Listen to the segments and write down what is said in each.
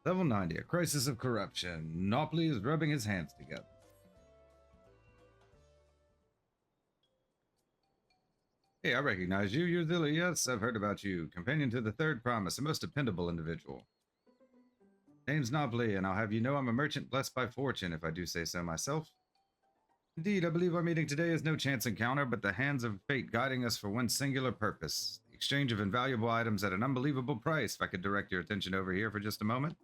Level 90, a crisis of corruption. Nopley is rubbing his hands together. Hey, I recognize you. You're Zilly. Yes, I've heard about you. Companion to the third promise, a most dependable individual. Name's Nopley, and I'll have you know I'm a merchant blessed by fortune, if I do say so myself. Indeed, I believe our meeting today is no chance encounter, but the hands of fate guiding us for one singular purpose. The exchange of invaluable items at an unbelievable price. If I could direct your attention over here for just a moment.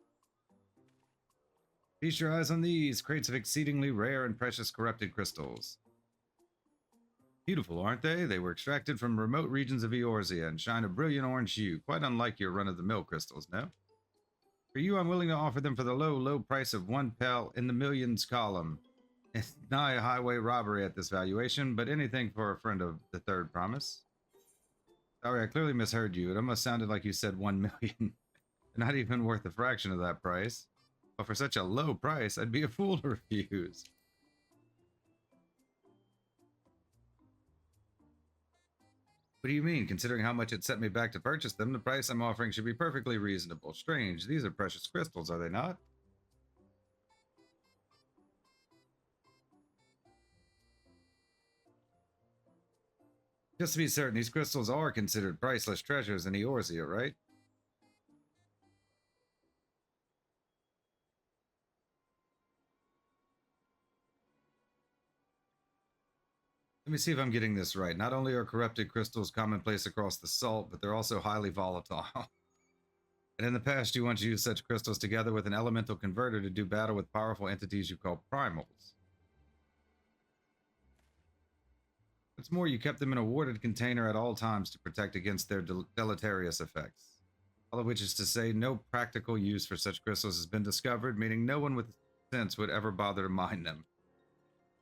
Feast your eyes on these crates of exceedingly rare and precious corrupted crystals. Beautiful, aren't they? They were extracted from remote regions of Eorzea and shine a brilliant orange hue, quite unlike your run-of-the-mill crystals, no? For you, I'm willing to offer them for the low, low price of 1 pel in the millions column. It's nigh a highway robbery at this valuation, but anything for a friend of the third promise. Sorry, I clearly misheard you. It almost sounded like you said 1 million. Not even worth a fraction of that price. But for such a low price, I'd be a fool to refuse. What do you mean? Considering how much it set me back to purchase them, the price I'm offering should be perfectly reasonable. Strange, these are precious crystals, are they not? Just to be certain, these crystals are considered priceless treasures in Eorzea, right? Let me see if I'm getting this right. Not only are corrupted crystals commonplace across the salt, but they're also highly volatile. And in the past, you once used such crystals together with an elemental converter to do battle with powerful entities you call primals. What's more, you kept them in a warded container at all times to protect against their deleterious effects. All of which is to say, no practical use for such crystals has been discovered, meaning no one with sense would ever bother to mine them.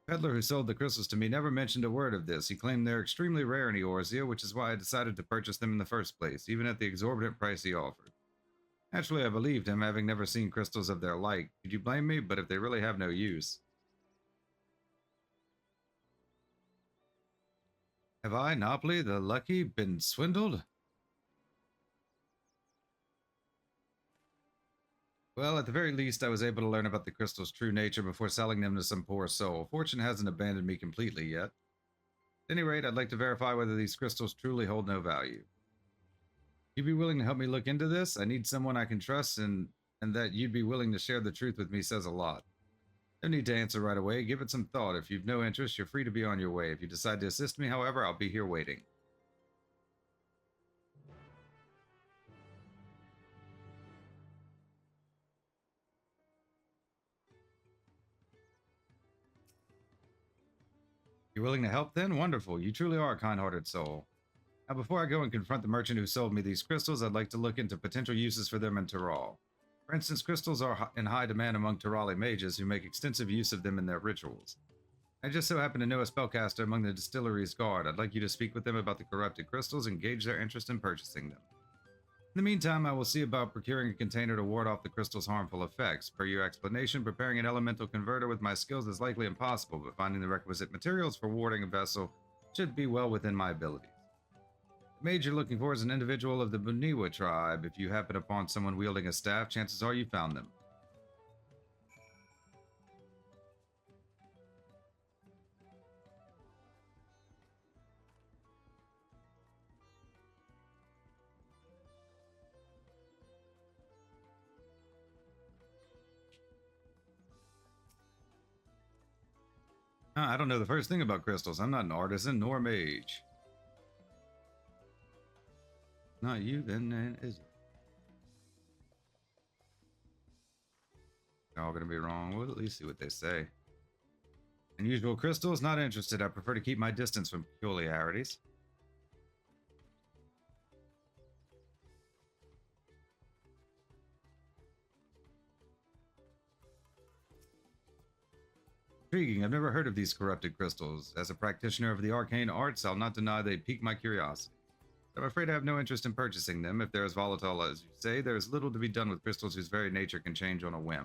The peddler who sold the crystals to me never mentioned a word of this. He claimed they're extremely rare in Eorzea, which is why I decided to purchase them in the first place, even at the exorbitant price he offered. Naturally, I believed him, having never seen crystals of their like. Could you blame me? But if they really have no use. Have I, Nopley, the lucky, been swindled? Well, at the very least, I was able to learn about the crystal's true nature before selling them to some poor soul. Fortune hasn't abandoned me completely yet. At any rate, I'd like to verify whether these crystals truly hold no value. You'd be willing to help me look into this? I need someone I can trust, and that you'd be willing to share the truth with me says a lot. No need to answer right away. Give it some thought. If you've no interest, you're free to be on your way. If you decide to assist me, however, I'll be here waiting. You're willing to help then? Wonderful. You truly are a kind-hearted soul. Now, before I go and confront the merchant who sold me these crystals, I'd like to look into potential uses for them in Tural. For instance, crystals are in high demand among Turali mages who make extensive use of them in their rituals. I just so happen to know a spellcaster among the distillery's guard. I'd like you to speak with them about the corrupted crystals and gauge their interest in purchasing them. In the meantime, I will see about procuring a container to ward off the crystal's harmful effects. Per your explanation, preparing an elemental converter with my skills is likely impossible, but finding the requisite materials for warding a vessel should be well within my abilities. The mage you're looking for is an individual of the Buniwa tribe. If you happen upon someone wielding a staff, chances are you found them. I don't know the first thing about crystals. I'm not an artisan nor a mage. Not you, then is it? They're all going to be wrong. We'll at least see what they say. Unusual crystals? Not interested. I prefer to keep my distance from peculiarities. Intriguing. I've never heard of these corrupted crystals. As a practitioner of the arcane arts, I'll not deny they pique my curiosity. But I'm afraid I have no interest in purchasing them. If they're as volatile as you say, there is little to be done with crystals whose very nature can change on a whim.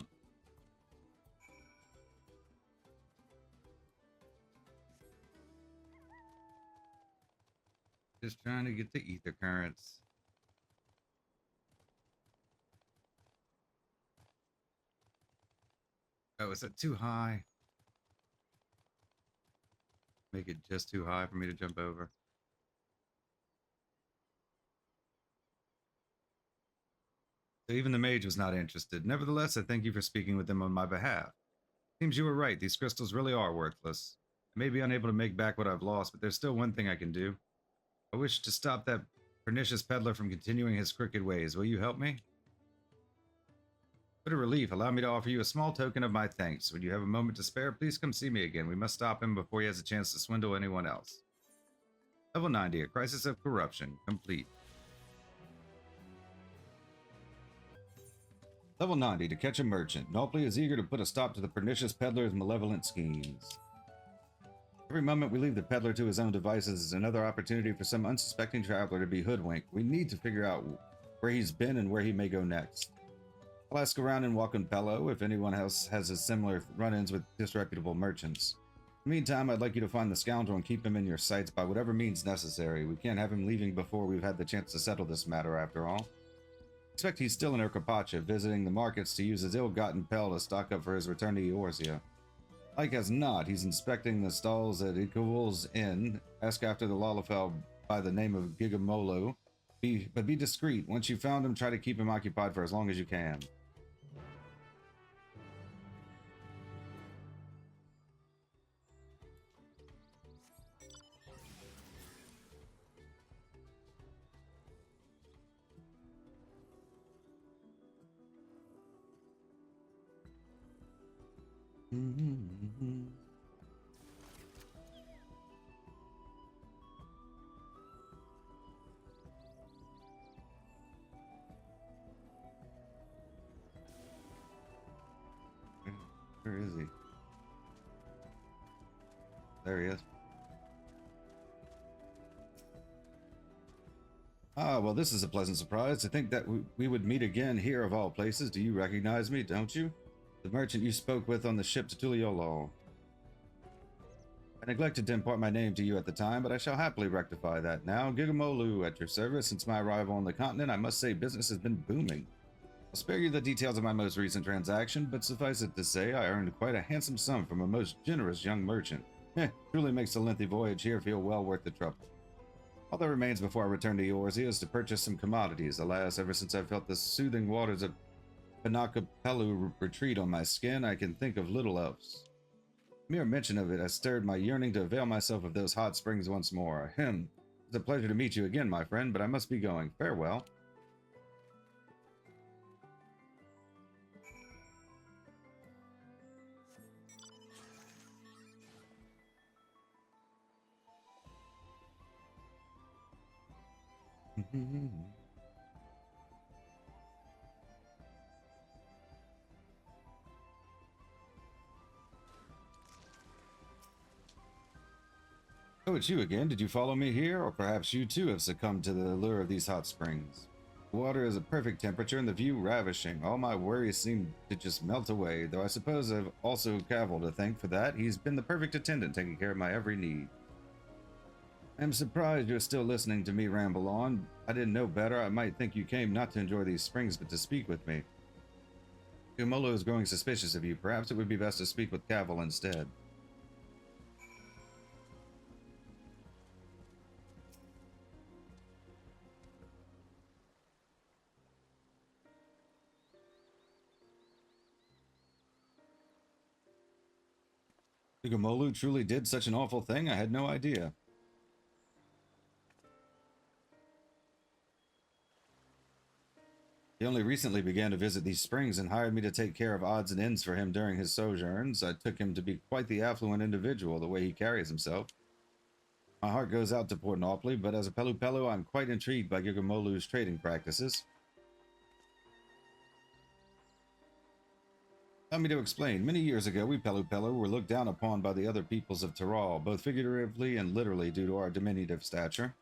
Just trying to get the ether currents. Oh, is that too high? Make it just too high for me to jump over. So even the mage was not interested. Nevertheless, I thank you for speaking with them on my behalf. Seems you were right. These crystals really are worthless. I may be unable to make back what I've lost, but there's still one thing I can do. I wish to stop that pernicious peddler from continuing his crooked ways. Will you help me? What a relief. Allow me to offer you a small token of my thanks. When you have a moment to spare, please come see me again. We must stop him before he has a chance to swindle anyone else. Level 90, a crisis of corruption. Complete. Level 90, to catch a merchant. Naupley is eager to put a stop to the pernicious peddler's malevolent schemes. Every moment we leave the peddler to his own devices is another opportunity for some unsuspecting traveler to be hoodwinked. We need to figure out where he's been and where he may go next. I'll ask around in Pello if anyone else has a similar run-ins with disreputable merchants. In the meantime, I'd like you to find the scoundrel and keep him in your sights by whatever means necessary. We can't have him leaving before we've had the chance to settle this matter, after all. I expect he's still in Urkapacha, visiting the markets to use his ill-gotten pell to stock up for his return to Eorzea. Like as not, he's inspecting the stalls at Ikawul's Inn. Ask after the Lalafell by the name of Gigamolo. But be discreet. Once you've found him, try to keep him occupied for as long as you can. Where is he? There he is. Ah, well, this is a pleasant surprise. To think that we would meet again here of all places. Do you recognize me, don't you? The merchant you spoke with on the ship to Tuliolo. I neglected to impart my name to you at the time, but I shall happily rectify that now. Gigamolu at your service. Since my arrival on the continent, I must say business has been booming. I'll spare you the details of my most recent transaction, but suffice it to say, I earned quite a handsome sum from a most generous young merchant. Truly makes the lengthy voyage here feel well worth the trouble. All that remains before I return to Eorzea is to purchase some commodities. Alas, ever since I felt the soothing waters of Panakapelu retreat on my skin, I can think of little else. Mere mention of it has stirred my yearning to avail myself of those hot springs once more. It's a pleasure to meet you again, my friend, but I must be going. Farewell. Oh, it's you again. Did you follow me here? Or perhaps you too have succumbed to the allure of these hot springs. The water is a perfect temperature and the view ravishing. All my worries seem to just melt away, though I suppose I've also Cavil to thank for that. He's been the perfect attendant, taking care of my every need. I'm surprised you're still listening to me ramble on. I didn't know better. I might think you came not to enjoy these springs, but to speak with me. Umolo is growing suspicious of you. Perhaps it would be best to speak with Cavil instead. Ugamolu truly did such an awful thing? I had no idea. He only recently began to visit these springs and hired me to take care of odds and ends for him during his sojourns. I took him to be quite the affluent individual, the way he carries himself. My heart goes out to poor Naupley, but as a Pelu, I'm quite intrigued by Gigamolu's trading practices. Allow me to explain. Many years ago, we Pelu were looked down upon by the other peoples of Tiral, both figuratively and literally due to our diminutive stature.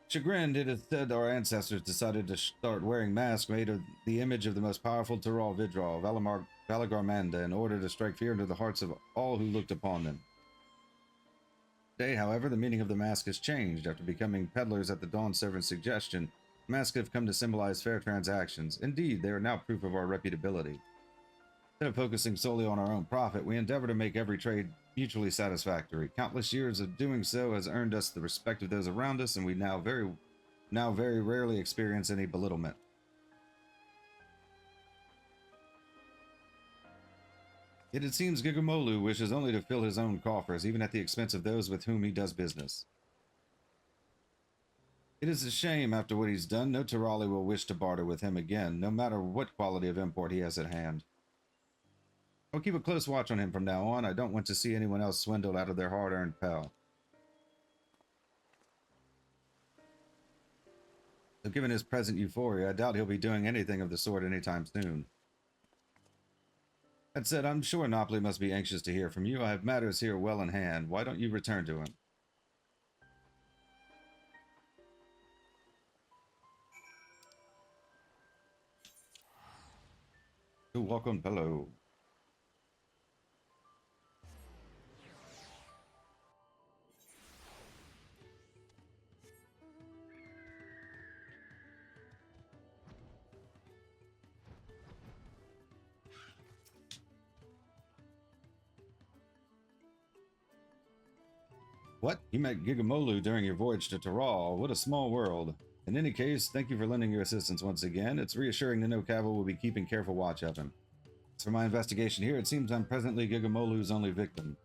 Chagrined, it is said our ancestors decided to start wearing masks made of the image of the most powerful Tiral Vidral, Valagarmanda, in order to strike fear into the hearts of all who looked upon them. Today, however, the meaning of the mask has changed. After becoming peddlers at the Dawn Servant's suggestion, masks have come to symbolize fair transactions. Indeed, they are now proof of our reputability. Instead of focusing solely on our own profit, we endeavor to make every trade mutually satisfactory. Countless years of doing so has earned us the respect of those around us, and we now very rarely experience any belittlement. Yet it seems Gigamolu wishes only to fill his own coffers, even at the expense of those with whom he does business. It is a shame after what he's done, no Tirali will wish to barter with him again, no matter what quality of import he has at hand. I'll keep a close watch on him from now on. I don't want to see anyone else swindled out of their hard-earned pell. So given his present euphoria, I doubt he'll be doing anything of the sort anytime soon. That said, I'm sure Napoli must be anxious to hear from you. I have matters here well in hand. Why don't you return to him? Welcome, hello. What? You met Gigamolu during your voyage to Taral. What a small world. In any case, thank you for lending your assistance once again. It's reassuring to know Cavill will be keeping careful watch of him. As for my investigation here, it seems I'm presently Gigamolu's only victim.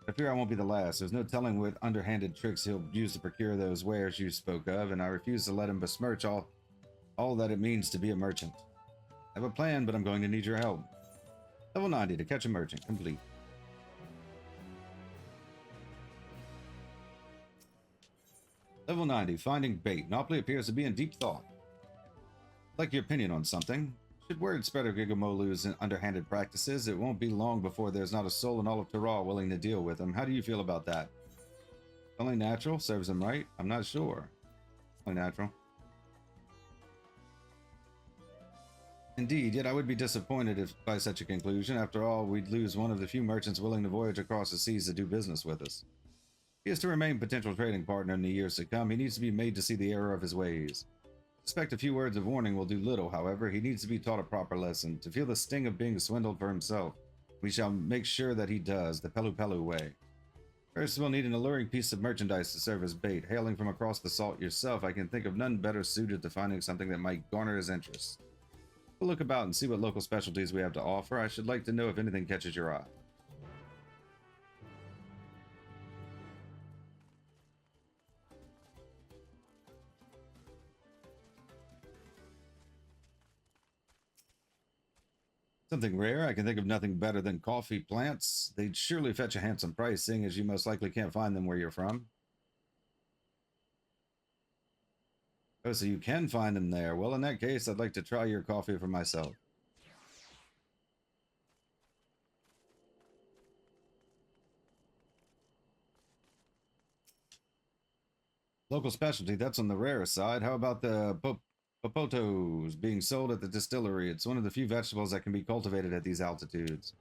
I fear I won't be the last. There's no telling what underhanded tricks he'll use to procure those wares you spoke of, and I refuse to let him besmirch all that it means to be a merchant. I have a plan, but I'm going to need your help. Level 90 to catch a merchant. Complete. Level 90, finding bait. Napoli appears to be in deep thought. I'd like your opinion on something. Should word spread of Gigamolu's underhanded practices, it won't be long before there's not a soul in all of Taral willing to deal with him. How do you feel about that? Only natural? Serves him right? I'm not sure. Only natural. Indeed, yet I would be disappointed if by such a conclusion. After all, we'd lose one of the few merchants willing to voyage across the seas to do business with us. If he is to remain potential trading partner in the years to come, he needs to be made to see the error of his ways. I suspect a few words of warning will do little, however. He needs to be taught a proper lesson, to feel the sting of being swindled for himself. We shall make sure that he does, the Pelu Pelu way. First, we'll need an alluring piece of merchandise to serve as bait. Hailing from across the salt yourself, I can think of none better suited to finding something that might garner his interest. We'll look about and see what local specialties we have to offer. I should like to know if anything catches your eye. Something rare? I can think of nothing better than coffee plants. They'd surely fetch a handsome price, seeing as you most likely can't find them where you're from. Oh, so you can find them there. Well, in that case, I'd like to try your coffee for myself. Local specialty, that's on the rare side. How about the popotos being sold at the distillery? It's one of the few vegetables that can be cultivated at these altitudes.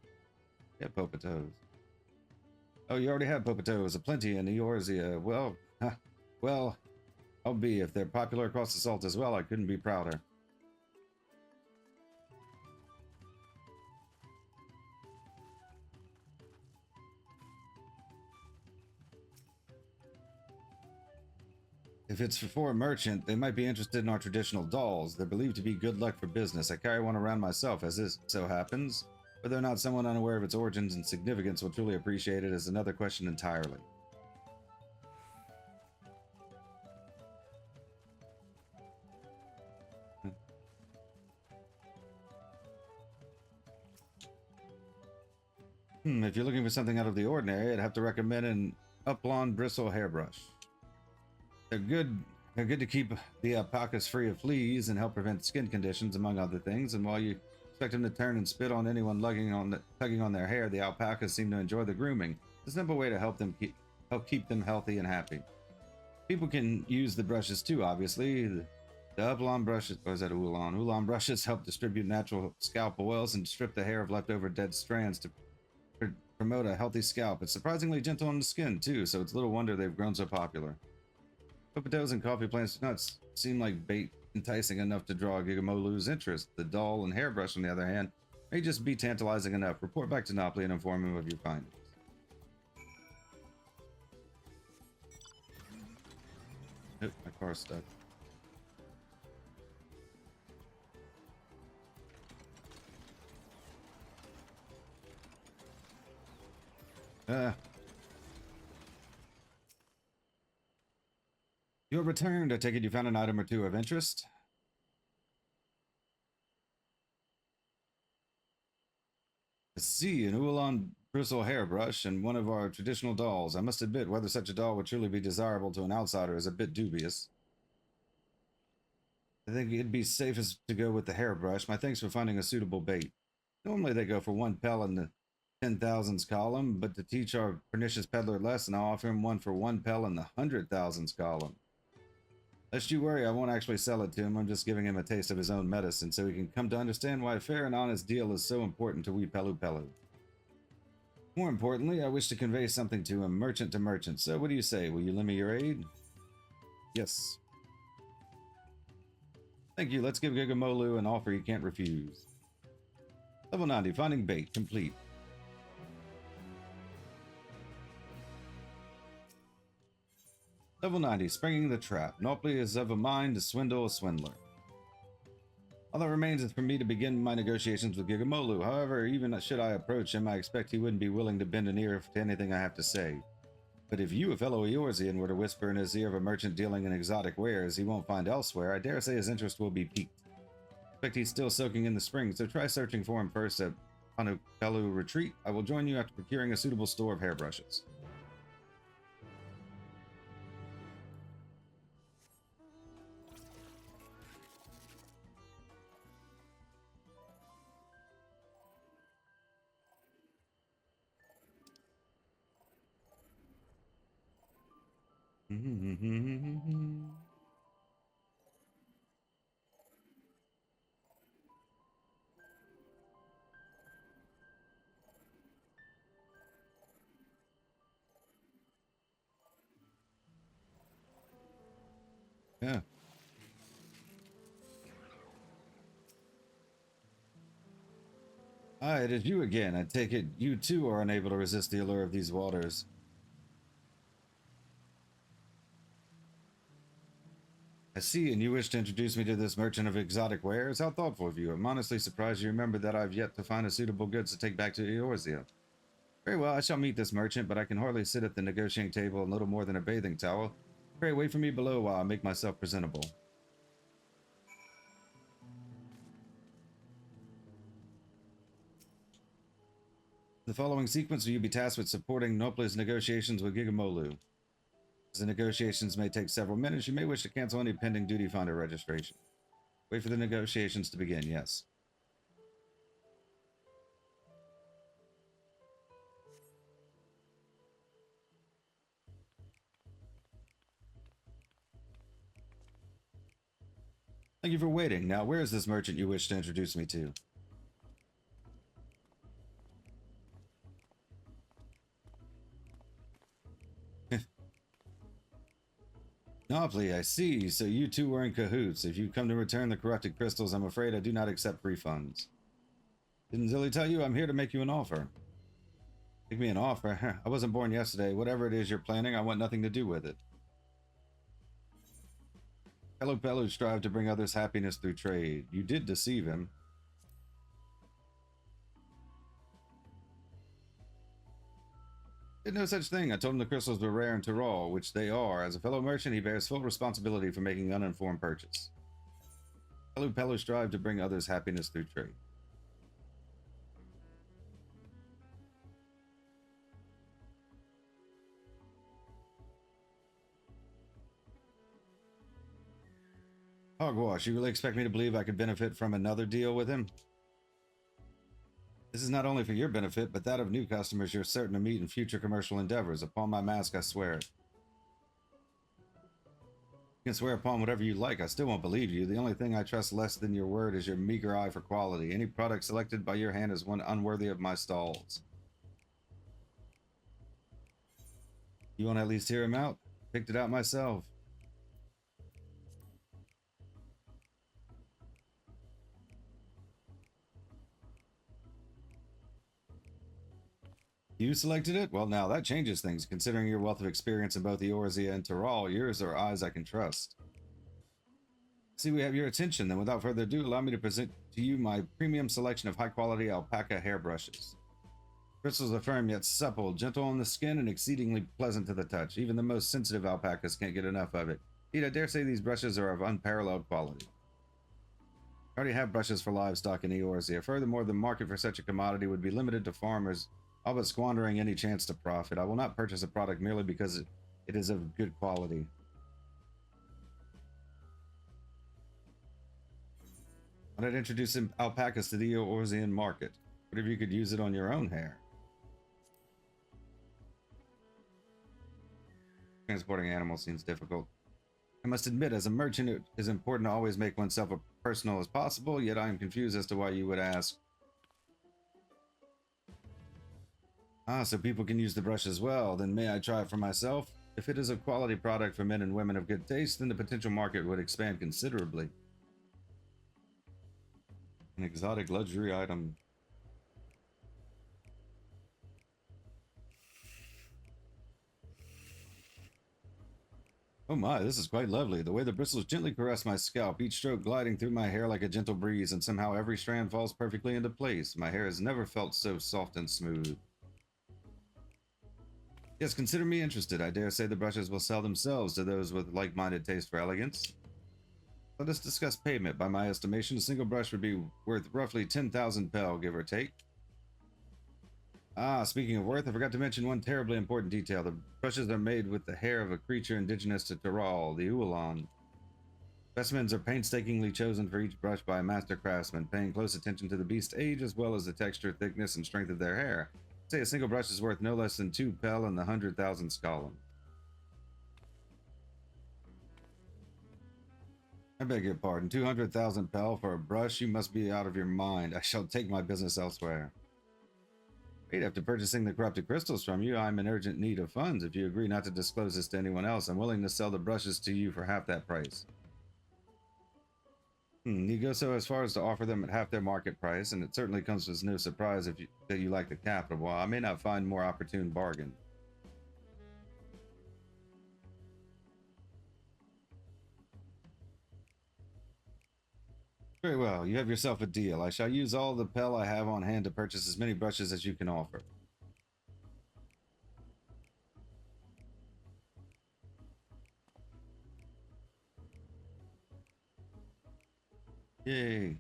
Yeah, popotos. Oh, you already have popotos, aplenty in Eorzea. Well, well, I'll be. If they're popular across the salt as well, I couldn't be prouder. If it's for a merchant, they might be interested in our traditional dolls. They're believed to be good luck for business. I carry one around myself, as this so happens. Whether or not someone unaware of its origins and significance will truly appreciate it is another question entirely. If you're looking for something out of the ordinary, I'd have to recommend an Uplon bristle hairbrush. They're good to keep the alpacas free of fleas and help prevent skin conditions, among other things. And while you expect them to turn and spit on anyone tugging on their hair, the alpacas seem to enjoy the grooming. It's a simple way to help keep them healthy and happy. People can use the brushes too, obviously. The Uplon brushes, or is that Ulan? Ulan brushes help distribute natural scalp oils and strip the hair of leftover dead strands to promote a healthy scalp. It's surprisingly gentle on the skin too, so it's little wonder they've grown so popular. Popotos and coffee plants do not seem like bait enticing enough to draw Gigamolu's interest. The doll and hairbrush, on the other hand, May just be tantalizing enough. Report back to Nopley and inform him of your findings. Nope, my car's stuck. You have returned. I take it you found an item or two of interest? I see an Ulan bristle hairbrush and one of our traditional dolls. I must admit, whether such a doll would truly be desirable to an outsider is a bit dubious. I think it'd be safest to go with the hairbrush. My thanks for finding a suitable bait. Normally they go for 1 pel in the 10,000s column, but to teach our pernicious peddler a lesson, I'll offer him one for 1 pel in the 100,000s column. Lest you worry, I won't actually sell it to him. I'm just giving him a taste of his own medicine so he can come to understand why a fair and honest deal is so important to we Pelu Pelu. More importantly, I wish to convey something to him, merchant to merchant. So what do you say? Will you lend me your aid? Yes. Thank you. Let's give Gigamolu an offer he can't refuse. Level 90, finding bait, complete. Level 90, springing the trap. Nopley is of a mind to swindle a swindler. All that remains is for me to begin my negotiations with Gigamolu. However, even should I approach him, I expect he wouldn't be willing to bend an ear to anything I have to say. But if you, a fellow Eorzean, were to whisper in his ear of a merchant dealing in exotic wares he won't find elsewhere, I dare say his interest will be piqued. I expect he's still soaking in the spring, so try searching for him first at Panupelu Retreat. I will join you after procuring a suitable store of hairbrushes. Yeah. Ah, it is you again. I take it you too are unable to resist the allure of these waters. I see, and you wish to introduce me to this merchant of exotic wares? How thoughtful of you. I'm honestly surprised you remember that I've yet to find a suitable goods to take back to Eorzea. Very well, I shall meet this merchant, but I can hardly sit at the negotiating table in little more than a bathing towel. Pray wait for me below while I make myself presentable. The following sequence will you be tasked with supporting Nopley's negotiations with Gigamolu. As the negotiations may take several minutes, you may wish to cancel any pending duty finder registration. Wait for the negotiations to begin, yes. Thank you for waiting. Now, where is this merchant you wish to introduce me to? Nopley, I see. So you two were in cahoots. If you come to return the corrupted crystals, I'm afraid I do not accept refunds. Didn't Zilly tell you? I'm here to make you an offer. Make me an offer? I wasn't born yesterday. Whatever it is you're planning, I want nothing to do with it. Pelu Pelu strive to bring others happiness through trade. You did deceive him. Did no such thing. I told him the crystals were rare in Tyrol, which they are. As a fellow merchant, he bears full responsibility for making an uninformed purchase. Pelu Pelu strive to bring others happiness through trade. Hogwash, you really expect me to believe I could benefit from another deal with him? This is not only for your benefit, but that of new customers you're certain to meet in future commercial endeavors. Upon my mask, I swear it. You can swear upon whatever you like. I still won't believe you. The only thing I trust less than your word is your meager eye for quality. Any product selected by your hand is one unworthy of my stalls. You want to at least hear him out? Picked it out myself. You selected it? Well, now that changes things. Considering your wealth of experience in both Eorzea and Tyrol, yours are eyes I can trust. See, we have your attention. Then without further ado, allow me to present to you my premium selection of high-quality alpaca hairbrushes. Crystals are firm yet supple, gentle on the skin, and exceedingly pleasant to the touch. Even the most sensitive alpacas can't get enough of it. Indeed, I dare say these brushes are of unparalleled quality. I already have brushes for livestock in Eorzea. Furthermore, the market for such a commodity would be limited to farmers, all but squandering any chance to profit. I will not purchase a product merely because it is of good quality. Why not introduce alpacas to the Eorzean market? What if you could use it on your own hair? Transporting animals seems difficult. I must admit, as a merchant, it is important to always make oneself as personal as possible, yet I am confused as to why you would ask. Ah, so people can use the brush as well. Then may I try it for myself? If it is a quality product for men and women of good taste, then the potential market would expand considerably. An exotic luxury item. Oh my, this is quite lovely. The way the bristles gently caress my scalp, each stroke gliding through my hair like a gentle breeze, and somehow every strand falls perfectly into place. My hair has never felt so soft and smooth. Yes, consider me interested. I dare say the brushes will sell themselves to those with like-minded taste for elegance. Let us discuss payment. By my estimation, a single brush would be worth roughly 10,000 pel, give or take. Ah, speaking of worth, I forgot to mention one terribly important detail. The brushes are made with the hair of a creature indigenous to Tyrol, the Ualan. Specimens are painstakingly chosen for each brush by a master craftsman, paying close attention to the beast's age as well as the texture, thickness, and strength of their hair. Say a single brush is worth no less than 2 pel in the 100,000 column. I beg your pardon, 200,000 pel for a brush? You must be out of your mind. I shall take my business elsewhere. Wait, after purchasing the corrupted crystals from you, I'm in urgent need of funds. If you agree not to disclose this to anyone else, I'm willing to sell the brushes to you for half that price. You go so as far as to offer them at half their market price, and it certainly comes as no surprise that you like the capital. Well, I may not find more opportune bargain. Very well, you have yourself a deal. I shall use all the pel I have on hand to purchase as many brushes as you can offer. Yay.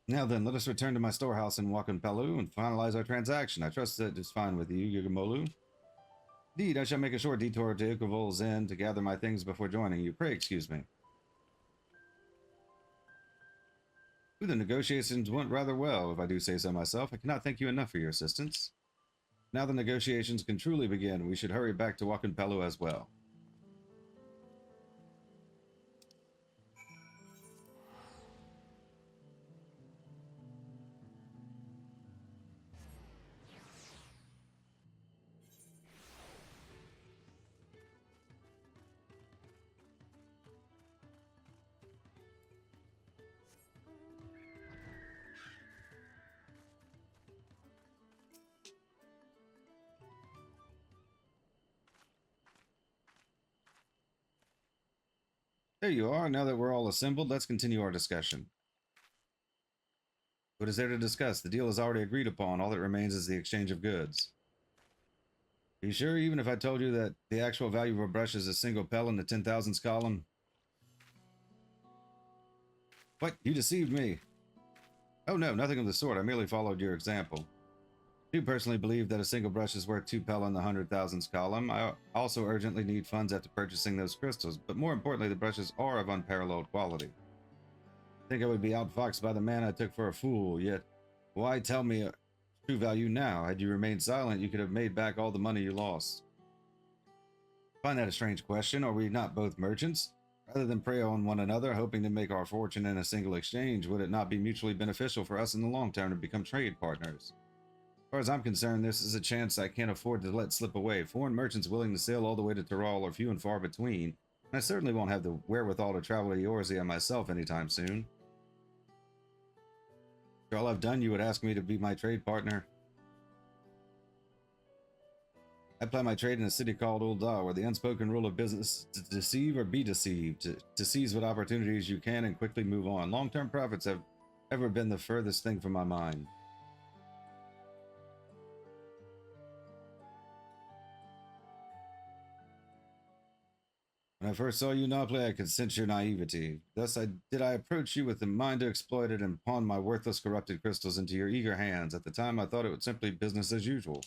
Now then, let us return to my storehouse in Wakanpelu and finalize our transaction. I trust that it's fine with you, Yugimolu. Indeed, I shall make a short detour to Ikavol's Inn to gather my things before joining you. Pray excuse me. Ooh, the negotiations went rather well, if I do say so myself. I cannot thank you enough for your assistance. Now the negotiations can truly begin. We should hurry back to Wakanpelu as well. There you are. Now that we're all assembled, let's continue our discussion. What is there to discuss? The deal is already agreed upon. All that remains is the exchange of goods. Are you sure? Even if I told you that the actual value of a brush is a single pel in the 10,000s column? What? You deceived me. Oh no, nothing of the sort. I merely followed your example. I do personally believe that a single brush is worth 2 pel in the 100,000s column. I also urgently need funds after purchasing those crystals, but more importantly, the brushes are of unparalleled quality. I think I would be outfoxed by the man I took for a fool, yet why tell me true value now? Had you remained silent, you could have made back all the money you lost. I find that a strange question. Are we not both merchants? Rather than prey on one another, hoping to make our fortune in a single exchange, would it not be mutually beneficial for us in the long term to become trade partners? As far as I'm concerned, this is a chance I can't afford to let slip away. Foreign merchants willing to sail all the way to Tyrol are few and far between, and I certainly won't have the wherewithal to travel to Eorzea myself anytime soon. For all I've done, you would ask me to be my trade partner. I ply my trade in a city called Ul'dah, where the unspoken rule of business is to deceive or be deceived, to seize what opportunities you can and quickly move on. Long-term profits have ever been the furthest thing from my mind. When I first saw you, Napoli, I could sense your naivety. Thus did I approach you with the mind to exploit it and pawn my worthless corrupted crystals into your eager hands. At the time, I thought it was simply business as usual.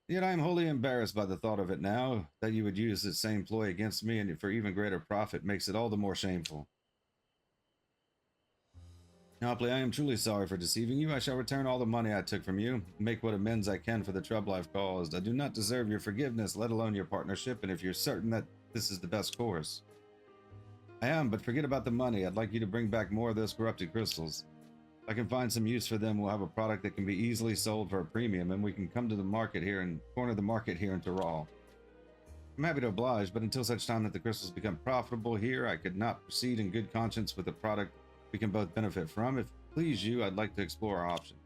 Yet I am wholly embarrassed by the thought of it now. That you would use this same ploy against me and for even greater profit makes it all the more shameful. Napoli, I am truly sorry for deceiving you. I shall return all the money I took from you, make what amends I can for the trouble I've caused. I do not deserve your forgiveness, let alone your partnership, and if you're certain that this is the best course. I am, but forget about the money. I'd like you to bring back more of those corrupted crystals. If I can find some use for them, we'll have a product that can be easily sold for a premium, and we can come to the market here and corner the market here in Taral. I'm happy to oblige, but until such time that the crystals become profitable here, I could not proceed in good conscience with a product we can both benefit from. If it please you, I'd like to explore our options.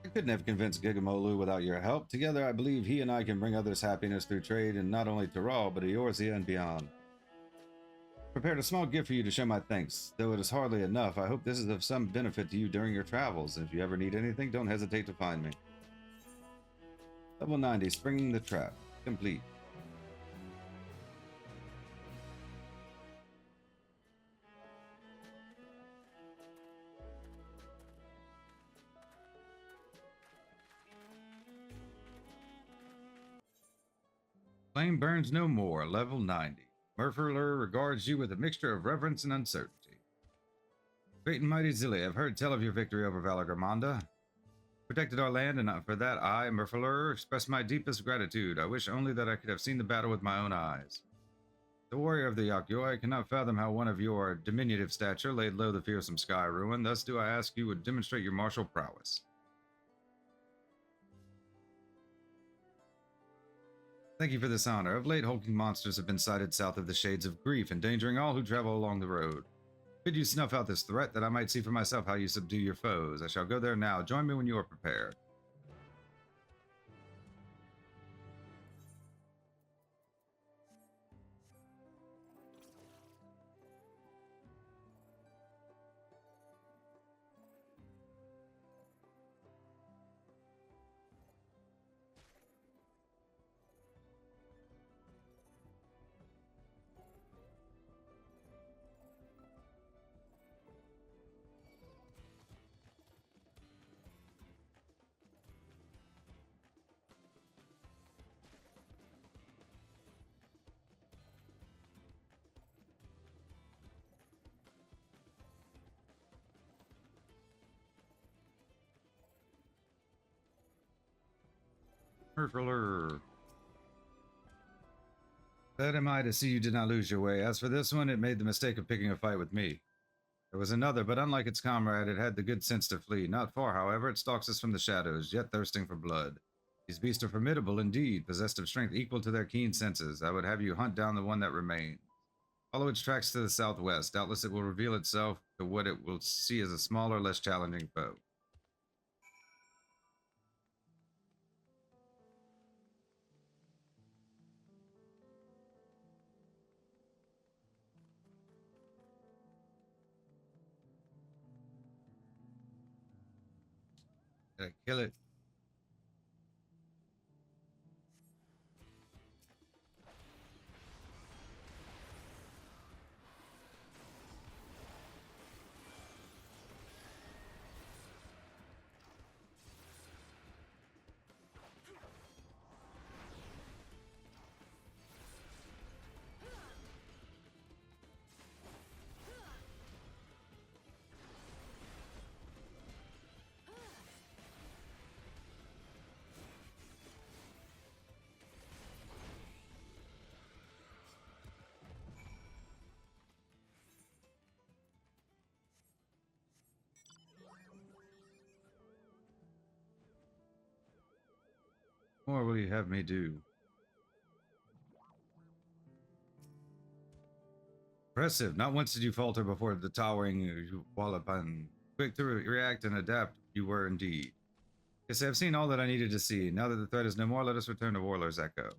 I couldn't have convinced Gigamolu without your help. Together, I believe he and I can bring others happiness through trade in not only Taral, but Eorzea and beyond. Prepared a small gift for you to show my thanks. Though it is hardly enough, I hope this is of some benefit to you during your travels. If you ever need anything, don't hesitate to find me. Level 90, Springing the Trap. Complete. Flame burns no more. Level 90. Murfurler regards you with a mixture of reverence and uncertainty. Great and mighty Zilli, I've heard tell of your victory over Valagarmanda. Protected our land, and for that I, Murfurler, express my deepest gratitude. I wish only that I could have seen the battle with my own eyes. The warrior of the Yakyoi, I cannot fathom how one of your diminutive stature laid low the fearsome sky ruin. Thus do I ask you would demonstrate your martial prowess. Thank you for this honor. Of late, hulking monsters have been sighted south of the Shades of Grief, endangering all who travel along the road. Bid you snuff out this threat, that I might see for myself how you subdue your foes. I shall go there now. Join me when you are prepared. Murfurler. Glad am I to see you did not lose your way. As for this one, it made the mistake of picking a fight with me. There was another, but unlike its comrade, it had the good sense to flee. Not far, however, it stalks us from the shadows, yet thirsting for blood. These beasts are formidable indeed, possessed of strength equal to their keen senses. I would have you hunt down the one that remains. Follow its tracks to the southwest. Doubtless it will reveal itself to what it will see as a smaller, less challenging foe. Did I kill it? What more will you have me do? Impressive. Not once did you falter before the towering Wallapan. Quick to react and adapt, you were indeed. Yes, I've seen all that I needed to see. Now that the threat is no more, let us return to Warlord's Echo.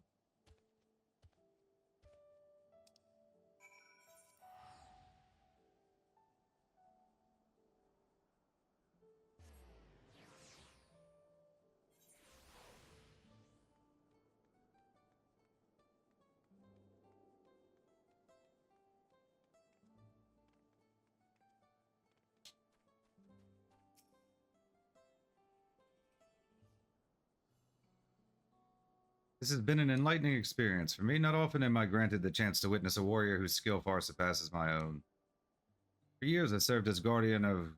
This has been an enlightening experience for me. Not often am I granted the chance to witness a warrior whose skill far surpasses my own. For years, I served as guardian of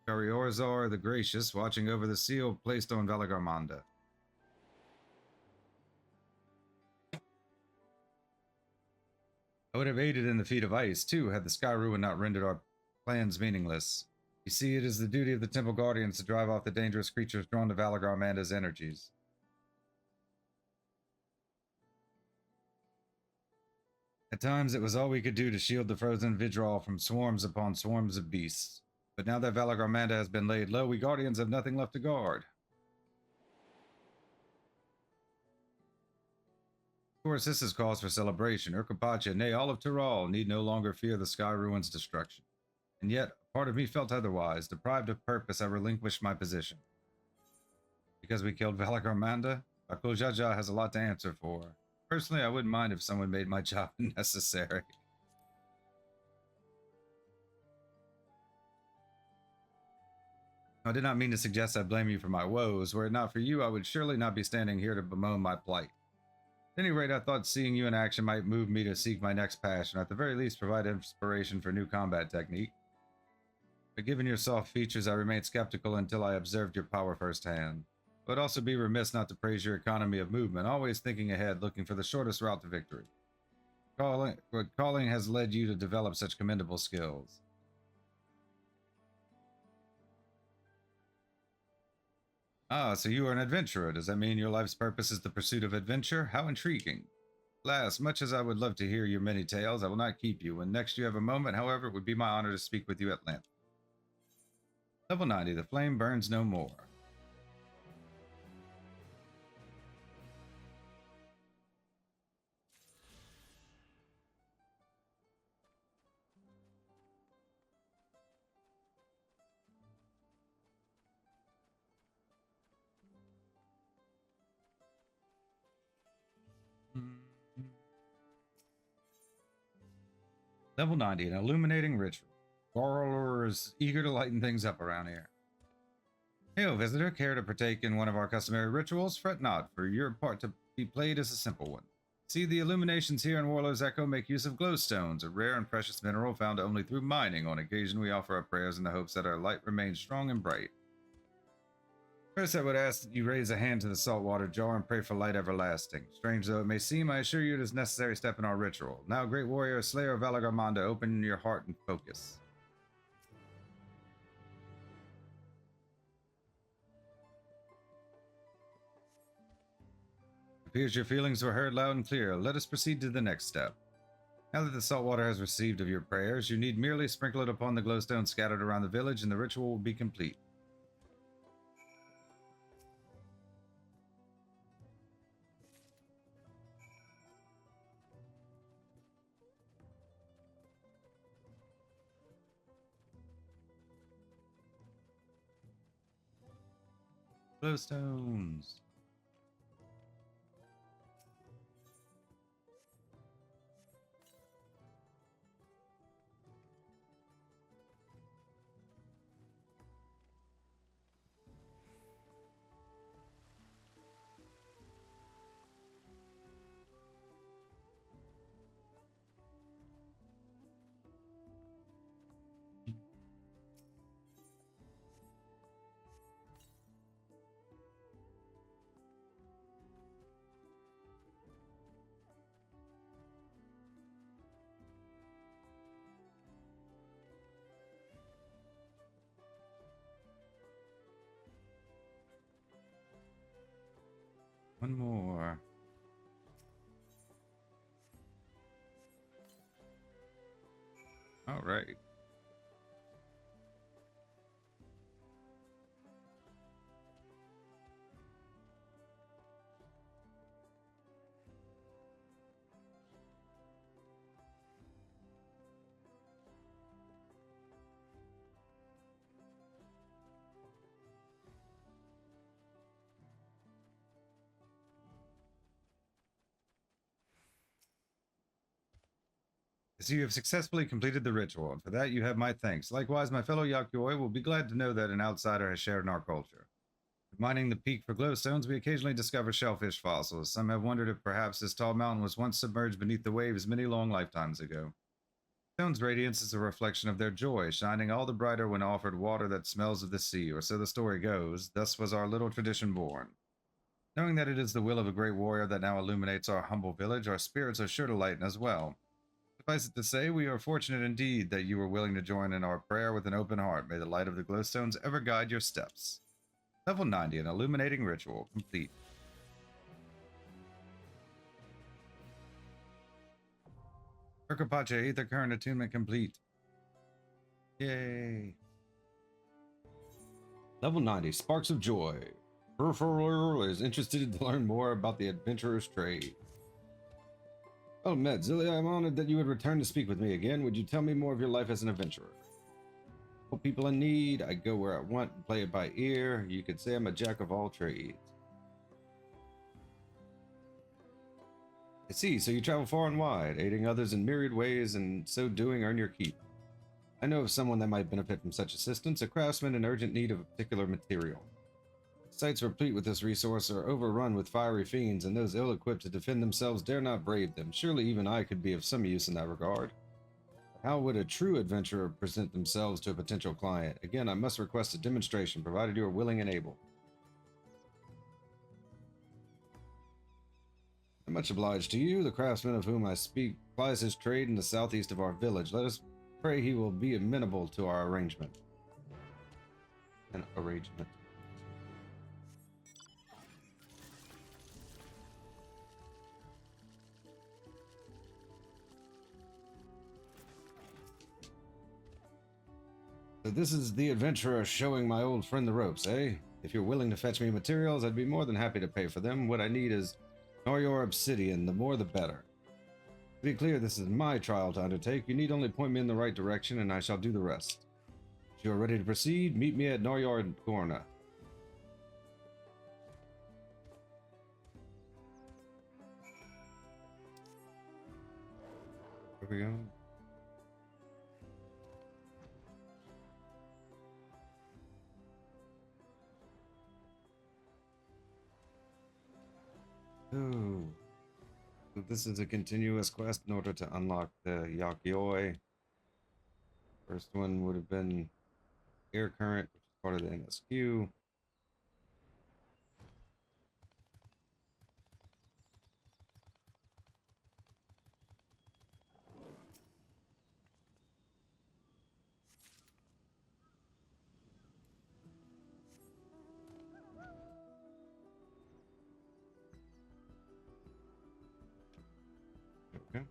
Kariorzar the Gracious, watching over the seal placed on Valagarmanda. I would have aided in the feat of ice, too, had the Sky Ruin not rendered our plans meaningless. You see, it is the duty of the Temple Guardians to drive off the dangerous creatures drawn to Valagarmanda's energies. At times, it was all we could do to shield the frozen Vidral from swarms upon swarms of beasts. But now that Valagarmanda has been laid low, we Guardians have nothing left to guard. Of course, this is cause for celebration. Urkapacha, nay, all of Tyrol, need no longer fear the Sky Ruin's destruction. And yet, a part of me felt otherwise. Deprived of purpose, I relinquished my position. Because we killed Valagarmanda, Akojaja has a lot to answer for. Personally, I wouldn't mind if someone made my job necessary. I did not mean to suggest I blame you for my woes. Were it not for you, I would surely not be standing here to bemoan my plight. At any rate, I thought seeing you in action might move me to seek my next passion, or at the very least provide inspiration for new combat technique. But given your soft features, I remained skeptical until I observed your power firsthand. I would also be remiss not to praise your economy of movement, always thinking ahead, looking for the shortest route to victory. Calling has led you to develop such commendable skills. Ah, so you are an adventurer. Does that mean your life's purpose is the pursuit of adventure? How intriguing. Alas, much as I would love to hear your many tales, I will not keep you. When next you have a moment, however, it would be my honor to speak with you at length. Level 90, the flame burns no more. Level 90, an illuminating ritual. Gorlor is eager to lighten things up around here. Hail, visitor. Care to partake in one of our customary rituals? Fret not, for your part to be played is a simple one. See, the illuminations here in Warlord's Echo make use of glowstones, a rare and precious mineral found only through mining. On occasion, we offer our prayers in the hopes that our light remains strong and bright. First, I would ask that you raise a hand to the saltwater jar and pray for light everlasting. Strange though it may seem, I assure you it is a necessary step in our ritual. Now, great warrior, slayer of Valagarmanda, open your heart and focus. It appears your feelings were heard loud and clear. Let us proceed to the next step. Now that the saltwater has received of your prayers, you need merely sprinkle it upon the glowstone scattered around the village, and the ritual will be complete. Glowstones. One more. All right. So you have successfully completed the ritual, and for that you have my thanks. Likewise, my fellow Yakyoi will be glad to know that an outsider has shared in our culture. Mining the peak for glowstones, we occasionally discover shellfish fossils. Some have wondered if perhaps this tall mountain was once submerged beneath the waves many long lifetimes ago. Stone's radiance is a reflection of their joy, shining all the brighter when offered water that smells of the sea, or so the story goes. Thus was our little tradition born. Knowing that it is the will of a great warrior that now illuminates our humble village, our spirits are sure to lighten as well. Suffice it to say, we are fortunate indeed that you were willing to join in our prayer with an open heart. May the light of the glowstones ever guide your steps. Level 90, an illuminating ritual, complete. Urkapache, Ether Current attunement complete. Yay. Level 90, Sparks of Joy. Peripheral is interested to learn more about the adventurer's trade. Oh, Medzilli, I'm honored that you would return to speak with me again. Would you tell me more of your life as an adventurer? Help people in need. I go where I want and play it by ear. You could say I'm a jack of all trades. I see, so you travel far and wide, aiding others in myriad ways, and so doing earn your keep. I know of someone that might benefit from such assistance, a craftsman in urgent need of a particular material. Sites replete with this resource are overrun with fiery fiends, and those ill-equipped to defend themselves dare not brave them. Surely even I could be of some use in that regard. How would a true adventurer present themselves to a potential client? Again, I must request a demonstration, provided you are willing and able. I'm much obliged to you. The craftsman of whom I speak plies his trade in the southeast of our village. Let us pray he will be amenable to our arrangement. An arrangement. So this is the adventurer showing my old friend the ropes, eh? If you're willing to fetch me materials, I'd be more than happy to pay for them. What I need is Noryor obsidian, the more the better. To be clear, this is my trial to undertake. You need only point me in the right direction, and I shall do the rest. If you are ready to proceed, meet me at Noryor Gorna. Here we go. Oh, so this is a continuous quest in order to unlock the Yakyoi. First one would have been Air Current, which is part of the MSQ. Okay.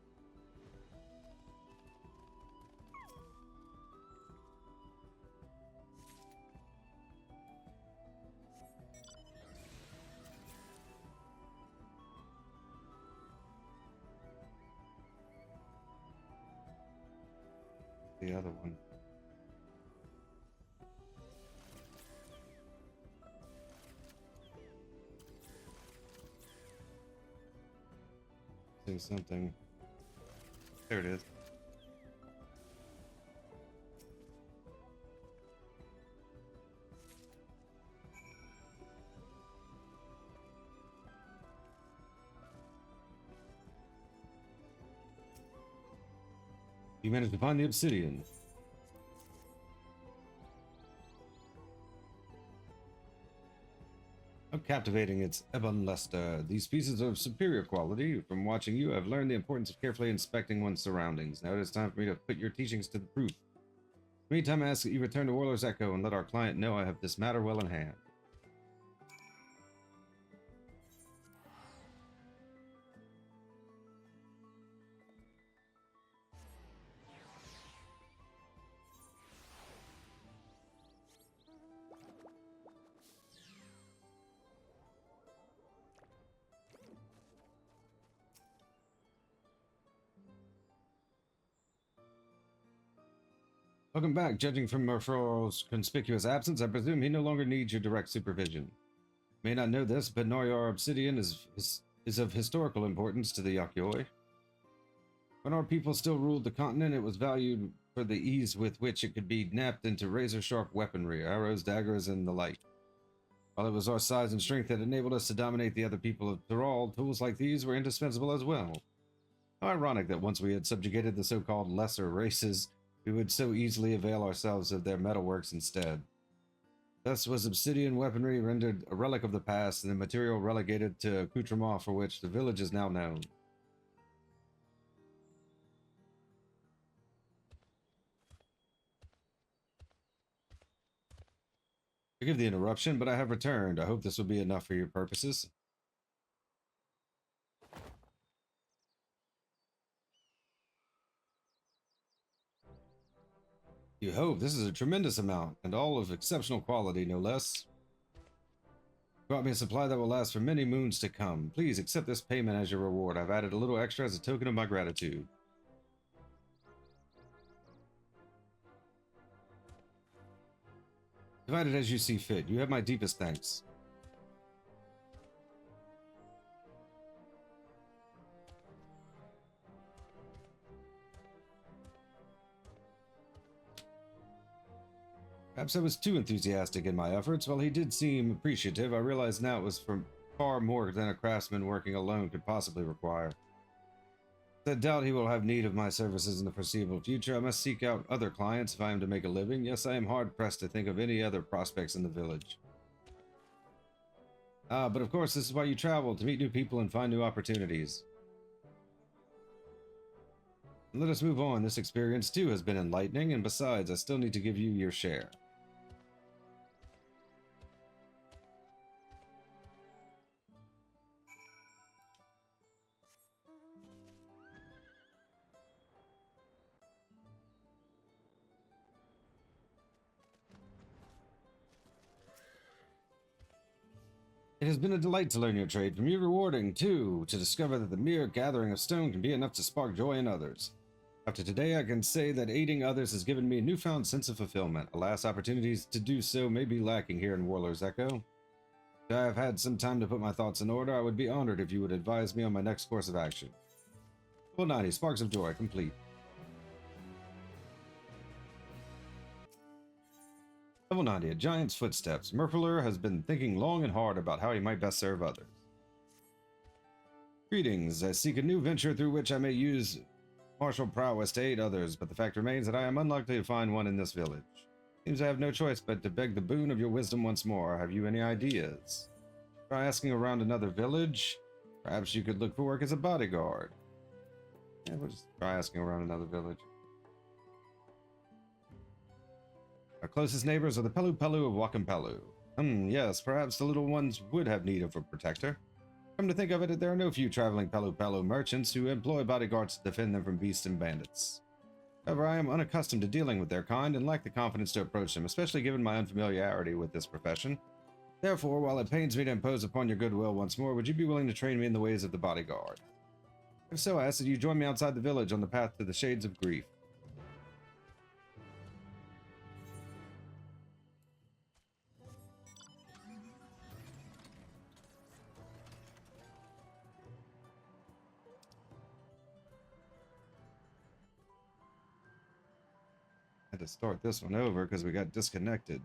The other one. Say something. There it is. You managed to find the obsidian. How captivating its ebon luster. These pieces are of superior quality. From watching you, I've learned the importance of carefully inspecting one's surroundings. Now it is time for me to put your teachings to the proof. Meantime, I ask that you return to Warlord's Echo and let our client know I have this matter well in hand. Welcome back. Judging from Murfree's conspicuous absence, I presume he no longer needs your direct supervision. May not know this, but Noryar obsidian is of historical importance to the Yakyoi. When our people still ruled the continent, it was valued for the ease with which it could be napped into razor-sharp weaponry, arrows, daggers, and the like. While it was our size and strength that enabled us to dominate the other people of Tyrol, tools like these were indispensable as well. How ironic that once we had subjugated the so-called lesser races, we would so easily avail ourselves of their metalworks instead. Thus was obsidian weaponry rendered a relic of the past, and the material relegated to accoutrement for which the village is now known. Forgive the interruption, but I have returned. I hope this will be enough for your purposes. You hope. This is a tremendous amount, and all of exceptional quality, no less. You brought me a supply that will last for many moons to come. Please accept this payment as your reward. I've added a little extra as a token of my gratitude. Divide it as you see fit. You have my deepest thanks. Perhaps I was too enthusiastic in my efforts. While he did seem appreciative, I realized now it was for far more than a craftsman working alone could possibly require. I doubt he will have need of my services in the foreseeable future. I must seek out other clients if I am to make a living. Yes, I am hard-pressed to think of any other prospects in the village. But of course, this is why you travel, to meet new people and find new opportunities. And let us move on. This experience, too, has been enlightening, and besides, I still need to give you your share. It has been a delight to learn your trade from you, rewarding, too, to discover that the mere gathering of stone can be enough to spark joy in others. After today, I can say that aiding others has given me a newfound sense of fulfillment. Alas, opportunities to do so may be lacking here in Warlor's Echo. If I have had some time to put my thoughts in order, I would be honored if you would advise me on my next course of action. Level 90, Sparks of Joy, complete. Level 90, A Giant's Footsteps. Murfler has been thinking long and hard about how he might best serve others. Greetings, I seek a new venture through which I may use martial prowess to aid others, but the fact remains that I am unlikely to find one in this village. Seems I have no choice but to beg the boon of your wisdom once more. Have you any ideas? Try asking around another village. Perhaps you could look for work as a bodyguard. Yeah, we'll just try asking around another village. Our closest neighbors are the Pelu Pelu of Wakampelu. Yes, perhaps the little ones would have need of a protector. Come to think of it, there are no few traveling Pelu Pelu merchants who employ bodyguards to defend them from beasts and bandits. However, I am unaccustomed to dealing with their kind and lack the confidence to approach them, especially given my unfamiliarity with this profession. Therefore, while it pains me to impose upon your goodwill once more, would you be willing to train me in the ways of the bodyguard? If so, I ask that you join me outside the village on the path to the Shades of Grief. I had to start this one over because we got disconnected.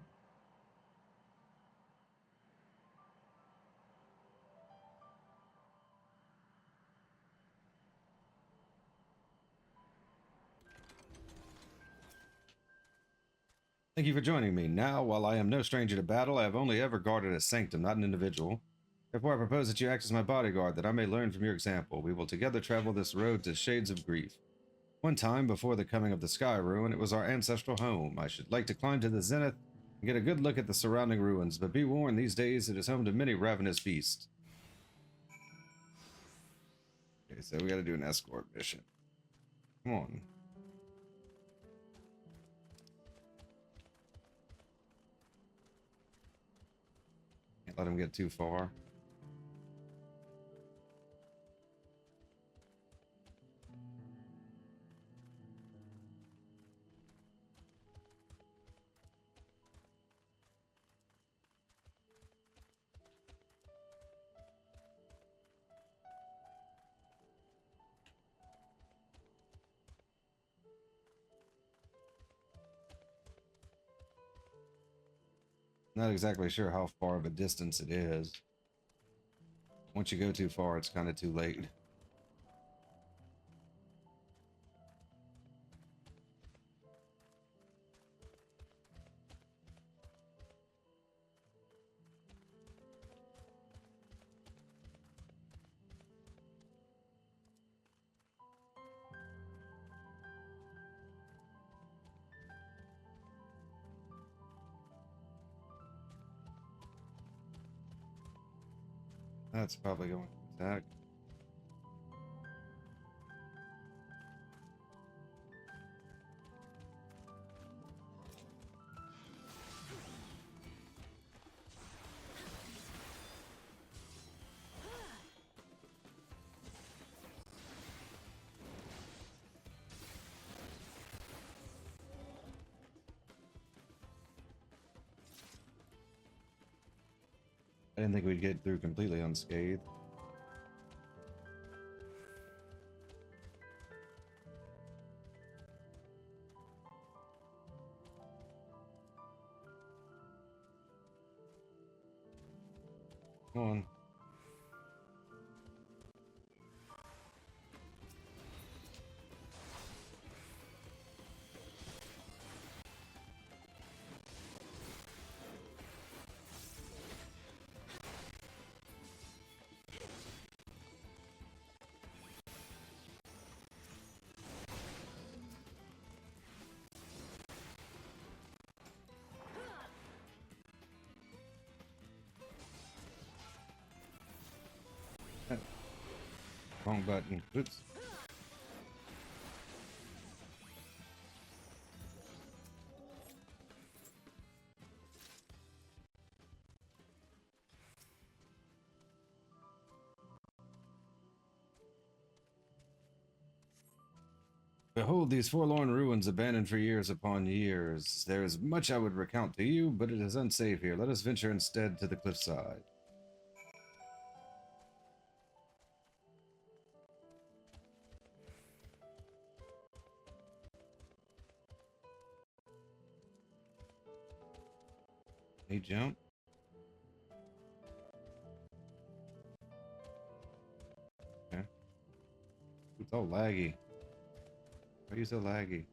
Thank you for joining me. Now, while I am no stranger to battle, I have only ever guarded a sanctum, not an individual. Therefore, I propose that you act as my bodyguard, that I may learn from your example. We will together travel this road to Shades of Grief. One time, before the coming of the Sky Ruin, it was our ancestral home. I should like to climb to the zenith and get a good look at the surrounding ruins, but be warned, these days it is home to many ravenous beasts. Okay, so we gotta do an escort mission. Come on. Can't let him get too far. Not exactly sure how far of a distance it is. Once you go too far, it's kind of too late. That's probably going to attack. I didn't think we'd get through completely unscathed. Come on. Wrong button. Oops. Behold these forlorn ruins abandoned for years upon years. There is much I would recount to you, but it is unsafe here. Let us venture instead to the cliffside. Hey, jump. Okay. It's all laggy. Why are you so laggy?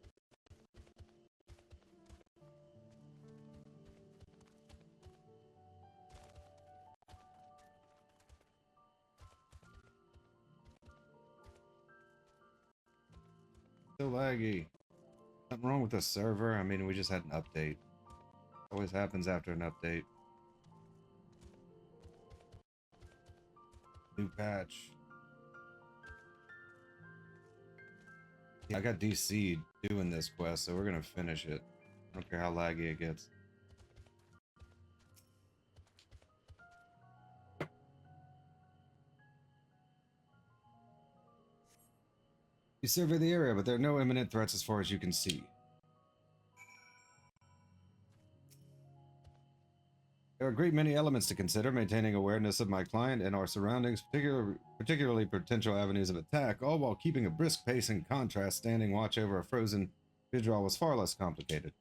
So laggy. Something wrong with the server? I mean, we just had an update. Always happens after an update. New patch. Yeah, I got DC'd doing this quest, so we're gonna finish it. I don't care how laggy it gets. You survey the area, but there are no imminent threats as far as you can see. There are a great many elements to consider, maintaining awareness of my client and our surroundings, particularly potential avenues of attack, all while keeping a brisk pace. In contrast, standing watch over a frozen Vidral was far less complicated.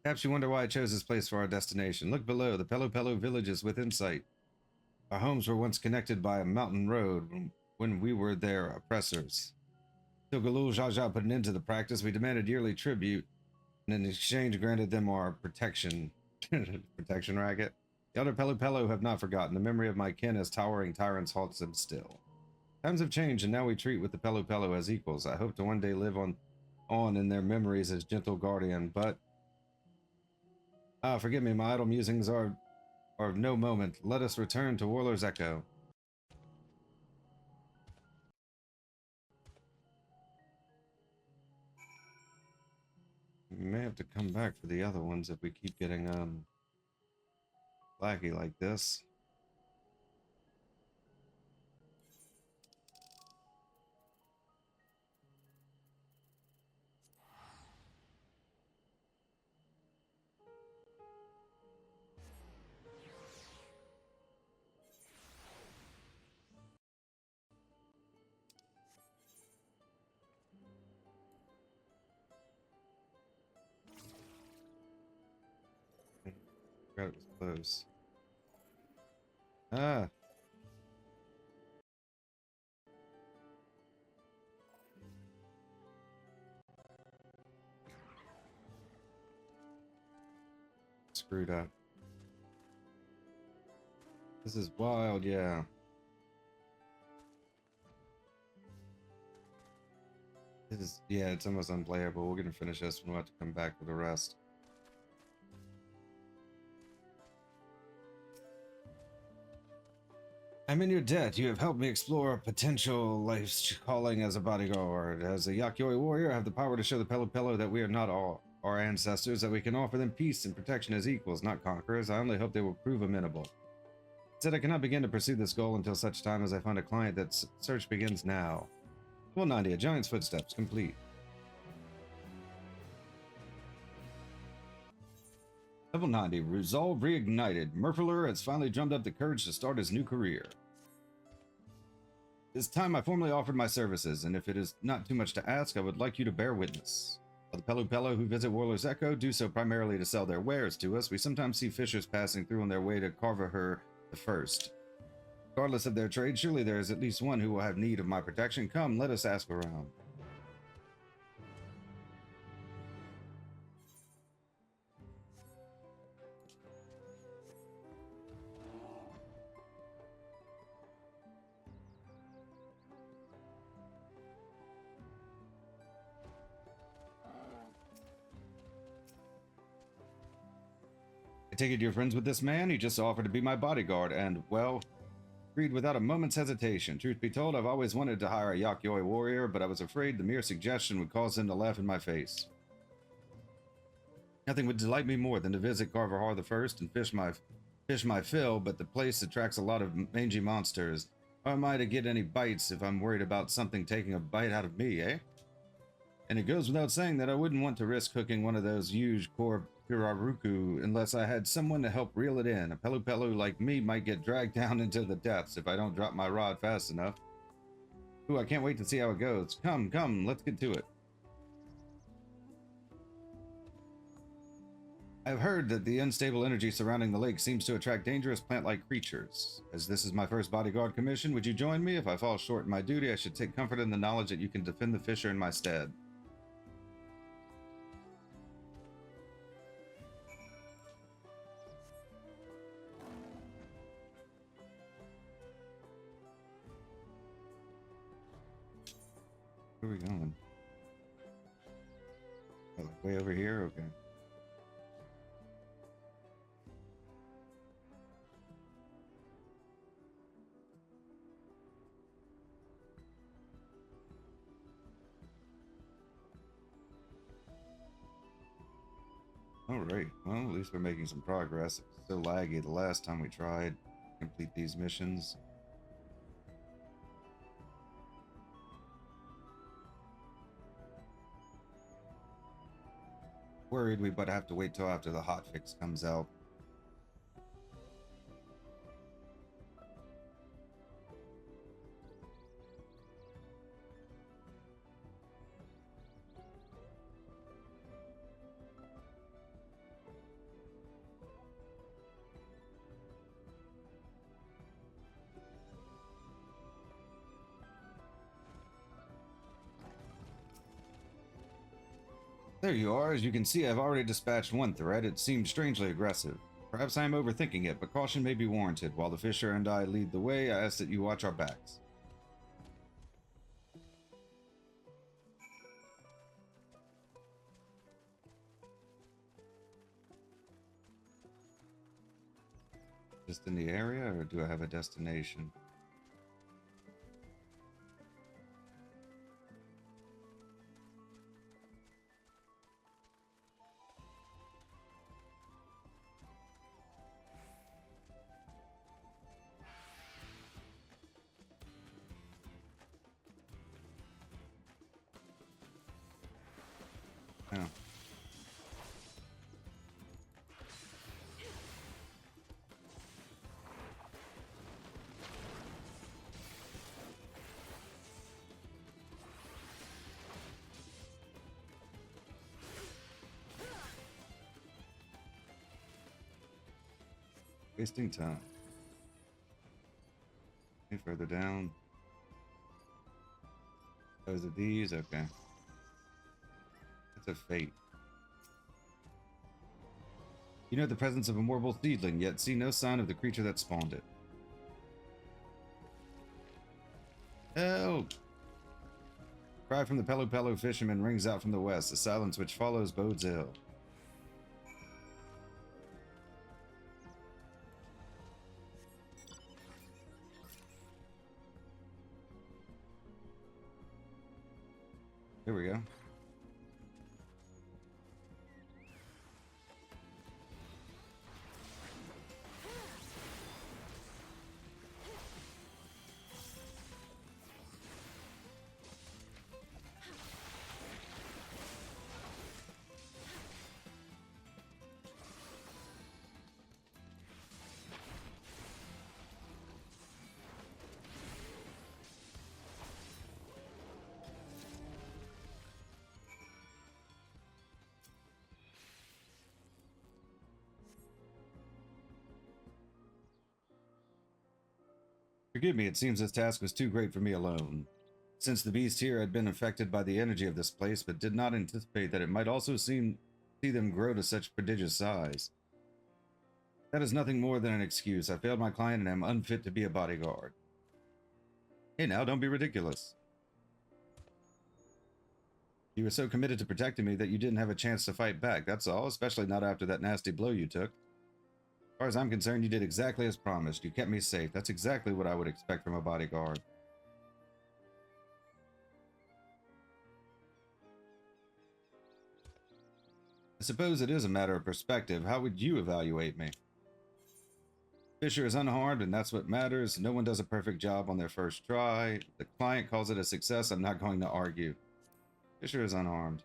Perhaps you wonder why I chose this place for our destination. Look below, the Pelu Pelu village is within sight. Our homes were once connected by a mountain road when we were their oppressors. Till Galul Jaja put an end to the practice, we demanded yearly tribute, and in exchange granted them our protection. Protection racket. The other Pelu Pelu have not forgotten. The memory of my kin as towering tyrants haunts them still. Times have changed, and now we treat with the Pelu Pelu as equals. I hope to one day live on in their memories as gentle guardian, but... forgive me, my idle musings are of no moment. Let us return to Warlord's Echo. We may have to come back for the other ones if we keep getting, laggy like this. Forgot it was close. Ah. Screwed up. This is wild, yeah. This is, yeah, it's almost unplayable. We're gonna finish this and we'll have to come back for the rest. I'm in your debt. You have helped me explore a potential life's calling as a bodyguard. As a Yakyoi warrior, I have the power to show the Pelo Pelo that we are not all our ancestors, that we can offer them peace and protection as equals, not conquerors. I only hope they will prove amenable. Said I cannot begin to pursue this goal until such time as I find a client. That search begins now. Level 90, a giant's footsteps, complete. Level 90, resolve reignited. Murpler has finally drummed up the courage to start his new career. This time I formally offered my services, and if it is not too much to ask, I would like you to bear witness. While the Pelu Pelu who visit Warlor's Echo do so primarily to sell their wares to us, we sometimes see fishers passing through on their way to Carver the First. Regardless of their trade, surely there is at least one who will have need of my protection. Come, let us ask around. I take it you're friends with this man? He just offered to be my bodyguard and, well, agreed without a moment's hesitation. Truth be told, I've always wanted to hire a Yakyoi warrior, but I was afraid the mere suggestion would cause him to laugh in my face. Nothing would delight me more than to visit Carver the First and fish my fill, but the place attracts a lot of mangy monsters. How am I to get any bites if I'm worried about something taking a bite out of me, eh? And it goes without saying that I wouldn't want to risk hooking one of those huge Piraruku unless I had someone to help reel it in. A Pelu Pelu like me might get dragged down into the depths if I don't drop my rod fast enough. Ooh, I can't wait to see how it goes. Come, let's get to it. I've heard that the unstable energy surrounding the lake seems to attract dangerous plant-like creatures. As this is my first bodyguard commission, would you join me? If I fall short in my duty, I should take comfort in the knowledge that you can defend the fisher in my stead. Where are we going? Oh, like way over here? Okay. Alright, well, at least we're making some progress. It was so laggy the last time we tried to complete these missions. Worried we but have to wait till after the hotfix comes out. There you are. As you can see, I've already dispatched one threat. It seemed strangely aggressive. Perhaps I am overthinking it, but caution may be warranted. While the fisher and I lead the way, I ask that you watch our backs. Just in the area, or do I have a destination? Oh. Wasting time. Any further down? Those are these? Okay. It's a fate. You know the presence of a morbid seedling, yet see no sign of the creature that spawned it. Help! Cry from the Pelu Pelu fisherman rings out from the west. The silence which follows bodes ill. Here we go. Forgive me, it seems this task was too great for me alone. Since the beast here had been affected by the energy of this place, but did not anticipate that it might also see them grow to such prodigious size. That is nothing more than an excuse. I failed my client and am unfit to be a bodyguard. Hey now, don't be ridiculous. You were so committed to protecting me that you didn't have a chance to fight back, that's all, especially not after that nasty blow you took. As far as I'm concerned, you did exactly as promised. You kept me safe. That's exactly what I would expect from a bodyguard. I suppose it is a matter of perspective. How would you evaluate me? Fisher is unharmed, and that's what matters. No one does a perfect job on their first try. The client calls it a success. I'm not going to argue. Fisher is unharmed.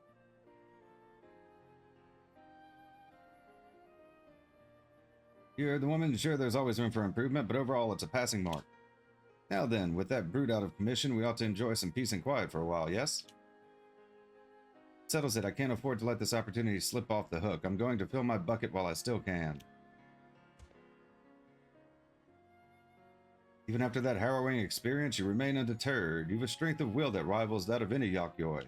You're the woman, sure, there's always room for improvement, but overall it's a passing mark. Now then, with that brute out of commission, we ought to enjoy some peace and quiet for a while, yes? Settles it. I can't afford to let this opportunity slip off the hook. I'm going to fill my bucket while I still can. Even after that harrowing experience, you remain undeterred. You've a strength of will that rivals that of any Yakyoi.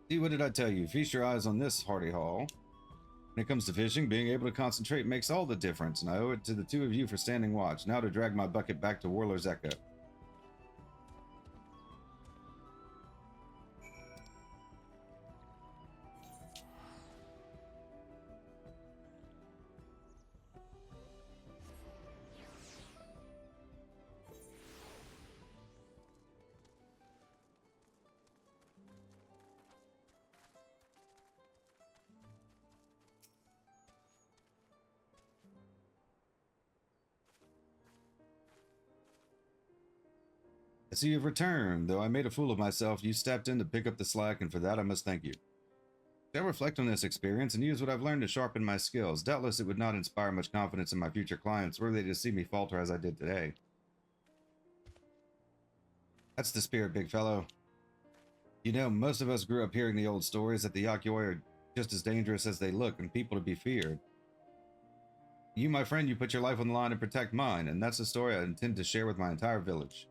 See, what did I tell you? Feast your eyes on this hearty haul. When it comes to fishing, being able to concentrate makes all the difference, and I owe it to the two of you for standing watch. Now to drag my bucket back to Whirler's Echo. I see you've returned. Though I made a fool of myself, you stepped in to pick up the slack, and for that I must thank you. I'll reflect on this experience and use what I've learned to sharpen my skills. Doubtless it would not inspire much confidence in my future clients were they to see me falter as I did today. That's the spirit, big fellow. You know, most of us grew up hearing the old stories that the Yakyoi are just as dangerous as they look and people to be feared. You, my friend, you put your life on the line to protect mine, and that's a story I intend to share with my entire village.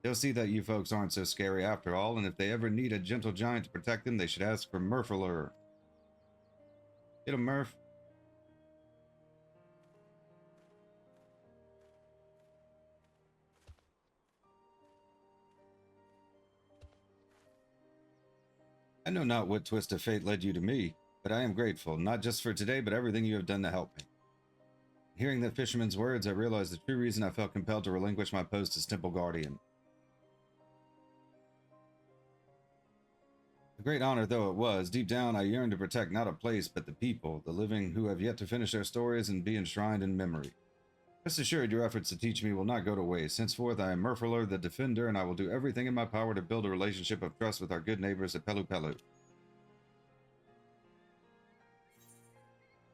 They'll see that you folks aren't so scary after all, and if they ever need a gentle giant to protect them, they should ask for Murphalur. Get him, Murph. I know not what twist of fate led you to me, but I am grateful, not just for today, but everything you have done to help me. Hearing that fisherman's words, I realized the true reason I felt compelled to relinquish my post as Temple Guardian. A great honor though it was, deep down I yearned to protect not a place, but the people, the living who have yet to finish their stories and be enshrined in memory. Rest assured your efforts to teach me will not go to waste. Henceforth I am Murphalur the Defender, and I will do everything in my power to build a relationship of trust with our good neighbors at Pelu Pelu.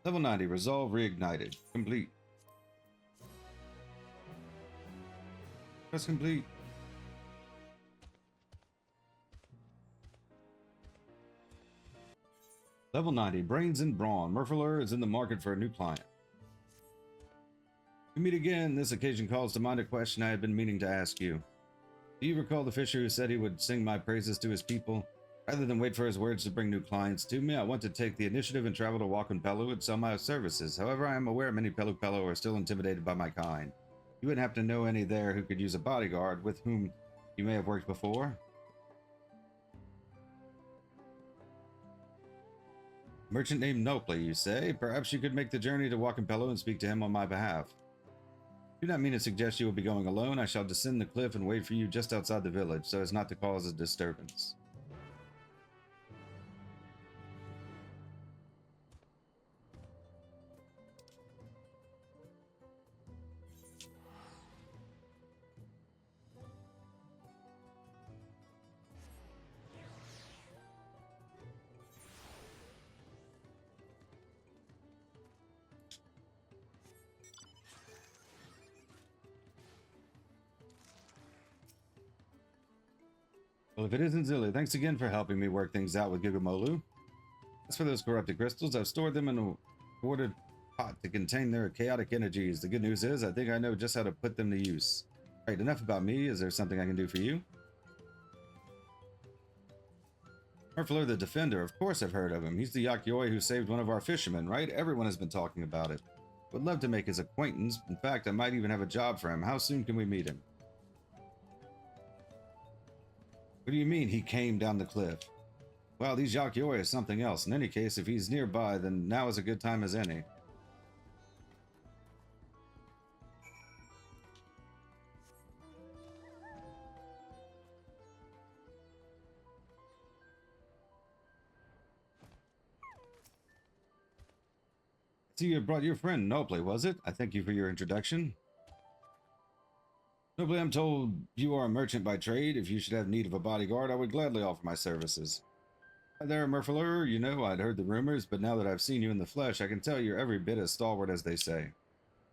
Level 90, Resolve reignited. Complete. Press complete. Level 90, Brains and Brawn. Murphalur is in the market for a new client. We meet again. This occasion calls to mind a question I had been meaning to ask you. Do you recall the fisher who said he would sing my praises to his people? Rather than wait for his words to bring new clients to me, I want to take the initiative and travel to Wakan and sell my services. However, I am aware many Pelu are still intimidated by my kind. You wouldn't happen to know any there who could use a bodyguard with whom you may have worked before? Merchant named Nopley, you say? Perhaps you could make the journey to Wakan and speak to him on my behalf. Do not mean to suggest you will be going alone. I shall descend the cliff and wait for you just outside the village, so as not to cause a disturbance. Well, if it isn't Zilly, thanks again for helping me work things out with Gigomolu. As for those corrupted crystals, I've stored them in a watered pot to contain their chaotic energies. The good news is, I think I know just how to put them to use. Alright, enough about me. Is there something I can do for you? Murphalur the Defender, of course I've heard of him. He's the Yakyoi who saved one of our fishermen, right? Everyone has been talking about it. Would love to make his acquaintance. In fact, I might even have a job for him. How soon can we meet him? What do you mean he came down the cliff? Well, these Yakyoi is something else. In any case, if he's nearby, then now is a good time as any. So you brought your friend Nobley, was it? I thank you for your introduction. Nobley, I'm told you are a merchant by trade. If you should have need of a bodyguard, I would gladly offer my services. Hi there, Murphalur. You know, I'd heard the rumors, but now that I've seen you in the flesh, I can tell you're every bit as stalwart as they say.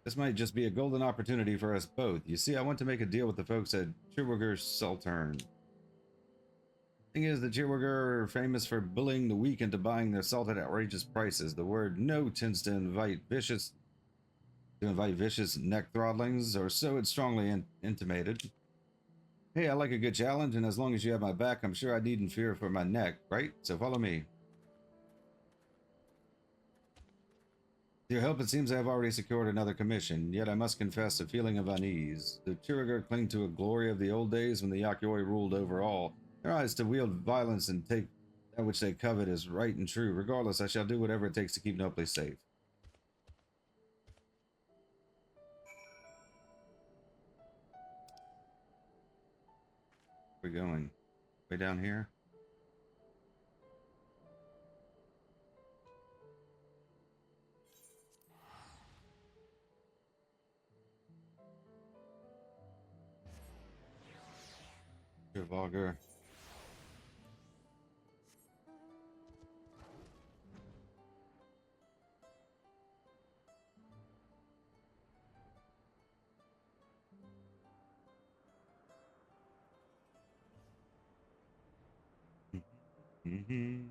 This might just be a golden opportunity for us both. You see, I want to make a deal with the folks at Chirwigger Saltern. Thing is, the Chirwigger are famous for bullying the weak into buying their salt at outrageous prices. The word no tends to invite vicious neck throttlings, or so it's strongly intimated. Hey, I like a good challenge, and as long as you have my back, I'm sure I needn't fear for my neck, right? So follow me. With your help, it seems I have already secured another commission, yet I must confess a feeling of unease. The Chirwigger cling to a glory of the old days when the Yakyoi ruled over all. Their eyes to wield violence and take that which they covet is right and true. Regardless, I shall do whatever it takes to keep Nopley safe. Where are we going? Way down here? Trafalgar. Mm-hmm.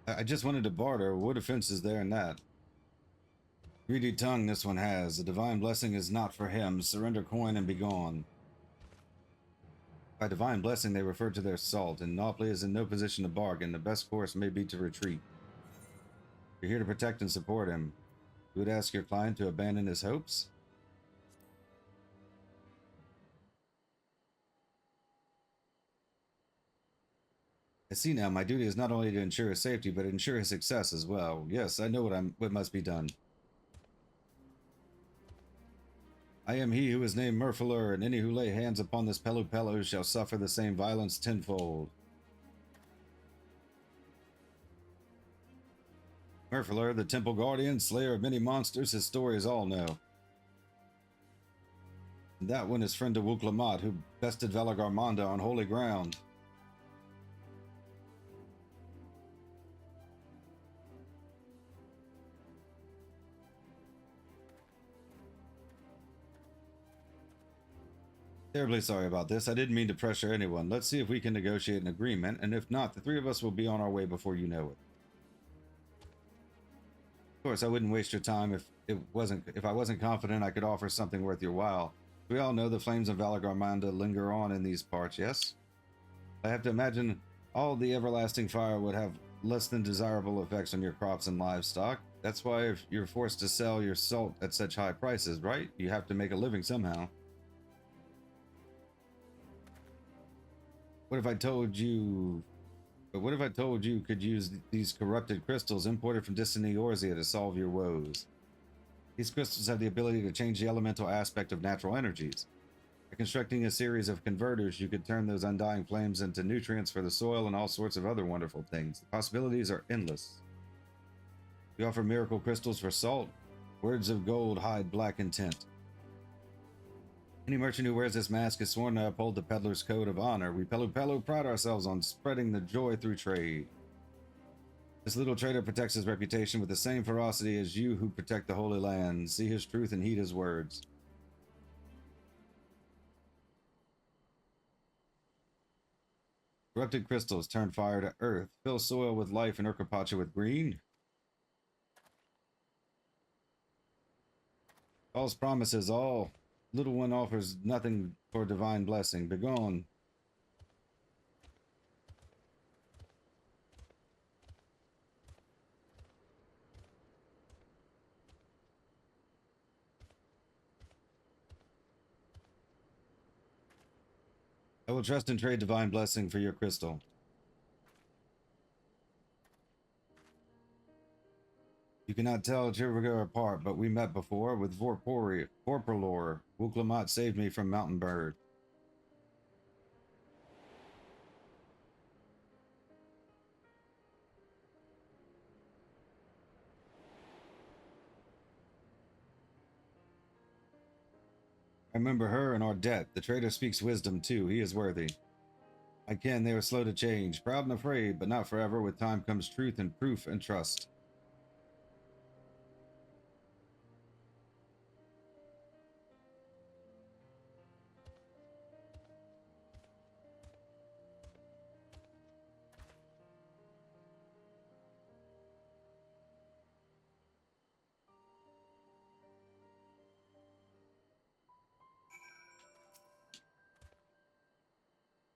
I just wanted to barter. What offense is there in that? Greedy tongue this one has. The divine blessing is not for him. Surrender coin and be gone. By divine blessing, they refer to their salt, and Nopley is in no position to bargain. The best course may be to retreat. You're here to protect and support him. You would ask your client to abandon his hopes? I see now, my duty is not only to ensure his safety, but ensure his success as well. Yes, I know what must be done. I am he who is named Murfalur, and any who lay hands upon this Pelu Pelu shall suffer the same violence tenfold. Murfalur, the temple guardian, slayer of many monsters, his stories all know. And that one is friend to Wuklamat, who bested Valagarmanda on holy ground. Terribly sorry about this. I didn't mean to pressure anyone. Let's see if we can negotiate an agreement, and if not, the three of us will be on our way before you know it. Of course, I wouldn't waste your time if I wasn't confident I could offer something worth your while. We all know the flames of Valagarmanda linger on in these parts, yes? I have to imagine all the everlasting fire would have less than desirable effects on your crops and livestock. That's why if you're forced to sell your salt at such high prices, right? You have to make a living somehow. What if I told you could use these corrupted crystals imported from distant Eorzea to solve your woes? These crystals have the ability to change the elemental aspect of natural energies. By constructing a series of converters, you could turn those undying flames into nutrients for the soil and all sorts of other wonderful things. The possibilities are endless. We offer miracle crystals for salt. Words of gold hide black intent. Any merchant who wears this mask is sworn to uphold the peddler's code of honor. We Pelu Pelu pride ourselves on spreading the joy through trade. This little trader protects his reputation with the same ferocity as you who protect the Holy Land. See his truth and heed his words. Corrupted crystals turn fire to earth, fill soil with life and Urkapacha with green. False promises all. Little one offers nothing for divine blessing. Begone. I will trust and trade divine blessing for your crystal. You cannot tell Chiriga apart, but we met before with Vorpalor. Wuklamat saved me from Mountain Bird. I remember her and our debt. The trader speaks wisdom too. He is worthy. I ken they are slow to change, proud and afraid, but not forever. With time comes truth and proof and trust.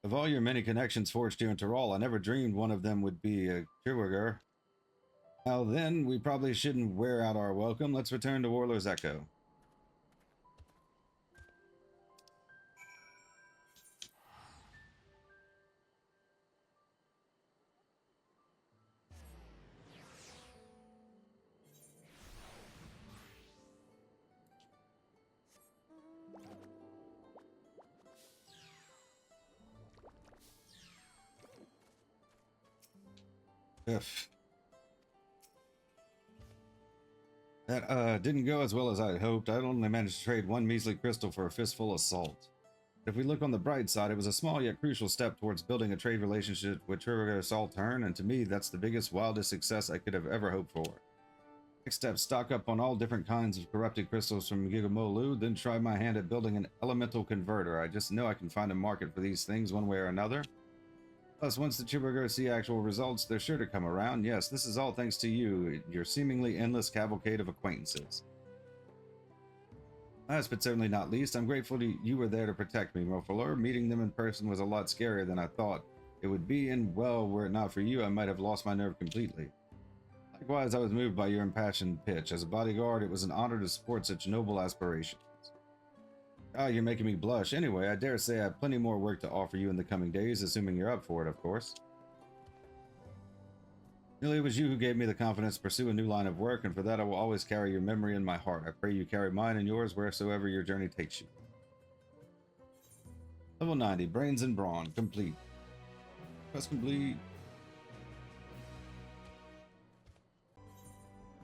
Of all your many connections forged here in Tyrol, I never dreamed one of them would be a Kirwiger. Now then, we probably shouldn't wear out our welcome. Let's return to Warlor's Echo. If that didn't go as well as I had hoped. I'd only managed to trade one measly crystal for a fistful of salt. If we look on the bright side, it was a small yet crucial step towards building a trade relationship with Chiriga Saltern, and to me, that's the biggest, wildest success I could have ever hoped for. Next step, stock up on all different kinds of corrupted crystals from Gigamolu, then try my hand at building an elemental converter. I just know I can find a market for these things one way or another. Plus, once the Chiriga see actual results, they're sure to come around. Yes, this is all thanks to you, your seemingly endless cavalcade of acquaintances. Last but certainly not least, I'm grateful you were there to protect me, Mofalor. Meeting them in person was a lot scarier than I thought it would be, and well, were it not for you, I might have lost my nerve completely. Likewise, I was moved by your impassioned pitch. As a bodyguard, it was an honor to support such noble aspirations. Ah, you're making me blush. Anyway, I dare say I have plenty more work to offer you in the coming days, assuming you're up for it, of course. Really, it was you who gave me the confidence to pursue a new line of work, and for that I will always carry your memory in my heart. I pray you carry mine and yours wheresoever your journey takes you. Level 90, Brains and Brawn, complete. Quest complete.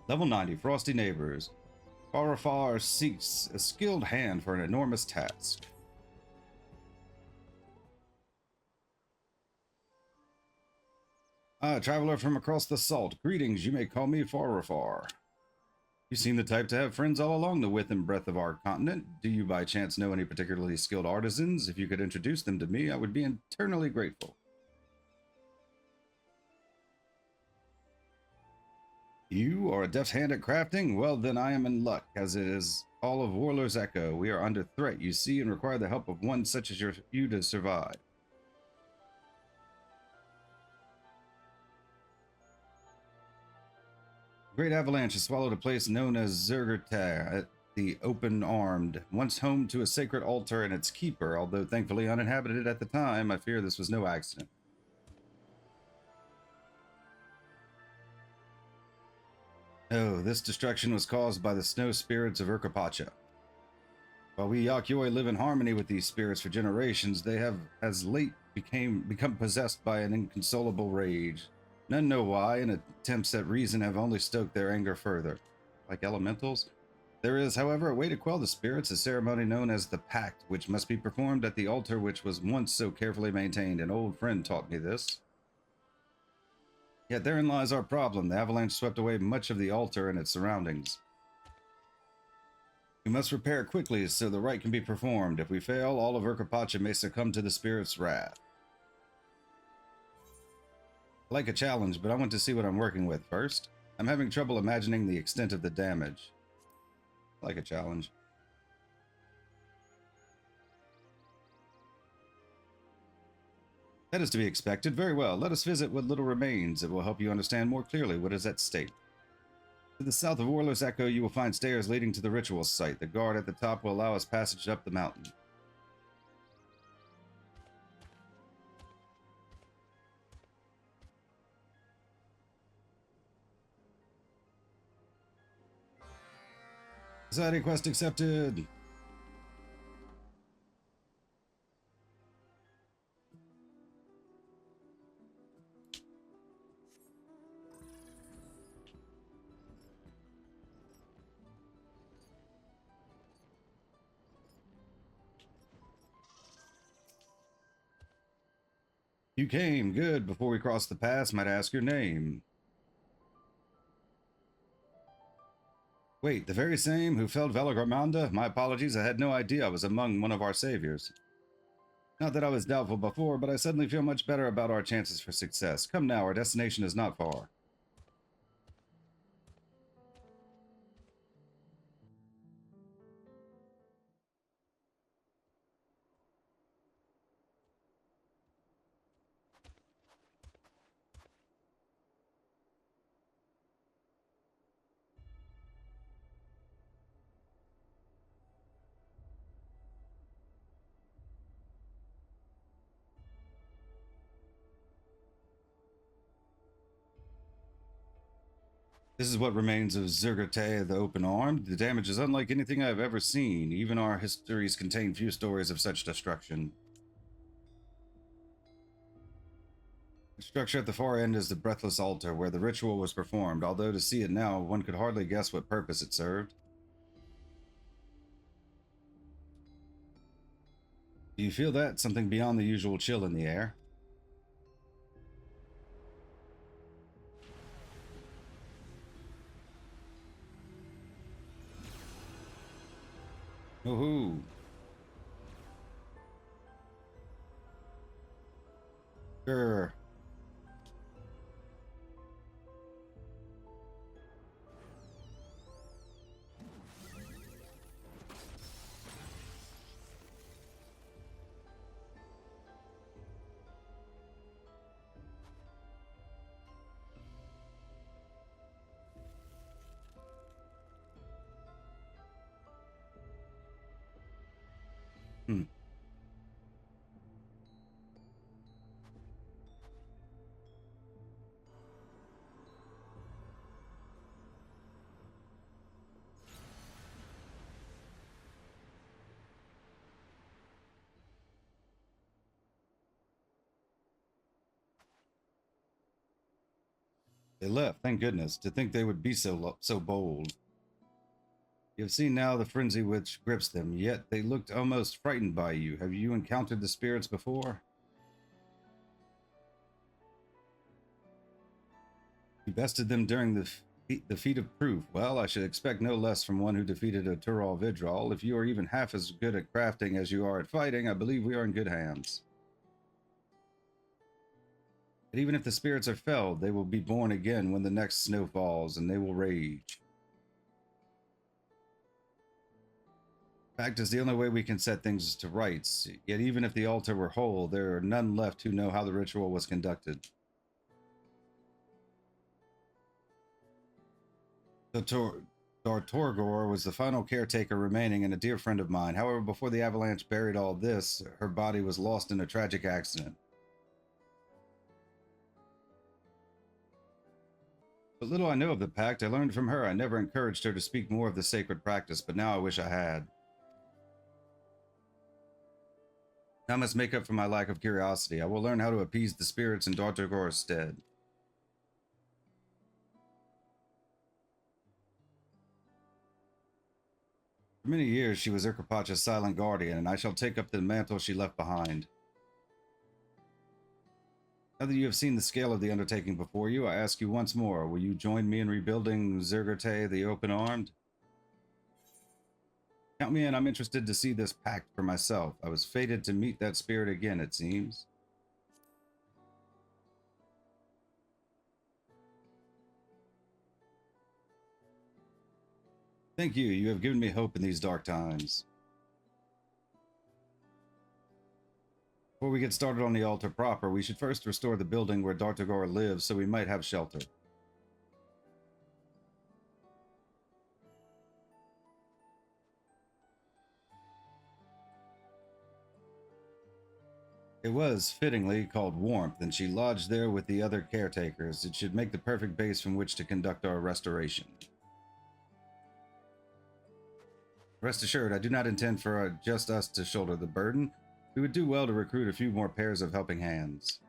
Level 90, Frosty Neighbors. Farafar seeks a skilled hand for an enormous task. Ah, traveler from across the salt. Greetings, you may call me Farafar. You seem the type to have friends all along the width and breadth of our continent. Do you by chance know any particularly skilled artisans? If you could introduce them to me, I would be eternally grateful. You are a deft hand at crafting? Well, then I am in luck, as it is all of Warlor's Echo. We are under threat, you see, and require the help of one such as you to survive. A great avalanche has swallowed a place known as Zergerter at the Open Armed, once home to a sacred altar and its keeper. Although thankfully uninhabited at the time, I fear this was no accident. Oh, this destruction was caused by the snow spirits of Urkapacha. While we Yakyoi live in harmony with these spirits for generations, they have as late become possessed by an inconsolable rage. None know why, and attempts at reason have only stoked their anger further. Like elementals? There is, however, a way to quell the spirits, a ceremony known as the Pact, which must be performed at the altar which was once so carefully maintained. An old friend taught me this. Yet therein lies our problem. The avalanche swept away much of the altar and its surroundings. We must repair quickly so the rite can be performed. If we fail, all of Urkapacha may succumb to the spirit's wrath. I like a challenge, but I want to see what I'm working with first. I'm having trouble imagining the extent of the damage. I like a challenge. That is to be expected. Very well. Let us visit what little remains. It will help you understand more clearly what is at stake. To the south of Warlor's Echo, you will find stairs leading to the ritual site. The guard at the top will allow us passage up the mountain. Society quest accepted. You came. Good. Before we cross the pass, might I ask your name? Wait, the very same who felled Valagramanda? My apologies, I had no idea I was among one of our saviors. Not that I was doubtful before, but I suddenly feel much better about our chances for success. Come now, our destination is not far. This is what remains of Zergate the Open Armed. The damage is unlike anything I have ever seen. Even our histories contain few stories of such destruction. The structure at the far end is the breathless altar where the ritual was performed, although to see it now, one could hardly guess what purpose it served. Do you feel that? Something beyond the usual chill in the air? Woohoo! Sure. Hmm. They left, thank goodness. To think they would be so bold. You have seen now the frenzy which grips them, yet they looked almost frightened by you. Have you encountered the spirits before? You bested them during the feat of proof. Well, I should expect no less from one who defeated a Turol Vidral. If you are even half as good at crafting as you are at fighting, I believe we are in good hands. And even if the spirits are felled, they will be born again when the next snow falls, and they will rage. Fact is the only way we can set things to rights. Yet even if the altar were whole, there are none left who know how the ritual was conducted. Torgor was the final caretaker remaining and a dear friend of mine. However, before the avalanche buried all this, her body was lost in a tragic accident. But little I know of the pact, I learned from her. I never encouraged her to speak more of the sacred practice, but now I wish I had. I must make up for my lack of curiosity. I will learn how to appease the spirits in Dawntrail's stead. For many years she was Urkapacha's silent guardian, and I shall take up the mantle she left behind. Now that you have seen the scale of the undertaking before you, I ask you once more, will you join me in rebuilding Zergate the Open-Armed? Count me in, I'm interested to see this pact for myself. I was fated to meet that spirit again, it seems. Thank you, you have given me hope in these dark times. Before we get started on the altar proper, we should first restore the building where Dartagor lives so we might have shelter. It was, fittingly, called Warmth, and she lodged there with the other caretakers. It should make the perfect base from which to conduct our restoration. Rest assured, I do not intend for just us to shoulder the burden. We would do well to recruit a few more pairs of helping hands.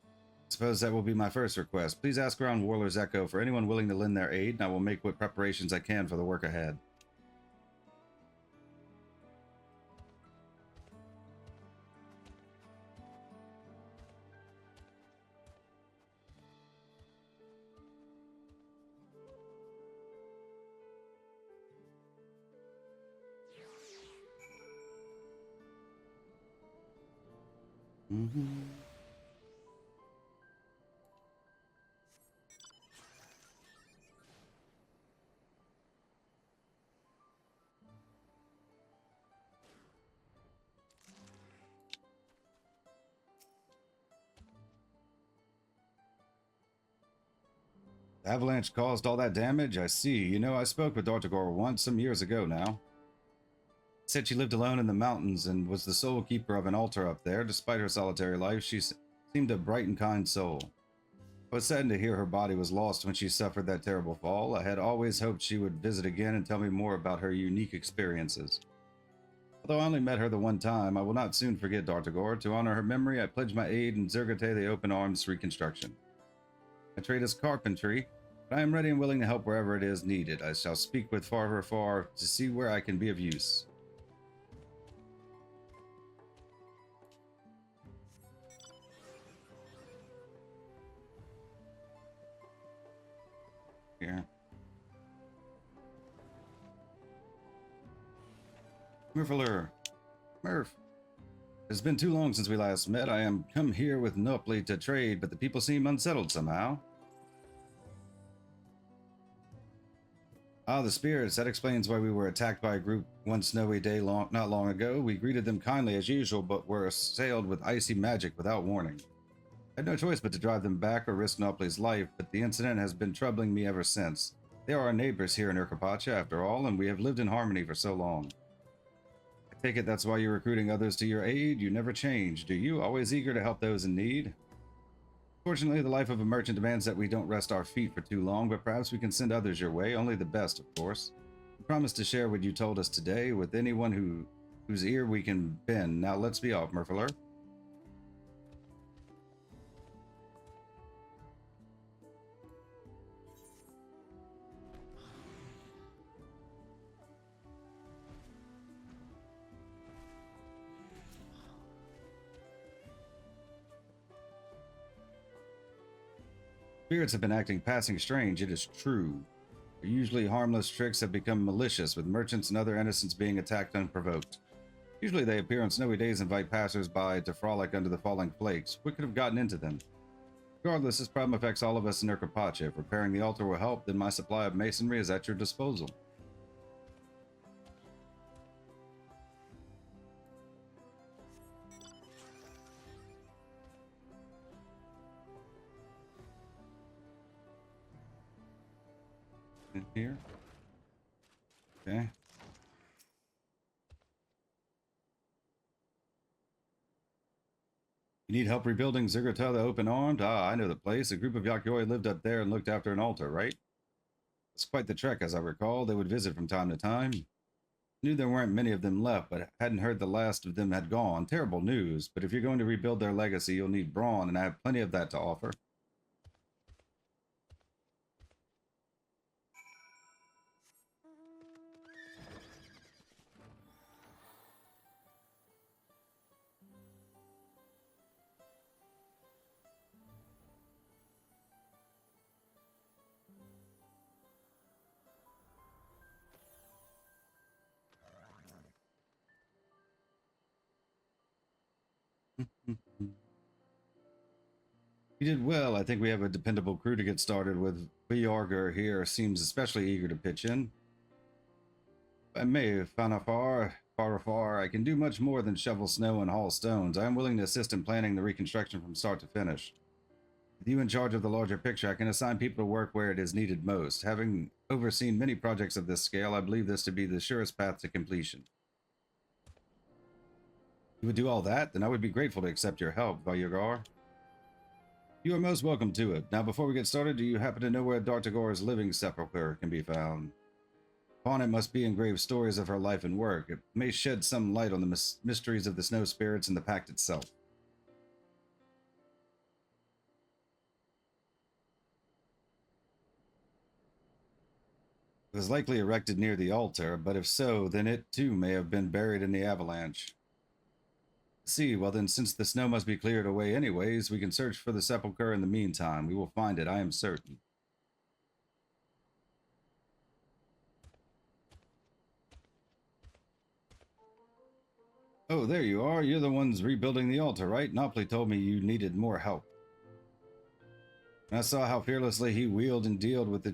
I suppose that will be my first request. Please ask around Warler's Echo for anyone willing to lend their aid, and I will make what preparations I can for the work ahead. The avalanche caused all that damage? I see. You know, I spoke with Dartagor once, some years ago now. Said she lived alone in the mountains and was the sole keeper of an altar up there. Despite her solitary life, she seemed a bright and kind soul. I was saddened to hear her body was lost when she suffered that terrible fall. I had always hoped she would visit again and tell me more about her unique experiences. Although I only met her the one time, I will not soon forget Dartagor. To honor her memory, I pledge my aid in Zergate the Open Arms reconstruction. My trade is carpentry, but I am ready and willing to help wherever it is needed. I shall speak with Far to see where I can be of use. Here. Murph. It has been too long since we last met. I am come here with Nopli to trade, but the people seem unsettled somehow. Ah, the spirits. That explains why we were attacked by a group one snowy day not long ago. We greeted them kindly as usual, but were assailed with icy magic without warning. I had no choice but to drive them back or risk Nopli's life, but the incident has been troubling me ever since. They are our neighbors here in Urkapacha, after all, and we have lived in harmony for so long. I take it that's why you're recruiting others to your aid? You never change, do you? Always eager to help those in need? Fortunately, the life of a merchant demands that we don't rest our feet for too long, but perhaps we can send others your way, only the best, of course. We promise to share what you told us today with anyone whose ear we can bend. Now let's be off, Murphaler. Spirits have been acting passing strange, it is true. Their usually harmless tricks have become malicious, with merchants and other innocents being attacked unprovoked. Usually they appear on snowy days and invite passers-by to frolic under the falling flakes. What could have gotten into them? Regardless, this problem affects all of us in Urkapacha. If repairing the altar will help, then my supply of masonry is at your disposal. In here. Okay. You need help rebuilding Zigurta the Open-Armed? Ah, I know the place. A group of Yakyoi lived up there and looked after an altar, right? It's quite the trek, as I recall. They would visit from time to time. Knew there weren't many of them left, but hadn't heard the last of them had gone. Terrible news, but if you're going to rebuild their legacy, you'll need brawn, and I have plenty of that to offer. You did well. I think we have a dependable crew to get started with. Bjorger here seems especially eager to pitch in. If I may, Farafar, I can do much more than shovel snow and haul stones. I am willing to assist in planning the reconstruction from start to finish. With you in charge of the larger picture, I can assign people to work where it is needed most. Having overseen many projects of this scale, I believe this to be the surest path to completion. You would do all that? Then I would be grateful to accept your help, Valyugar. You are most welcome to it. Now, before we get started, do you happen to know where Dartagor's living sepulchre can be found? Upon it must be engraved stories of her life and work. It may shed some light on the mysteries of the snow spirits and the pact itself. It was likely erected near the altar, but if so, then it too may have been buried in the avalanche. See, well then, since the snow must be cleared away anyways, we can search for the sepulchre in the meantime. We will find it, I am certain. Oh, there you are. You're the ones rebuilding the altar, right? Nopli told me you needed more help. When I saw how fearlessly he wheeled and dealed with the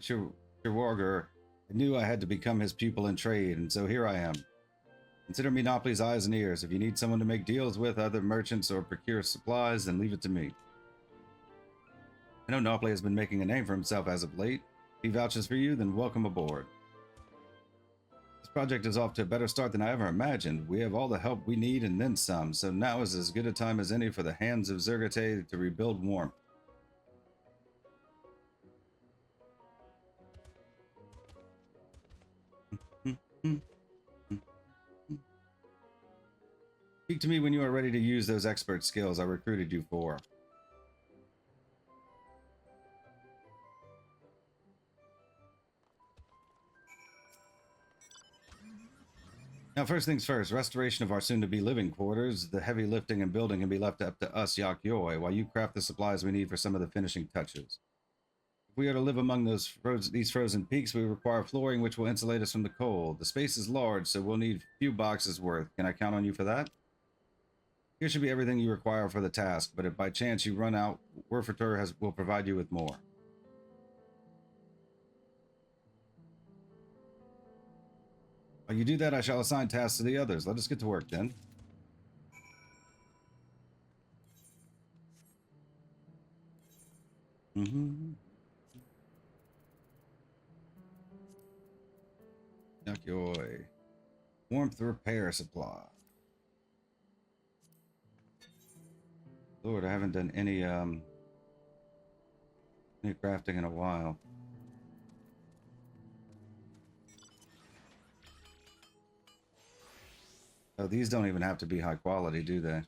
Chiwarger, I knew I had to become his pupil in trade, and so here I am. Consider me Nopli's eyes and ears. If you need someone to make deals with other merchants or procure supplies, then leave it to me. I know Nopli has been making a name for himself as of late. If he vouches for you, then welcome aboard. This project is off to a better start than I ever imagined. We have all the help we need and then some, so now is as good a time as any for the hands of Zergate to rebuild warmth. Speak to me when you are ready to use those expert skills I recruited you for. Now, first things first, restoration of our soon-to-be living quarters. The heavy lifting and building can be left up to us Yakyoi, while you craft the supplies we need for some of the finishing touches. If we are to live among these frozen peaks, we require flooring which will insulate us from the cold. The space is large, so we'll need a few boxes worth. Can I count on you for that? Here should be everything you require for the task, but if by chance you run out, Werferter will provide you with more. While you do that, I shall assign tasks to the others. Let us get to work then. Yakyoi. Warmth repair supply. Lord, I haven't done any crafting in a while. Oh, these don't even have to be high quality, do they?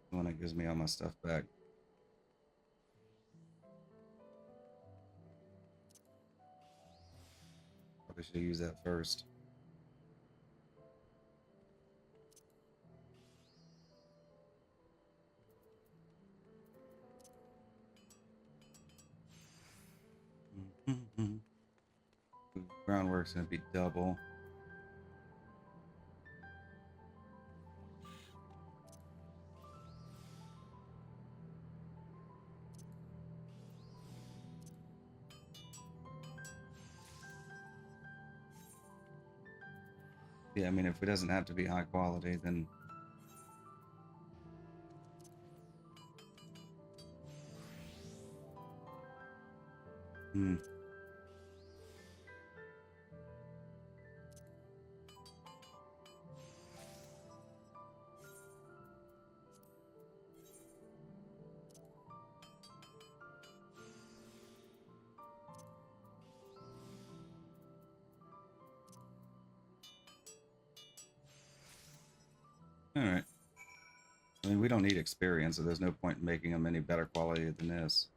The one that gives me all my stuff back. should use that first. Groundwork's gonna be double. Yeah, I mean, if it doesn't have to be high quality, then all right. I mean, we don't need experience, so there's no point in making them any better quality than this.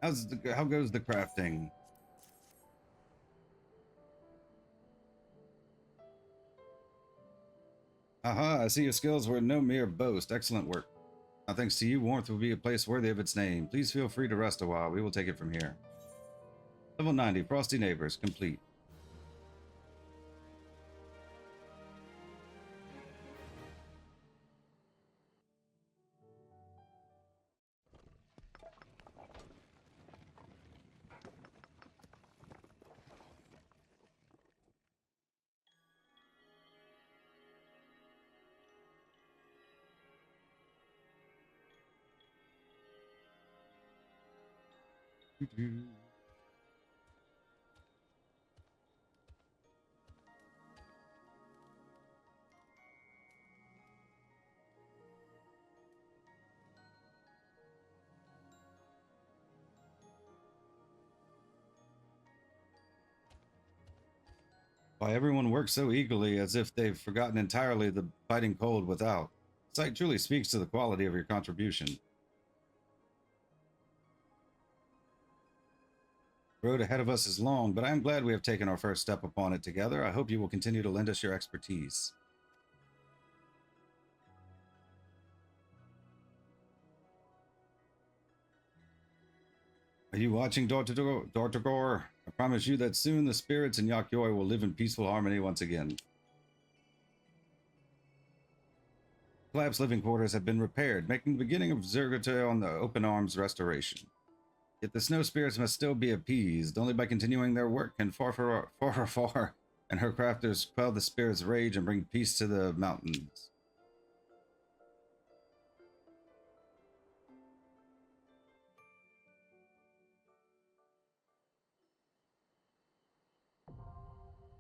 How goes the crafting? Aha, I see your skills were no mere boast. Excellent work. Now, thanks to you, Warmth will be a place worthy of its name. Please feel free to rest a while. We will take it from here. Level 90, Frosty Neighbors, complete. Why everyone works so eagerly as if they've forgotten entirely the biting cold without. Sight truly speaks to the quality of your contribution. The road ahead of us is long, but I am glad we have taken our first step upon it together. I hope you will continue to lend us your expertise. Are you watching Dortogor? I promise you that soon the spirits in Yakyoi will live in peaceful harmony once again. Collapsed living quarters have been repaired, making the beginning of Zergotail on the open arms restoration. Yet the snow spirits must still be appeased. Only by continuing their work can Far and her crafters quell the spirits' rage and bring peace to the mountains.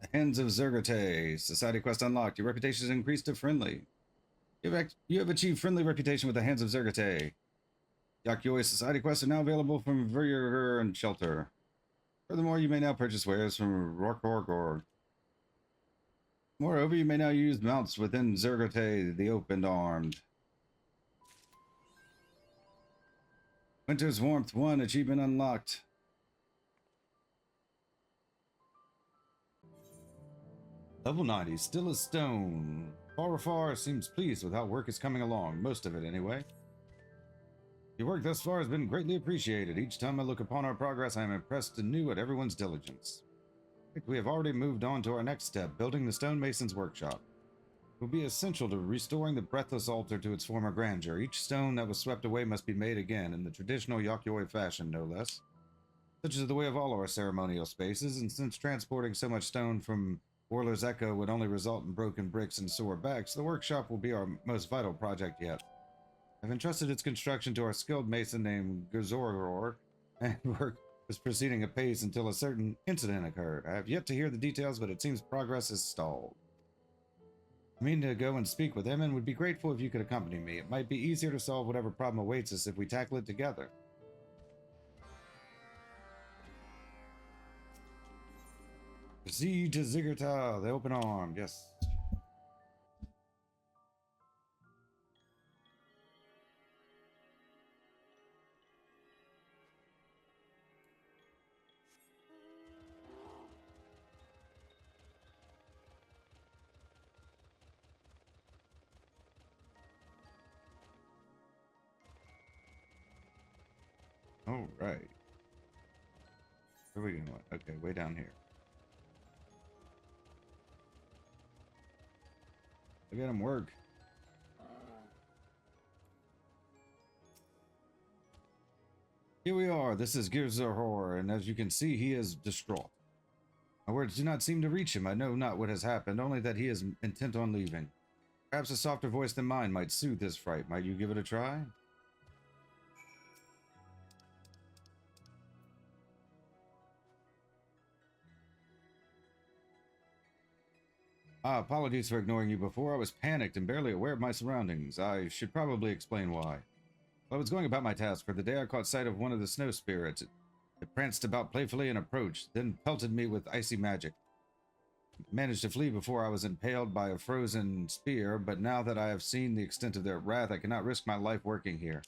The Hands of Zergote. Society quest unlocked. Your reputation is increased to friendly. You have achieved friendly reputation with the Hands of Zergote. Yakyoi Society quests are now available from Verger and Shelter. Furthermore, you may now purchase wares from Rorkorgor. Moreover, you may now use mounts within Zergote, the Open-Armed. Winter's Warmth 1 achievement unlocked. Level 90, still as stone. Far seems pleased with how work is coming along, most of it anyway. Your work thus far has been greatly appreciated. Each time I look upon our progress, I am impressed anew at everyone's diligence. We have already moved on to our next step, building the stonemason's workshop. It will be essential to restoring the breathless altar to its former grandeur. Each stone that was swept away must be made again, in the traditional Yakyoi fashion, no less. Such is the way of all our ceremonial spaces, and since transporting so much stone from Warler's Echo would only result in broken bricks and sore backs, the workshop will be our most vital project yet. I've entrusted its construction to our skilled mason named Gazoror, and work was proceeding apace until a certain incident occurred. I have yet to hear the details, but it seems progress is stalled. I mean to go and speak with him and would be grateful if you could accompany me. It might be easier to solve whatever problem awaits us if we tackle it together. Proceed to Ziggertal, the open armed, yes. All right. Where are we going? Okay, way down here. Look at him work. Here we are. This is Girzahor, and as you can see, he is distraught. My words do not seem to reach him. I know not what has happened, only that he is intent on leaving. Perhaps a softer voice than mine might soothe his fright. Might you give it a try? Apologies for ignoring you before. I was panicked and barely aware of my surroundings. I should probably explain why. While I was going about my task for the day, I caught sight of one of the snow spirits. It pranced about playfully and approached, then pelted me with icy magic. Managed to flee before I was impaled by a frozen spear, but now that I have seen the extent of their wrath, I cannot risk my life working here.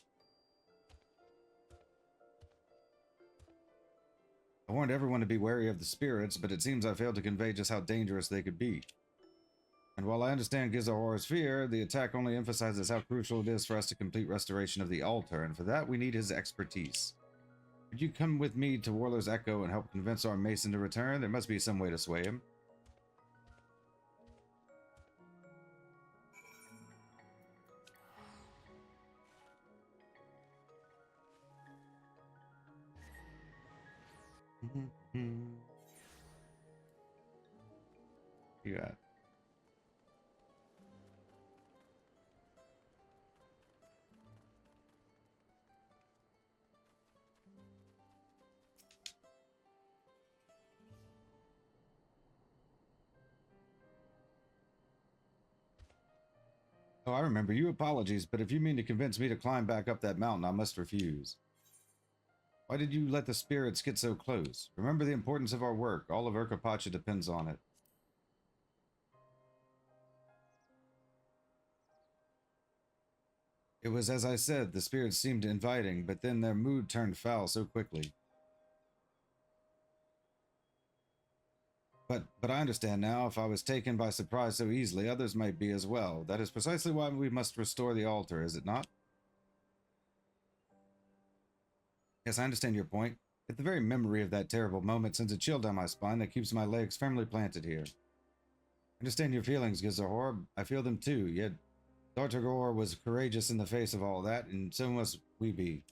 I warned everyone to be wary of the spirits, but it seems I failed to convey just how dangerous they could be. And while I understand Gizahor's fear, the attack only emphasizes how crucial it is for us to complete restoration of the altar, and for that we need his expertise. Could you come with me to Warlor's Echo and help convince our mason to return? There must be some way to sway him. You got it. Oh, I remember you. Apologies, but if you mean to convince me to climb back up that mountain, I must refuse. Why did you let the spirits get so close? Remember the importance of our work. All of Urkapacha depends on it. It was as I said, the spirits seemed inviting, but then their mood turned foul so quickly. But I understand now, if I was taken by surprise so easily, others might be as well. That is precisely why we must restore the altar, is it not? Yes, I understand your point. Yet the very memory of that terrible moment sends a chill down my spine that keeps my legs firmly planted here. I understand your feelings, Gizahor. I feel them too, yet Dawntrail was courageous in the face of all that, and so must we be.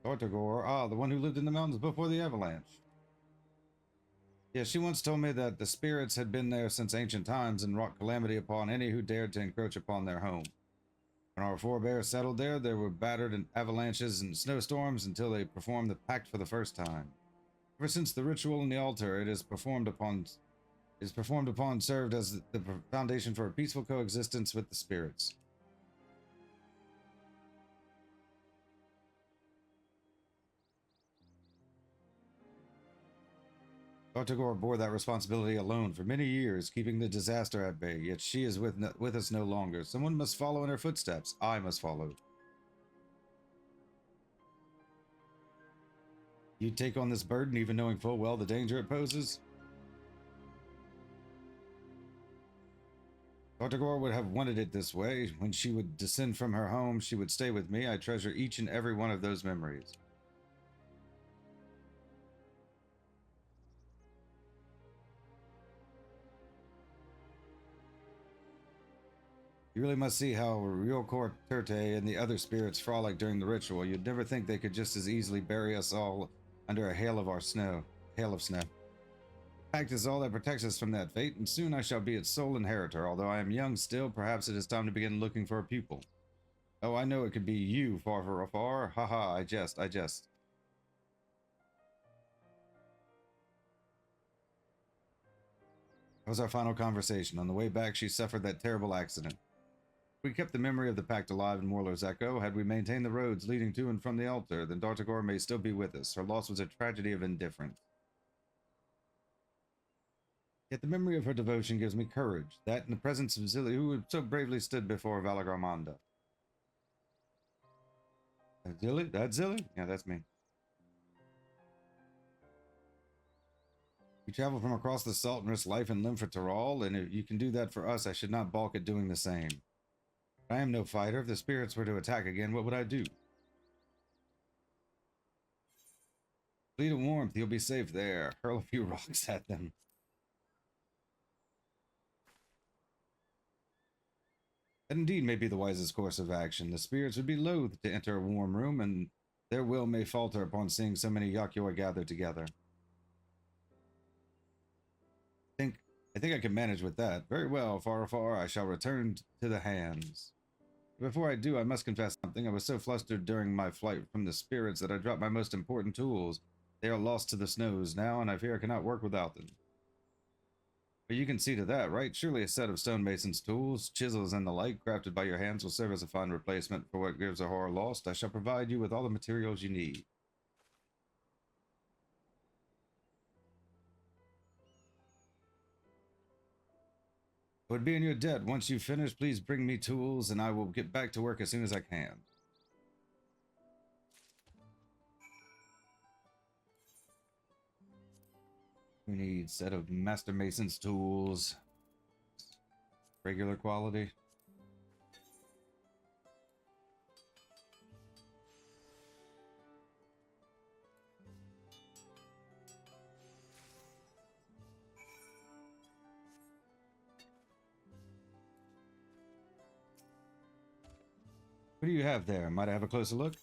Dawntrail, the one who lived in the mountains before the avalanche. Yes, she once told me that the spirits had been there since ancient times and wrought calamity upon any who dared to encroach upon their home. When our forebears settled there, they were battered in avalanches and snowstorms until they performed the pact for the first time. Ever since the ritual in the altar, it is performed upon served as the foundation for a peaceful coexistence with the spirits. Dawntrail bore that responsibility alone for many years, keeping the disaster at bay, yet she is with us no longer. Someone must follow in her footsteps. I must follow. You take on this burden even knowing full well the danger it poses? Dawntrail would have wanted it this way. When she would descend from her home, she would stay with me. I treasure each and every one of those memories. You really must see how Ryokor Terte and the other spirits frolic during the ritual. You'd never think they could just as easily bury us all under a hail of snow. The pact is all that protects us from that fate, and soon I shall be its sole inheritor. Although I am young still, perhaps it is time to begin looking for a pupil. Oh, I know it could be you, far afar. Haha, I jest. That was our final conversation. On the way back, she suffered that terrible accident. We kept the memory of the pact alive in Warlor's Echo. Had we maintained the roads leading to and from the altar, then Dawntrail may still be with us. Her loss was a tragedy of indifference. Yet the memory of her devotion gives me courage. That and the presence of Zilly, who so bravely stood before Valagarmanda. Zilly? That's Zilly? Yeah, that's me. You travel from across the salt and risk life and limb for Taral, and if you can do that for us, I should not balk at doing the same. I am no fighter. If the spirits were to attack again, what would I do? Fleet of warmth, you'll be safe there. Hurl a few rocks at them. That indeed may be the wisest course of action. The spirits would be loath to enter a warm room, and their will may falter upon seeing so many Yakoi gathered together. I think I can manage with that. Very well, far, I shall return to the hands. Before I do, I must confess something. I was so flustered during my flight from the spirits that I dropped my most important tools. They are lost to the snows now, and I fear I cannot work without them. But you can see to that, right? Surely a set of stonemason's tools, chisels, and the like, crafted by your hands will serve as a fine replacement for what Gears of Horror lost. I shall provide you with all the materials you need. I would be in your debt. Once you've finished, please bring me tools, and I will get back to work as soon as I can. We need a set of Master Mason's tools. Regular quality. What do you have there? Might I have a closer look?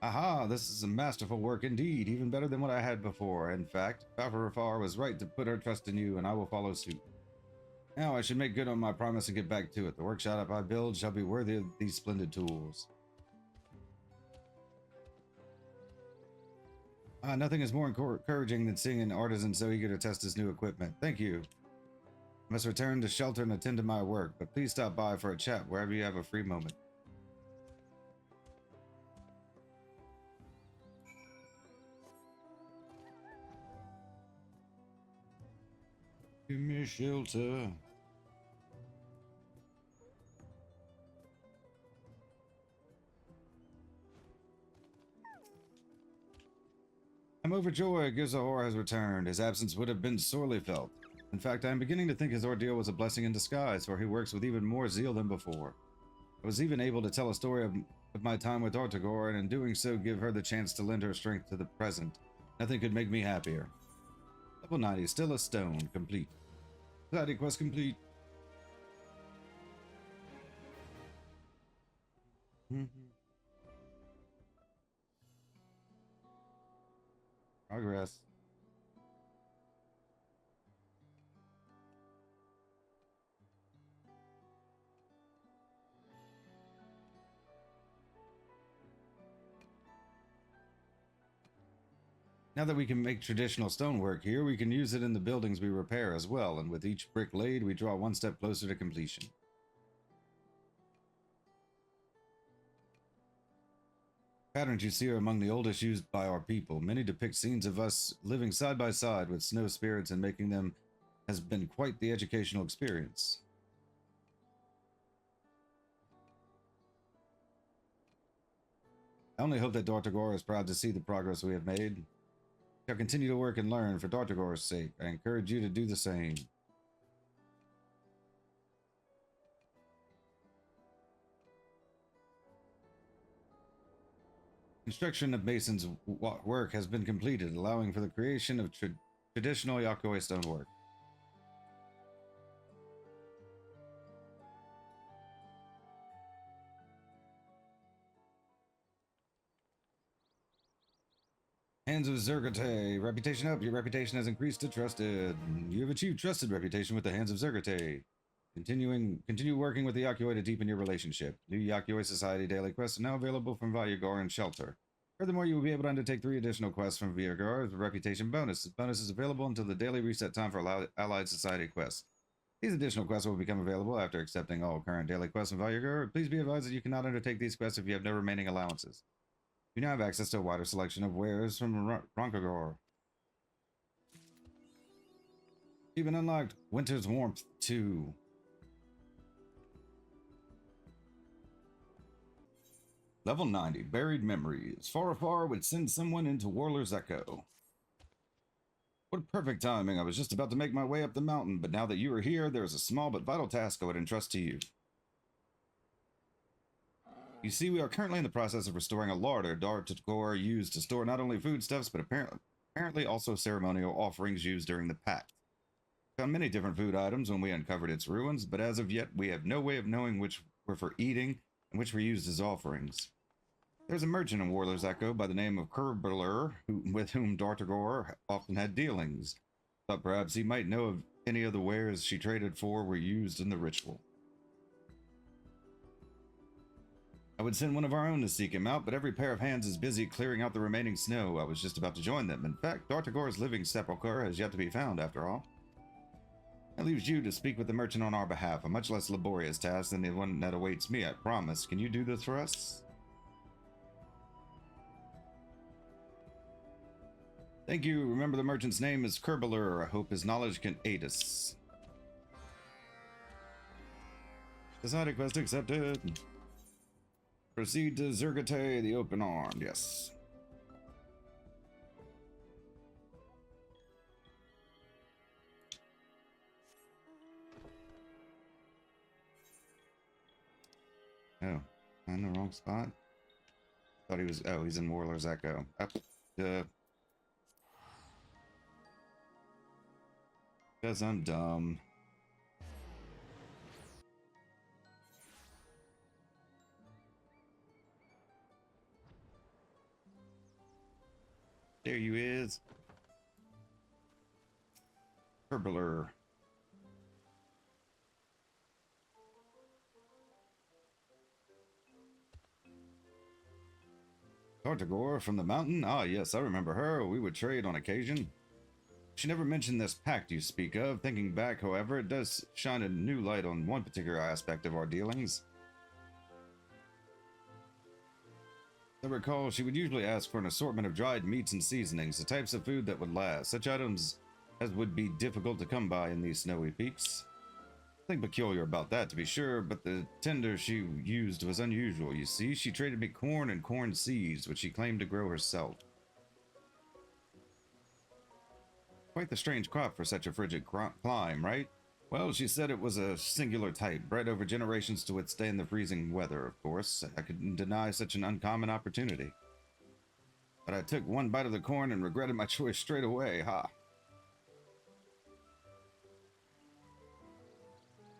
Aha, this is a masterful work indeed, even better than what I had before. In fact, FFXIV was right to put her trust in you, and I will follow suit. Now I should make good on my promise and get back to it. The workshop I build shall be worthy of these splendid tools. Nothing is more encouraging than seeing an artisan so eager to test his new equipment. Thank you. I must return to shelter and attend to my work, but please stop by for a chat wherever you have a free moment. Give me shelter. I'm overjoyed Gears of Horror has returned. His absence would have been sorely felt. In fact, I am beginning to think his ordeal was a blessing in disguise, for he works with even more zeal than before. I was even able to tell a story of my time with Dawntrail, and in doing so give her the chance to lend her strength to the present. Nothing could make me happier. Level 90, still a stone, complete. Society quest complete. Progress. Now that we can make traditional stonework here, we can use it in the buildings we repair as well, and with each brick laid, we draw one step closer to completion. Patterns you see are among the oldest used by our people. Many depict scenes of us living side by side with snow spirits, and making them has been quite the educational experience. I only hope that Dawntrail is proud to see the progress we have made. I'll continue to work and learn for Dawntrail's sake. I encourage you to do the same. Construction of Mason's work has been completed, allowing for the creation of traditional Yakoi stonework. Hands of Zergate. Reputation up. Your reputation has increased to trusted. You have achieved trusted reputation with the Hands of Zergate. Continue working with the Yakoi to deepen your relationship. New Yakoi Society daily quests are now available from Valyugar and Shelter. Furthermore, you will be able to undertake 3 additional quests from Valyugar as a reputation bonus. This bonus is available until the daily reset time for Allied Society quests. These additional quests will become available after accepting all current daily quests from Valyugar. Please be advised that you cannot undertake these quests if you have no remaining allowances. You now have access to a wider selection of wares from Ronkagor. Even unlocked Winter's Warmth 2. Level 90, Buried Memories. Far would send someone into Warler's Echo. What perfect timing. I was just about to make my way up the mountain, but now that you are here, there is a small but vital task I would entrust to you. You see, we are currently in the process of restoring a larder Dawntrail used to store not only foodstuffs, but apparently also ceremonial offerings used during the pact. We found many different food items when we uncovered its ruins, but as of yet, we have no way of knowing which were for eating and which were used as offerings. There's a merchant in Warler's Echo by the name of Kerbler, with whom Dawntrail often had dealings. Thought perhaps he might know of any of the wares she traded for were used in the ritual. I would send one of our own to seek him out, but every pair of hands is busy clearing out the remaining snow. I was just about to join them. In fact, Dawntrail's living sepulchre has yet to be found, after all. That leaves you to speak with the merchant on our behalf, a much less laborious task than the one that awaits me, I promise. Can you do this for us? Thank you. Remember, the merchant's name is Kerbler. I hope his knowledge can aid us. Decided quest accepted. Proceed to Zergate, the open armed. Yes. Oh, in the wrong spot. Thought he was. Oh, he's in Warler's Echo. Up. Because I'm dumb. There you is. Kerbler. Dawntrail from the mountain? Ah, yes, I remember her. We would trade on occasion. She never mentioned this pact you speak of. Thinking back, however, it does shine a new light on one particular aspect of our dealings. I recall she would usually ask for an assortment of dried meats and seasonings, the types of food that would last, such items as would be difficult to come by in these snowy peaks. Nothing peculiar about that, to be sure, but the tender she used was unusual. You see, she traded me corn and corn seeds, which she claimed to grow herself. Quite the strange crop for such a frigid climb, right? Well, she said it was a singular type, bred over generations to withstand the freezing weather, of course. I couldn't deny such an uncommon opportunity. But I took one bite of the corn and regretted my choice straight away, ha!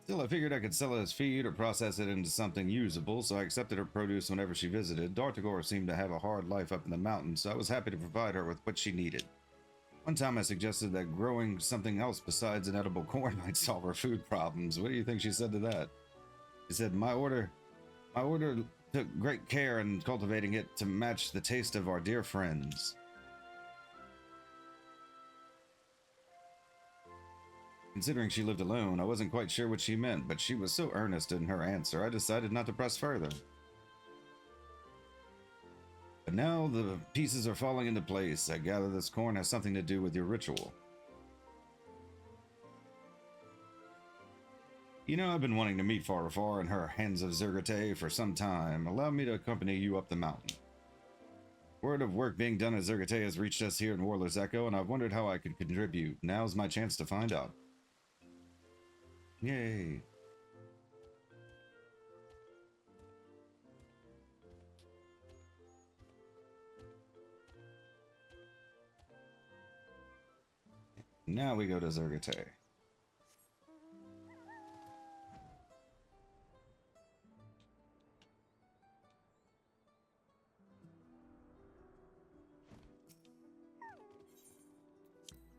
Still, I figured I could sell it as feed or process it into something usable, so I accepted her produce whenever she visited. Dawntrail seemed to have a hard life up in the mountains, so I was happy to provide her with what she needed. One time I suggested that growing something else besides an edible corn might solve her food problems. What do you think she said to that? She said, my order took great care in cultivating it to match the taste of our dear friends. Considering she lived alone, I wasn't quite sure what she meant, but she was so earnest in her answer, I decided not to press further. But now the pieces are falling into place. I gather this corn has something to do with your ritual. You know, I've been wanting to meet Farafar and her Hands of Zergate for some time. Allow me to accompany you up the mountain. Word of work being done at Zergate has reached us here in Warler's Echo, and I've wondered how I could contribute. Now's my chance to find out. Yay. Now we go to Zergate.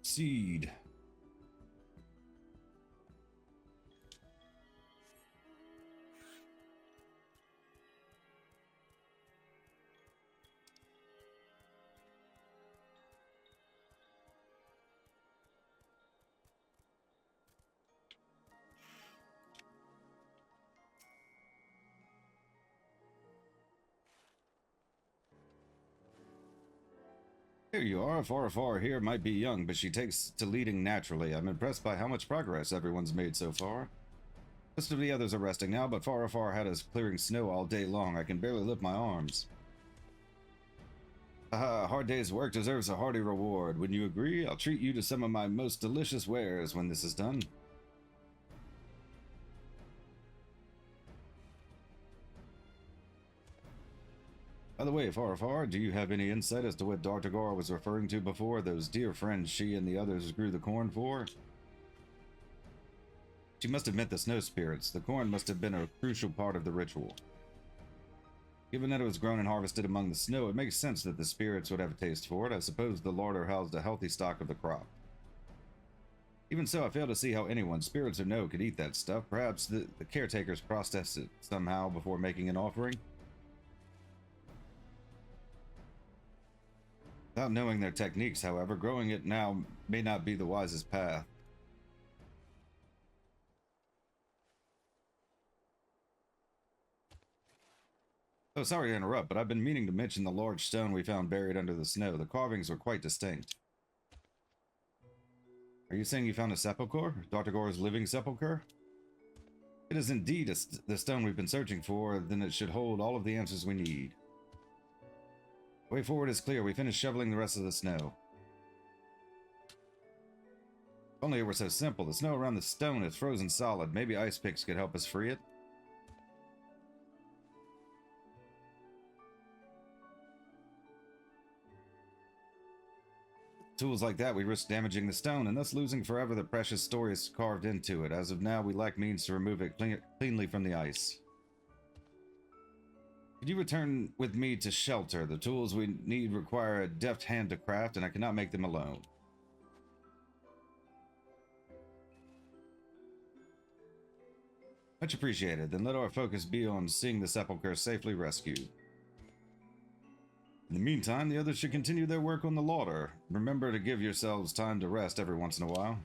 Seed. Here you are. Farafar here might be young, but she takes to leading naturally. I'm impressed by how much progress everyone's made so far. Most of the others are resting now, but Farafar had us clearing snow all day long. I can barely lift my arms. A hard day's work deserves a hearty reward. Wouldn't you agree? I'll treat you to some of my most delicious wares when this is done. By the way, Farfar, do you have any insight as to what Dr. Gar was referring to before? Those dear friends she and the others grew the corn for? She must have meant the snow spirits. The corn must have been a crucial part of the ritual. Given that it was grown and harvested among the snow, it makes sense that the spirits would have a taste for it. I suppose the larder housed a healthy stock of the crop. Even so, I fail to see how anyone, spirits or no, could eat that stuff. Perhaps the caretakers processed it somehow before making an offering? Without knowing their techniques, however, growing it now may not be the wisest path. Oh, sorry to interrupt, but I've been meaning to mention the large stone we found buried under the snow. The carvings were quite distinct. Are you saying you found a sepulchre? Dr. Gore's living sepulchre? It is indeed the stone we've been searching for, then it should hold all of the answers we need. The way forward is clear. We finished shoveling the rest of the snow. If only it were so simple. The snow around the stone is frozen solid. Maybe ice picks could help us free it. Tools like that, we risk damaging the stone and thus losing forever the precious stories carved into it. As of now, we lack means to remove it cleanly from the ice. Could you return with me to shelter? The tools we need require a deft hand to craft, and I cannot make them alone. Much appreciated. Then let our focus be on seeing the sepulchre safely rescued. In the meantime, the others should continue their work on the larder. Remember to give yourselves time to rest every once in a while.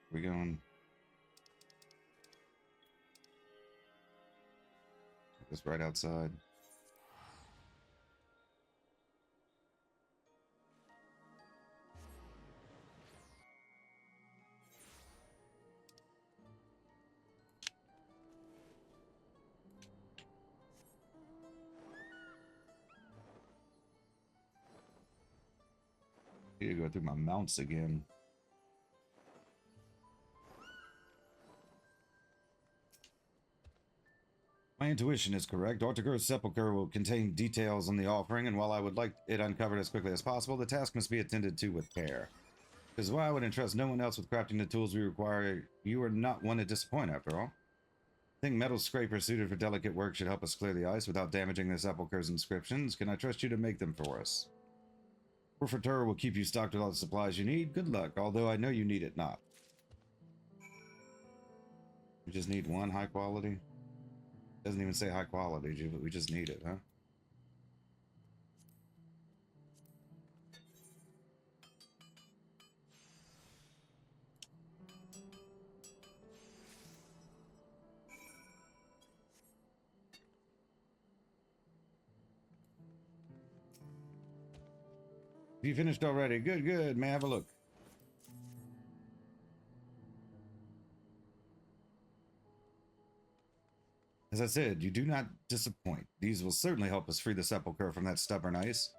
We going? Just right outside. Need to go through my mounts again. My intuition is correct. Dr. Gur's sepulchre will contain details on the offering, and while I would like it uncovered as quickly as possible, the task must be attended to with care. This is why I would entrust no one else with crafting the tools we require. You are not one to disappoint, after all. I think metal scraper suited for delicate work should help us clear the ice without damaging the sepulchre's inscriptions. Can I trust you to make them for us? Forfeiture will keep you stocked with all the supplies you need. Good luck, although I know you need it not. We just need one high quality? Doesn't even say high quality, but we just need it, huh? You finished already? Good, good. May I have a look? As I said, you do not disappoint. These will certainly help us free the sepulchre from that stubborn ice.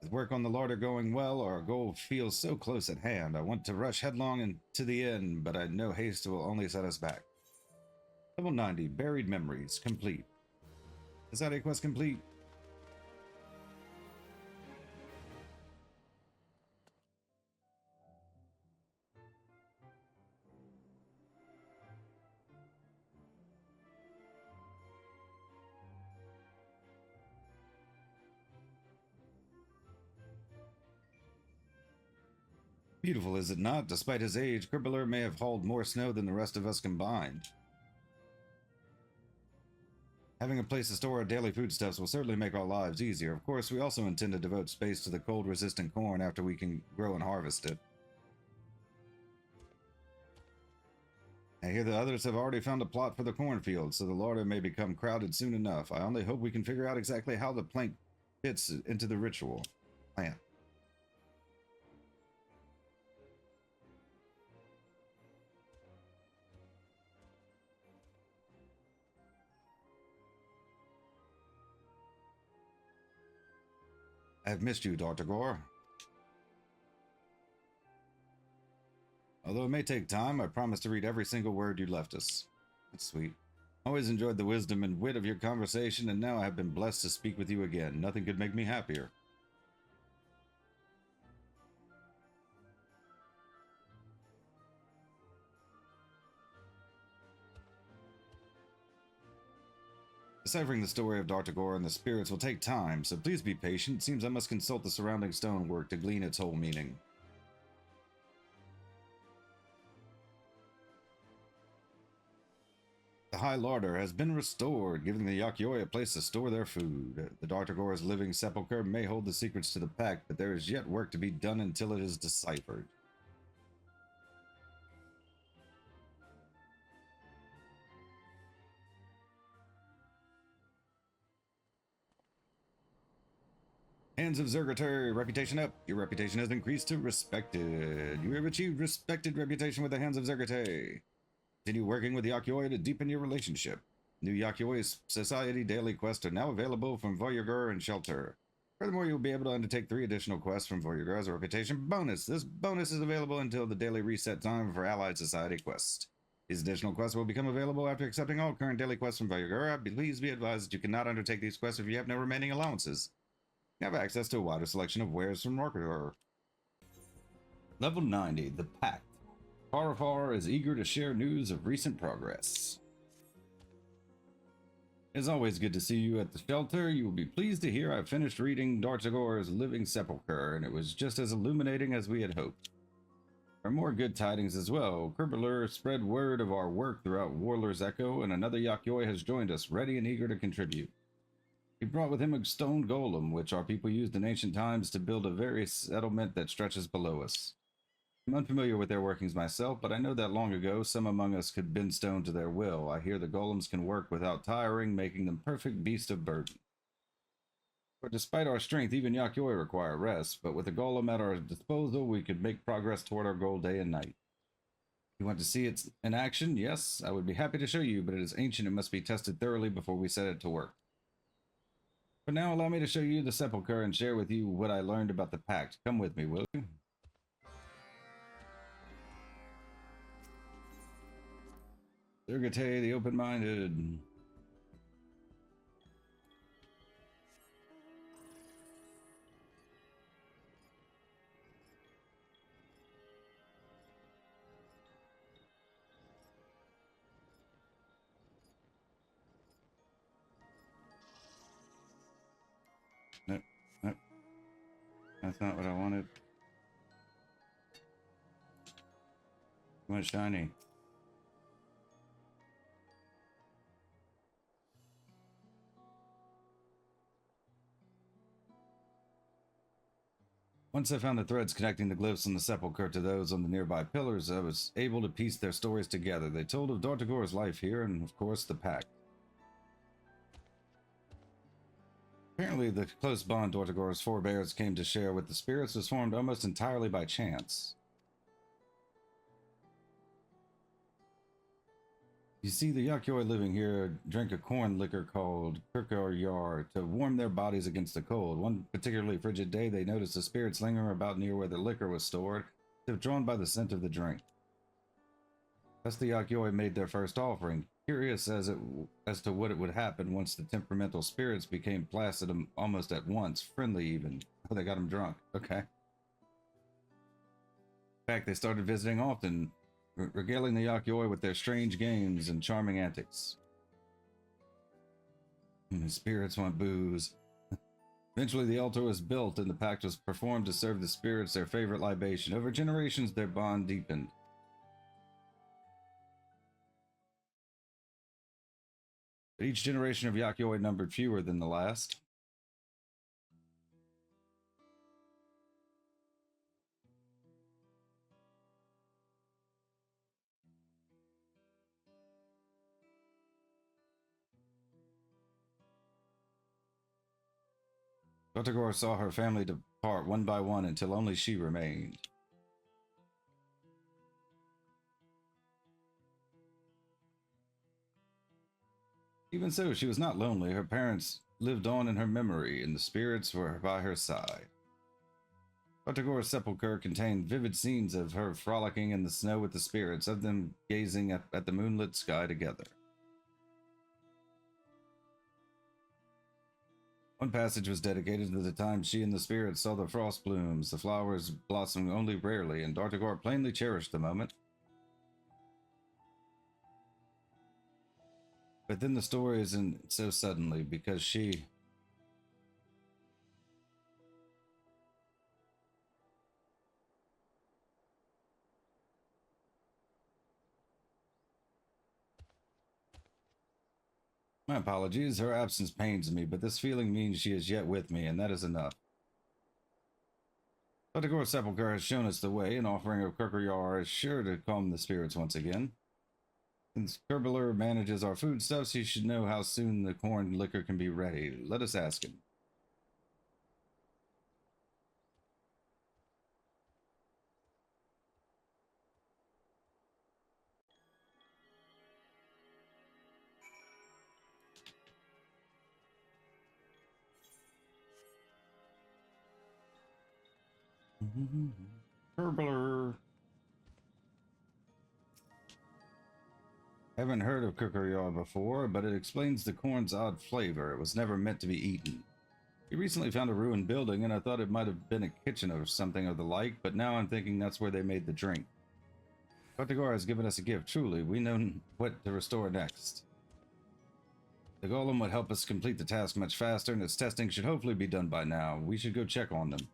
With work on the larder going well, our goal feels so close at hand. I want to rush headlong into the end, but I know haste will only set us back. Level 90, Buried Memories, complete. Is that a quest complete? Beautiful, is it not? Despite his age, Crippler may have hauled more snow than the rest of us combined. Having a place to store our daily foodstuffs will certainly make our lives easier. Of course, we also intend to devote space to the cold-resistant corn after we can grow and harvest it. I hear the others have already found a plot for the cornfield, so the larder may become crowded soon enough. I only hope we can figure out exactly how the plank fits into the ritual. Plant. I have missed you, Dr. Gore. Although it may take time, I promise to read every single word you left us. That's sweet. Always enjoyed the wisdom and wit of your conversation, and now I have been blessed to speak with you again. Nothing could make me happier. Deciphering the story of Dartagor and the spirits will take time, so please be patient. It seems I must consult the surrounding stonework to glean its whole meaning. The High Larder has been restored, giving the Yakyoi a place to store their food. The Dartagor's living sepulchre may hold the secrets to the pact, but there is yet work to be done until it is deciphered. Hands of Zergater, reputation up. Your reputation has increased to respected. You have achieved respected reputation with the Hands of Zergater. Continue working with the Yakyoi to deepen your relationship. New Yakyoi Society daily quests are now available from Voyager and Shelter. Furthermore, you'll be able to undertake 3 additional quests from Voyager as a reputation bonus. This bonus is available until the daily reset time for Allied Society quests. These additional quests will become available after accepting all current daily quests from Voyager. Please be advised that you cannot undertake these quests if you have no remaining allowances. You have access to a wider selection of wares from Voyager. Level 90, The Pact. Farafar is eager to share news of recent progress. It's always good to see you at the shelter. You will be pleased to hear I've finished reading Dartagor's Living Sepulchre, and it was just as illuminating as we had hoped. There are more good tidings as well. Kerbeler spread word of our work throughout Warler's Echo, and another Yakyoi has joined us, ready and eager to contribute. He brought with him a stone golem, which our people used in ancient times to build a very settlement that stretches below us. I'm unfamiliar with their workings myself, but I know that long ago some among us could bend stone to their will. I hear the golems can work without tiring, making them perfect beasts of burden. But despite our strength, even Yakyoi require rest, but with a golem at our disposal, we could make progress toward our goal day and night. You want to see it in action? Yes, I would be happy to show you, but it is ancient and must be tested thoroughly before we set it to work. For now, allow me to show you the sepulchre and share with you what I learned about the pact. Come with me, will you? Zergate, the open-minded. Nope, nope. That's not what I wanted. I want shiny. Once I found the threads connecting the glyphs on the sepulchre to those on the nearby pillars, I was able to piece their stories together. They told of Dartagor's life here and, of course, the pact. Apparently, the close bond Dartagor's forebears came to share with the spirits was formed almost entirely by chance. You see, the Yakyoi living here drink a corn liquor called Kirkar to warm their bodies against the cold. One particularly frigid day, they noticed the spirits lingering about near where the liquor was stored, as if drawn by the scent of the drink. Thus the Yakyoi made their first offering, curious as to what it would happen once the temperamental spirits became placid almost at once, friendly even. Oh, they got them drunk. Okay. In fact, they started visiting often, regaling the Yakyoi with their strange games and charming antics. The spirits want booze. Eventually, the altar was built and the pact was performed to serve the spirits their favorite libation. Over generations, their bond deepened. But each generation of Yakyoi numbered fewer than the last. Dartagor saw her family depart one by one until only she remained. Even so, she was not lonely. Her parents lived on in her memory, and the spirits were by her side. Tartagora's sepulchre contained vivid scenes of her frolicking in the snow with the spirits, of them gazing at the moonlit sky together. One passage was dedicated to the time she and the spirits saw the frost blooms, the flowers blossoming only rarely, and Dartagor plainly cherished the moment. But then the story isn't so suddenly, because she... My apologies, her absence pains me, but this feeling means she is yet with me, and that is enough. Dartagor's sepulchre has shown us the way, an offering of Kirkyar is sure to calm the spirits once again. Since Kerbler manages our foodstuffs, he should know how soon the corn liquor can be ready. Let us ask him. Kerbler. Haven't heard of Kirkyar before, but it explains the corn's odd flavor. It was never meant to be eaten. He recently found a ruined building, and I thought it might have been a kitchen or something of the like, but now I'm thinking that's where they made the drink. Dartagor has given us a gift, truly. We know what to restore next. The golem would help us complete the task much faster, and its testing should hopefully be done by now. We should go check on them.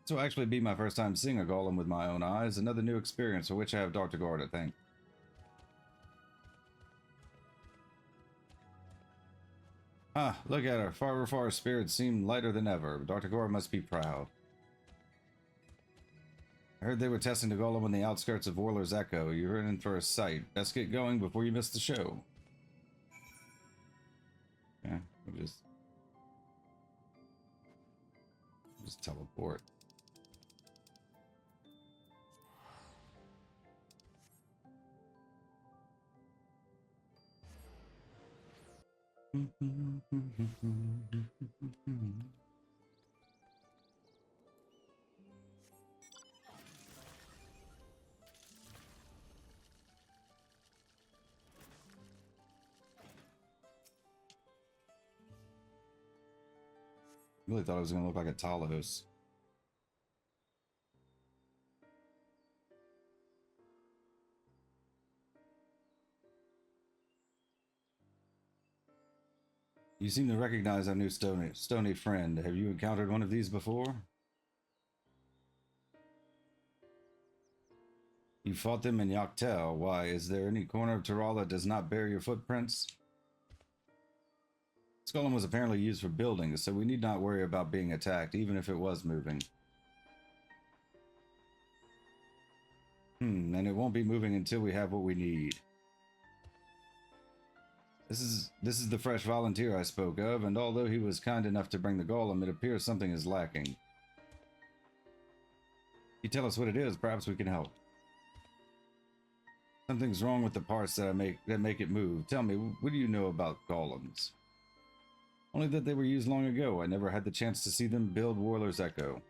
This will actually be my first time seeing a golem with my own eyes, another new experience for which I have Dartagor to thank. Ah, look at her. Far's spirits seem lighter than ever. Dartagor must be proud. I heard they were testing the golem on the outskirts of Warler's Echo. You're in for a sight. Best get going before you miss the show. Yeah, we'll just teleport. Really thought it was going to look like a Talos. You seem to recognize our new stony friend. Have you encountered one of these before? You fought them in Yaktel. Why, is there any corner of Tyrol that does not bear your footprints? This golem was apparently used for building, so we need not worry about being attacked, even if it was moving. And it won't be moving until we have what we need. This is the fresh volunteer I spoke of, and although he was kind enough to bring the golem, it appears something is lacking. You tell us what it is, perhaps we can help. Something's wrong with the parts that make it move. Tell me, what do you know about golems? Only that they were used long ago. I never had the chance to see them build Warler's Echo.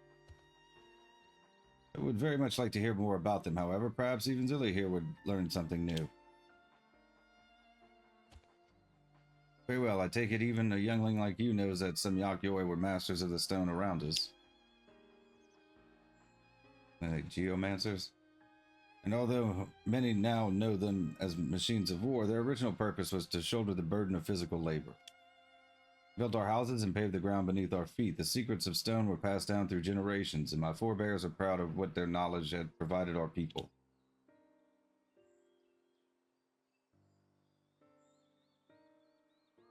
I would very much like to hear more about them, however. Perhaps even Zilly here would learn something new. Very well, I take it even a youngling like you knows that some Yakyoi were masters of the stone around us. Geomancers? And although many now know them as machines of war, their original purpose was to shoulder the burden of physical labor. We built our houses and paved the ground beneath our feet. The secrets of stone were passed down through generations, and my forebears are proud of what their knowledge had provided our people.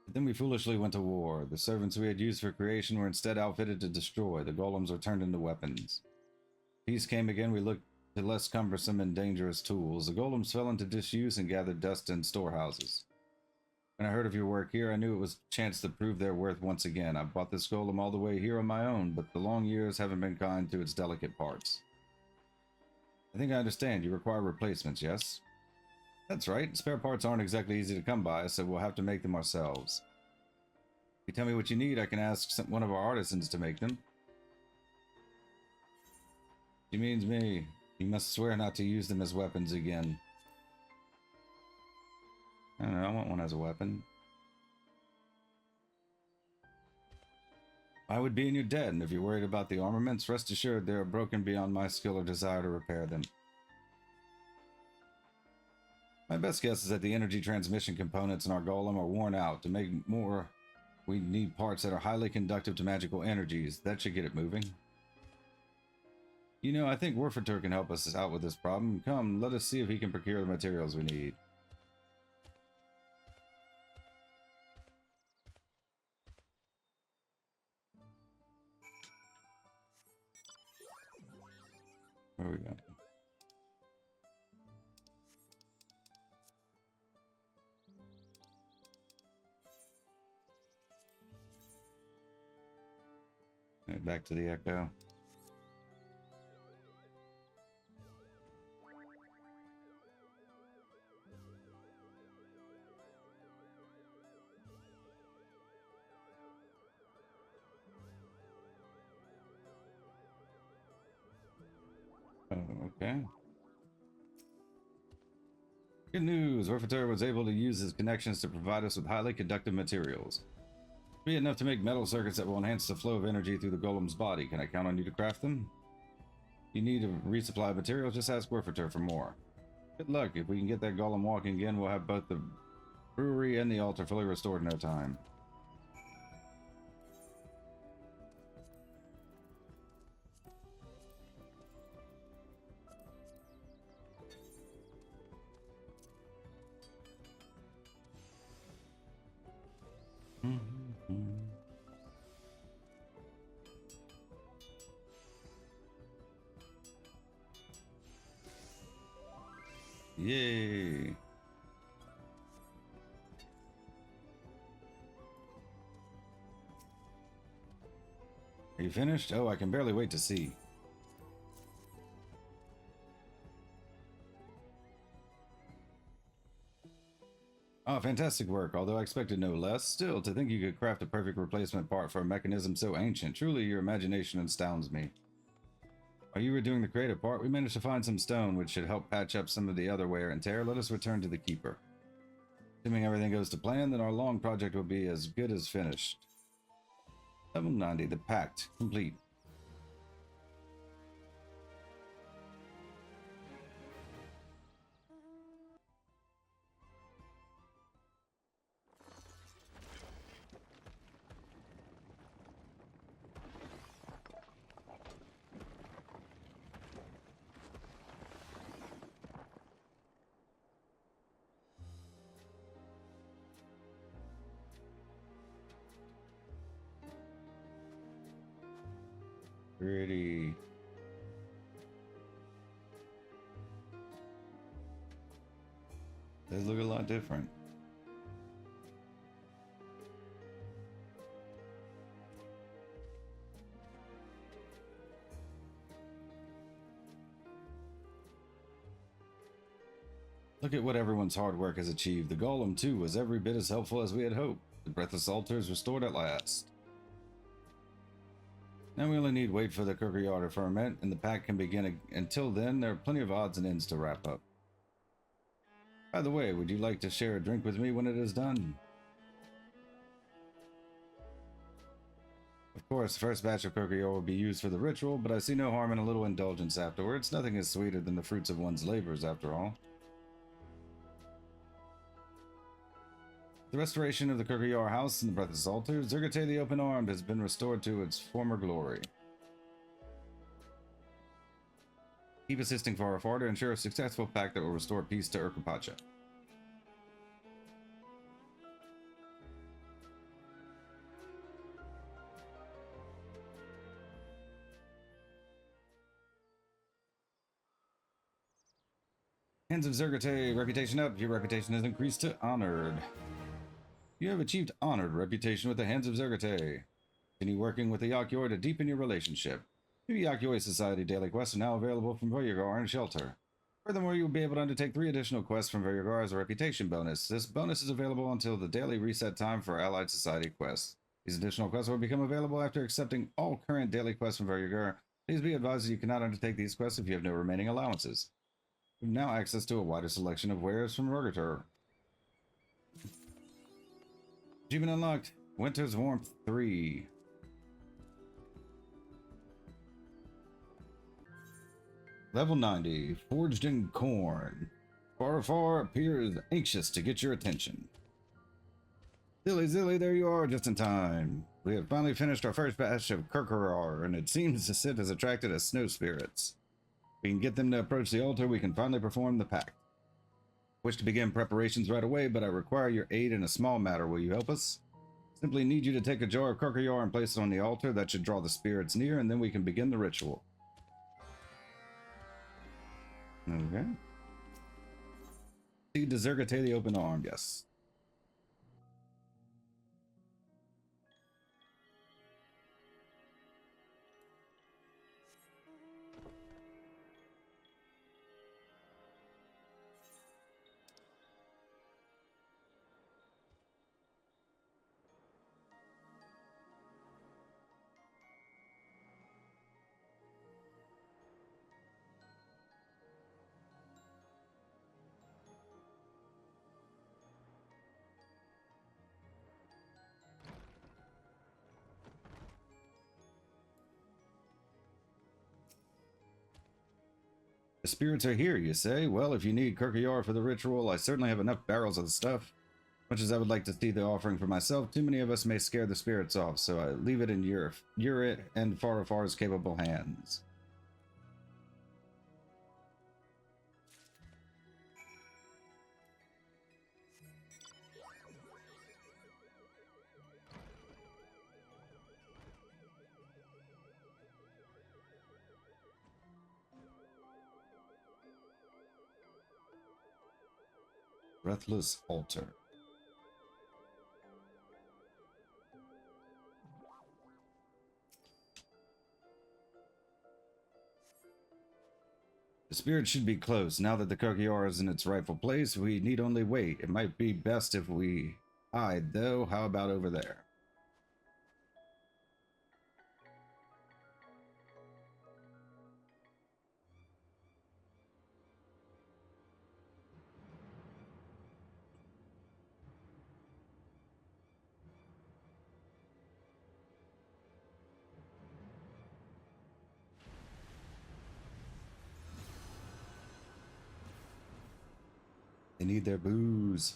Then we foolishly went to war. The servants we had used for creation were instead outfitted to destroy. The golems were turned into weapons. Peace came again. We looked to less cumbersome and dangerous tools. The golems fell into disuse and gathered dust in storehouses. When I heard of your work here, I knew it was a chance to prove their worth once again. I bought this golem all the way here on my own, but the long years haven't been kind to its delicate parts. I think I understand. You require replacements, yes? That's right. Spare parts aren't exactly easy to come by, so we'll have to make them ourselves. If you tell me what you need, I can ask one of our artisans to make them. She means me. You must swear not to use them as weapons again. I don't know, I want one as a weapon. I would be in your debt, and if you're worried about the armaments, rest assured they are broken beyond my skill or desire to repair them. My best guess is that the energy transmission components in our golem are worn out. To make more, we need parts that are highly conductive to magical energies. That should get it moving. You know, I think Werfertur can help us out with this problem. Come, let us see if he can procure the materials we need. Where we go? Right, back to the Echo. Oh, okay. Good news! Werfertur was able to use his connections to provide us with highly conductive materials. Be enough to make metal circuits that will enhance the flow of energy through the golem's body. Can I count on you to craft them? If you need a resupply of materials, just ask Werfertur for more. Good luck. If we can get that golem walking again, we'll have both the brewery and the altar fully restored in no time. Yay! Are you finished? Oh, I can barely wait to see. Oh, fantastic work, although I expected no less. Still, to think you could craft a perfect replacement part for a mechanism so ancient, truly your imagination astounds me. While you were doing the creative part, we managed to find some stone which should help patch up some of the other wear and tear. Let us return to the Keeper. Assuming everything goes to plan, then our long project will be as good as finished. Level 90, the Pact, complete. Pretty. Does look a lot different. Look at what everyone's hard work has achieved. The golem, too, was every bit as helpful as we had hoped. The breathless altar is restored at last. Now we only need wait for the cookery to ferment, and the pack can begin. Until then, there are plenty of odds and ends to wrap up. By the way, would you like to share a drink with me when it is done? Of course, the first batch of cookery will be used for the ritual, but I see no harm in a little indulgence afterwards. Nothing is sweeter than the fruits of one's labors, after all. The restoration of the Kirkyar house and the Breathless altar, Zergate the Open-Armed has been restored to its former glory. Keep assisting Farafar to ensure a successful pact that will restore peace to Urkapacha. Hands of Zergate, reputation up. Your reputation has increased to honored. You have achieved honored reputation with the Hands of Zergate. Continue working with the Yakyoi to deepen your relationship. New Yakyoi Society daily quests are now available from Voyagar and Shelter. Furthermore, you will be able to undertake 3 additional quests from Voyagar as a reputation bonus. This bonus is available until the daily reset time for Allied Society quests. These additional quests will become available after accepting all current daily quests from Voyagar Please be advised that you cannot undertake these quests if you have no remaining allowances. You have now access to a wider selection of wares from Murgator. Achievement unlocked. Winter's Warmth 3. Level 90. Forged in Corn. Far appears anxious to get your attention. Zilly, there you are, just in time. We have finally finished our first batch of Kurkurar, and it seems the Sith has attracted us snow spirits. If we can get them to approach the altar, we can finally perform the pact. Wish to begin preparations right away, but I require your aid in a small matter. Will you help us? Simply need you to take a jar of Kurkurar and place it on the altar. That should draw the spirits near, and then we can begin the ritual. Okay. See Desergate the Open Arm, yes. The spirits are here, you say? Well, if you need Kurkurar for the ritual, I certainly have enough barrels of the stuff. Much as I would like to see the offering for myself, too many of us may scare the spirits off, so I leave it in your and Farafar's capable hands. Breathless Altar. The spirit should be close. Now that the Kurkurar is in its rightful place, we need only wait. It might be best if we hide, though. How about over there? They need their booze.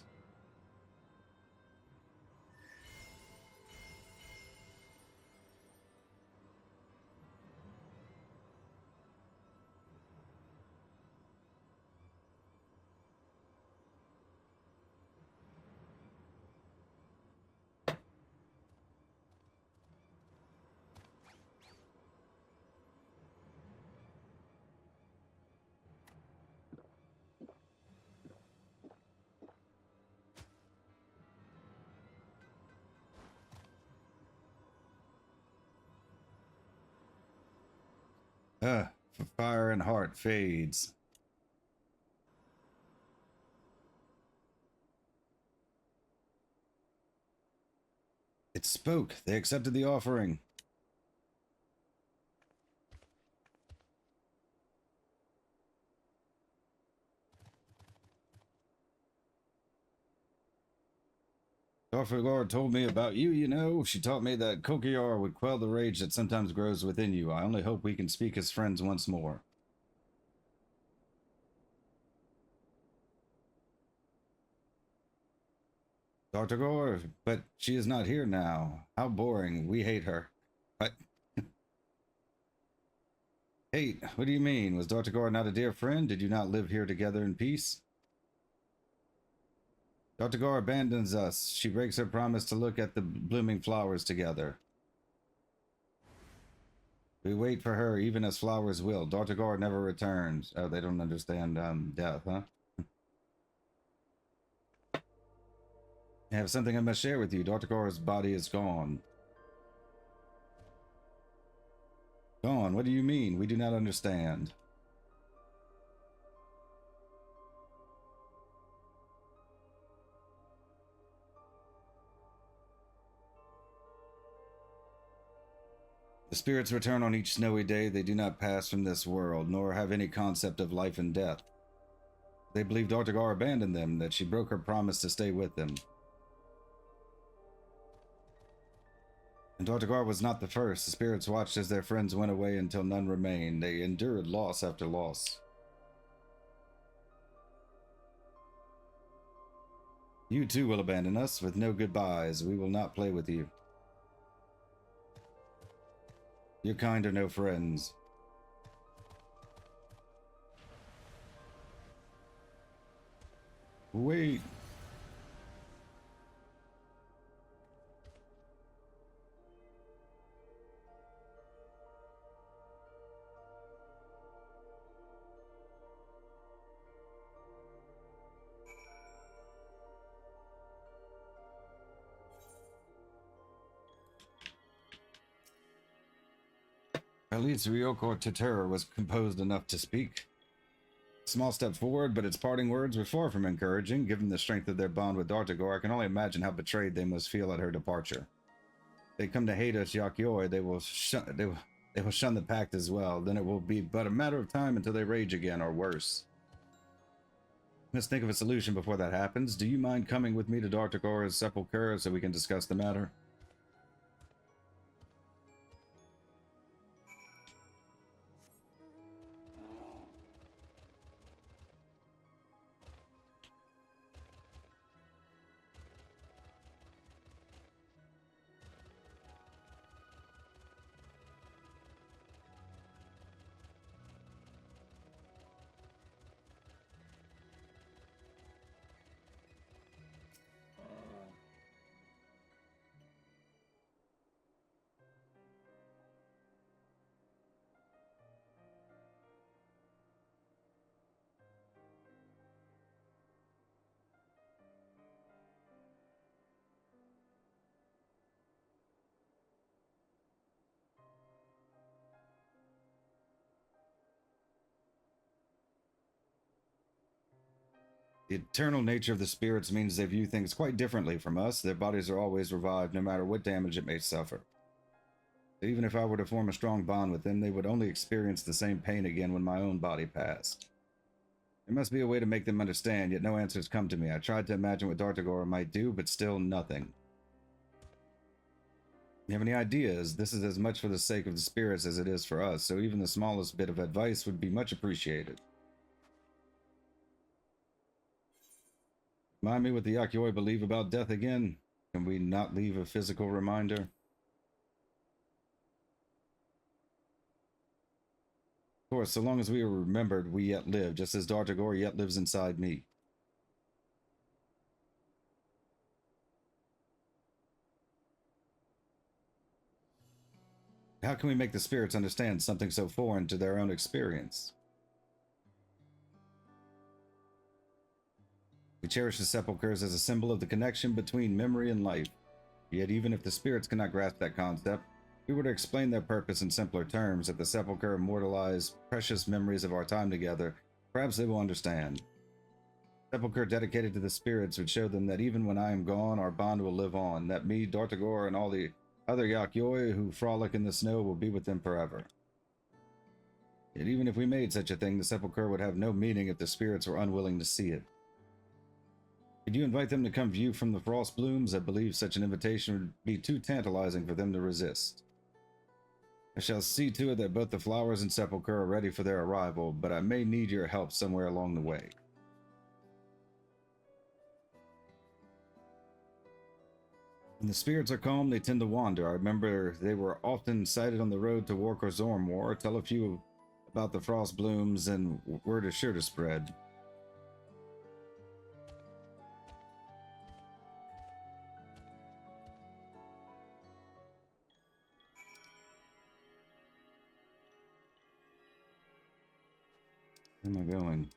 Fire and heart fades. It spoke. They accepted the offering. Darfagor told me about you, you know. She taught me that Kurkurar would quell the rage that sometimes grows within you. I only hope we can speak as friends once more. Darfagor, but she is not here now. How boring. We hate her. What? Hate? What do you mean? Was Darfagor not a dear friend? Did you not live here together in peace? Darfagor abandons us. She breaks her promise to look at the blooming flowers together. We wait for her, even as flowers will. Darfagor never returns. Oh, they don't understand death, huh? I have something I must share with you. Darfagor's body is gone. Gone? What do you mean? We do not understand. The spirits return on each snowy day. They do not pass from this world, nor have any concept of life and death. They believe Dortagar abandoned them, that she broke her promise to stay with them. And Dortagar was not the first. The spirits watched as their friends went away until none remained. They endured loss after loss. You too will abandon us with no goodbyes. We will not play with you. Your kind are no friends. Wait. At least Ryoko Totoro was composed enough to speak. Small step forward, but its parting words were far from encouraging. Given the strength of their bond with Dortagar, I can only imagine how betrayed they must feel at her departure. If they come to hate us Yakyoi, they will shun the pact as well. Then it will be but a matter of time until they rage again, or worse. Let's think of a solution before that happens. Do you mind coming with me to Dortagar's sepulchre so we can discuss the matter? The eternal nature of the spirits means they view things quite differently from us. Their bodies are always revived, no matter what damage it may suffer. Even if I were to form a strong bond with them, they would only experience the same pain again when my own body passed. There must be a way to make them understand, yet no answers come to me. I tried to imagine what Dortagar might do, but still nothing. You have any ideas? This is as much for the sake of the spirits as it is for us, so even the smallest bit of advice would be much appreciated. Remind me what the Yakyoi believe about death again. Can we not leave a physical reminder? Of course, so long as we are remembered, we yet live, just as Dortagar yet lives inside me. How can we make the spirits understand something so foreign to their own experience? We cherish the sepulchres as a symbol of the connection between memory and life. Yet even if the spirits cannot grasp that concept, if we were to explain their purpose in simpler terms, that the sepulchre immortalize precious memories of our time together, perhaps they will understand. Sepulchre dedicated to the spirits would show them that even when I am gone, our bond will live on, that me, Dortagar, and all the other Yakyoi who frolic in the snow will be with them forever. Yet even if we made such a thing, the sepulchre would have no meaning if the spirits were unwilling to see it. Could you invite them to come view from the frost blooms? I believe such an invitation would be too tantalizing for them to resist. I shall see to it that both the flowers and sepulchre are ready for their arrival, but I may need your help somewhere along the way. When the spirits are calm, they tend to wander. I remember they were often sighted on the road to Wark or Zormwar. Tell a few about the frost blooms, and word is sure to spread. Where am I going?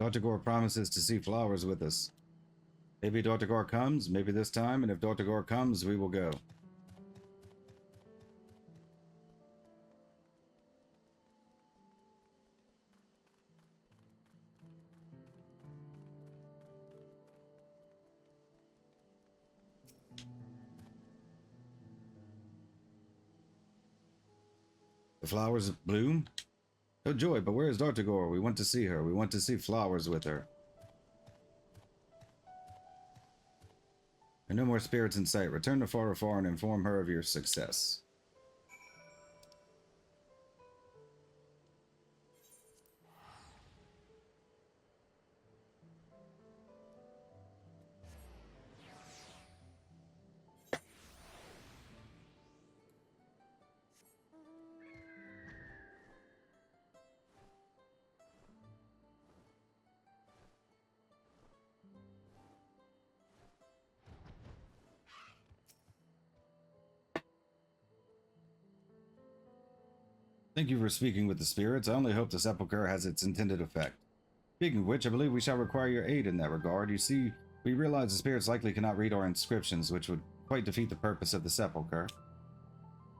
Dr. Gore promises to see flowers with us. Maybe Dr. Gore comes, maybe this time, and if Dr. Gore comes, we will go. The flowers bloom? Oh joy, but where is Dr. Gore? We want to see her. We want to see flowers with her. There are no more spirits in sight. Return to Farafar and inform her of your success. Thank you for speaking with the spirits. I only hope the sepulchre has its intended effect. Speaking of which, I believe we shall require your aid in that regard. You see, we realize the spirits likely cannot read our inscriptions, which would quite defeat the purpose of the sepulchre.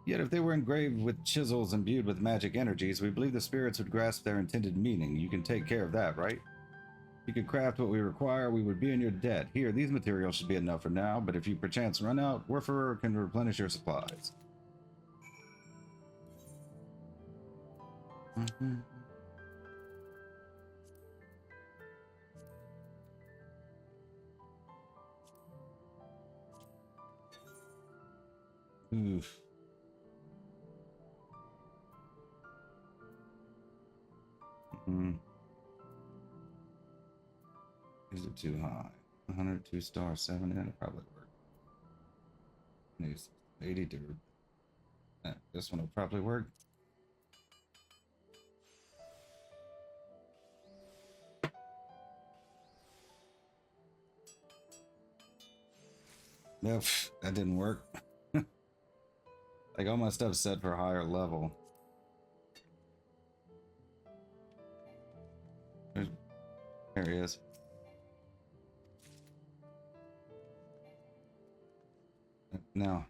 Yet if they were engraved with chisels imbued with magic energies, we believe the spirits would grasp their intended meaning. You can take care of that, right? If you could craft what we require, we would be in your debt. Here, these materials should be enough for now, but if you perchance run out, Warfarer can replenish your supplies. Oof. Is it too high? 102 star 7, that'll probably work. 80 to. This one will probably work. Nope, that didn't work. Like all my stuff's set for a higher level. There he is. No.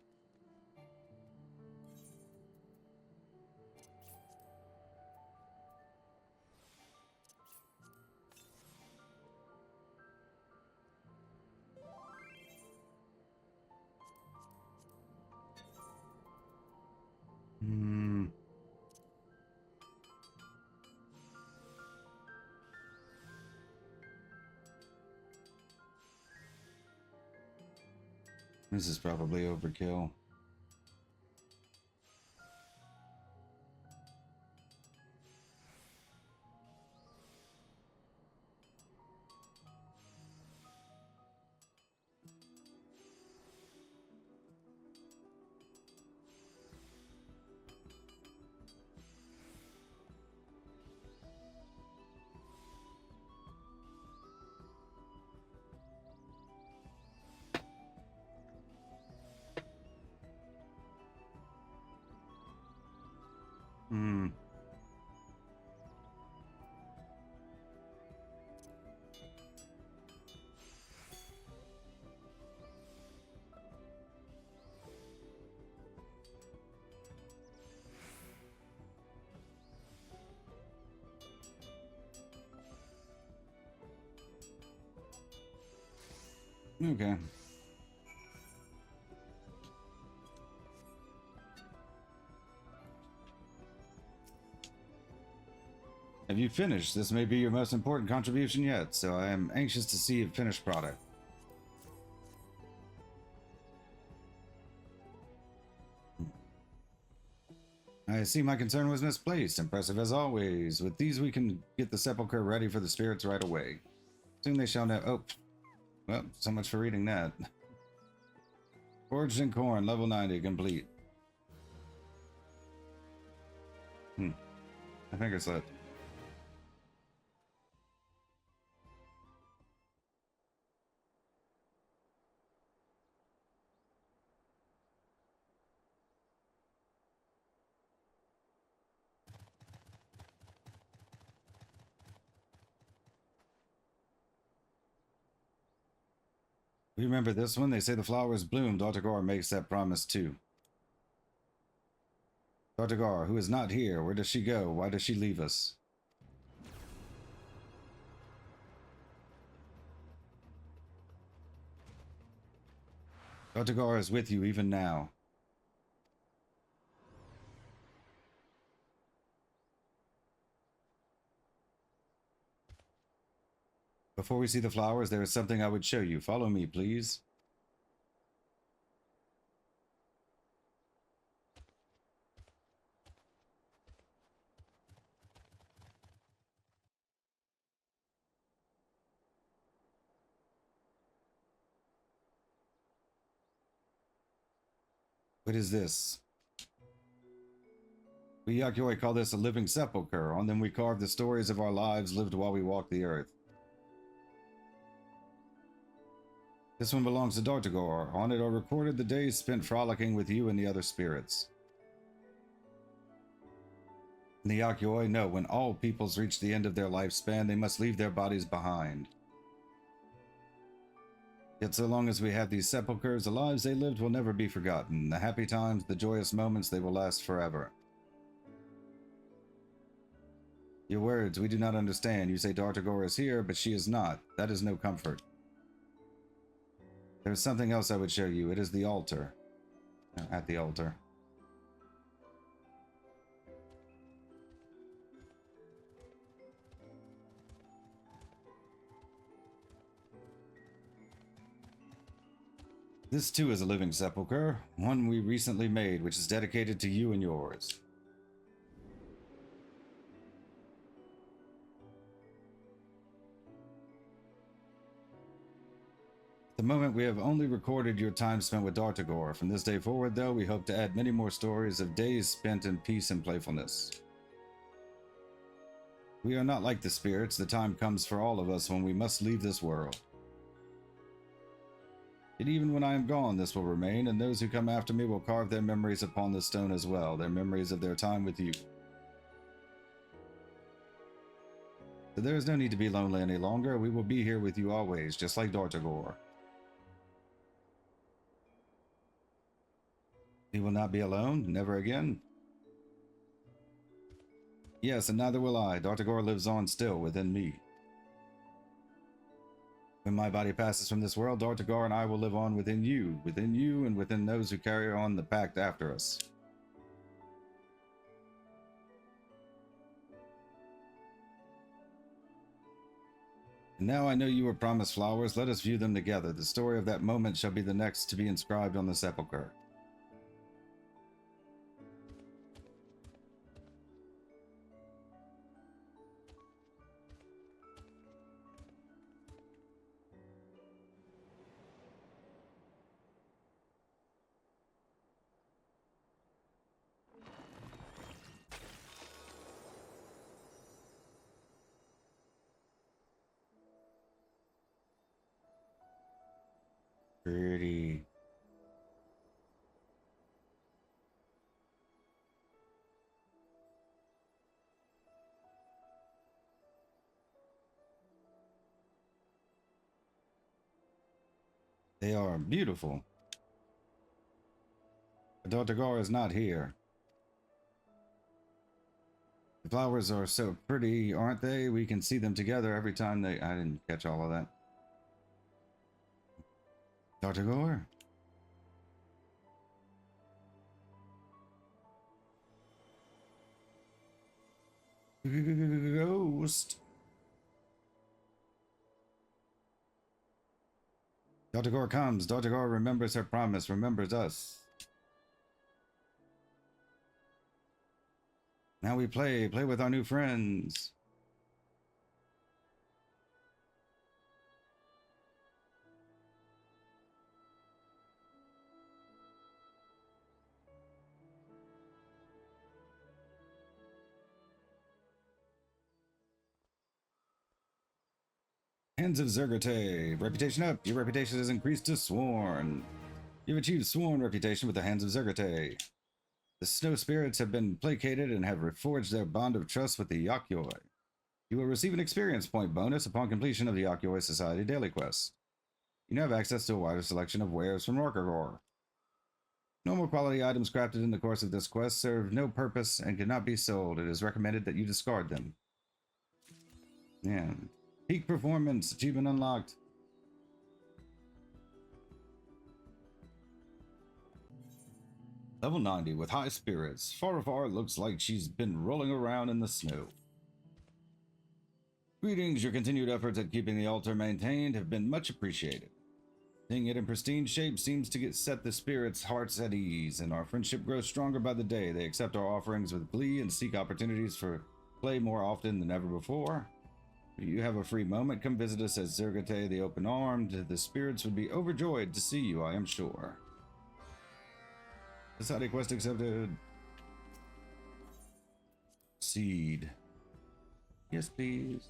This is probably overkill. Okay. Have you finished? This may be your most important contribution yet, so I am anxious to see a finished product. I see my concern was misplaced. Impressive as always. With these, we can get the sepulchre ready for the spirits right away. Soon they shall know. Oh, well, so much for reading that. Forged in corn, level 90, complete. I think it's that. You remember this one? They say the flowers bloom. Dr. Gore makes that promise too. Dr. Gore, who is not here. Where does she go? Why does she leave us? Dr. Gore is with you even now. Before we see the flowers, there is something I would show you. Follow me, please. What is this? We Yakyoi call this a living sepulchre. On them we carve the stories of our lives lived while we walked the earth. This one belongs to Dr. Gore. On it are recorded the days spent frolicking with you and the other spirits. And the Yakyoi know when all peoples reach the end of their lifespan, they must leave their bodies behind. Yet so long as we have these sepulchres, the lives they lived will never be forgotten. The happy times, the joyous moments, they will last forever. Your words, we do not understand. You say Dr. Gore is here, but she is not. That is no comfort. There is something else I would show you. It is the altar. At the altar. This too is a living sepulchre, one we recently made, which is dedicated to you and yours. At the moment, we have only recorded your time spent with Dr. Gore. From this day forward, though, we hope to add many more stories of days spent in peace and playfulness. We are not like the spirits. The time comes for all of us when we must leave this world. Yet even when I am gone, this will remain, and those who come after me will carve their memories upon the stone as well, their memories of their time with you. So there is no need to be lonely any longer. We will be here with you always, just like Dr. Gore. You will not be alone, never again. Yes, and neither will I. Dr. Gore lives on still within me. When my body passes from this world, Dr. Gore and I will live on within you, and within those who carry on the pact after us. And now I know you were promised flowers. Let us view them together. The story of that moment shall be the next to be inscribed on the sepulchre. Pretty. They are beautiful. But Dr. Gore is not here. The flowers are so pretty, aren't they? We can see them together every time they... I didn't catch all of that. Dr. Gore? Ghost. Dr. Gore comes. Dr. Gore remembers her promise, remembers us. Now we play with our new friends. Hands of Zergate. Reputation up. Your reputation has increased to Sworn. You've achieved Sworn reputation with the Hands of Zergate. The snow spirits have been placated and have reforged their bond of trust with the Yakyoi. You will receive an experience point bonus upon completion of the Yakyoi Society daily quest. You now have access to a wider selection of wares from Rorkagor. Normal quality items crafted in the course of this quest serve no purpose and cannot be sold. It is recommended that you discard them. Yeah. Peak performance. Achievement unlocked. Level 90 with high spirits. Farfar looks like she's been rolling around in the snow. Greetings, your continued efforts at keeping the altar maintained have been much appreciated. Seeing it in pristine shape seems to set the spirits' hearts at ease, and our friendship grows stronger by the day. They accept our offerings with glee and seek opportunities for play more often than ever before. If you have a free moment, come visit us at Zergate the Open-Armed. The spirits would be overjoyed to see you, I am sure. Society quest accepted. Seed. Yes, please.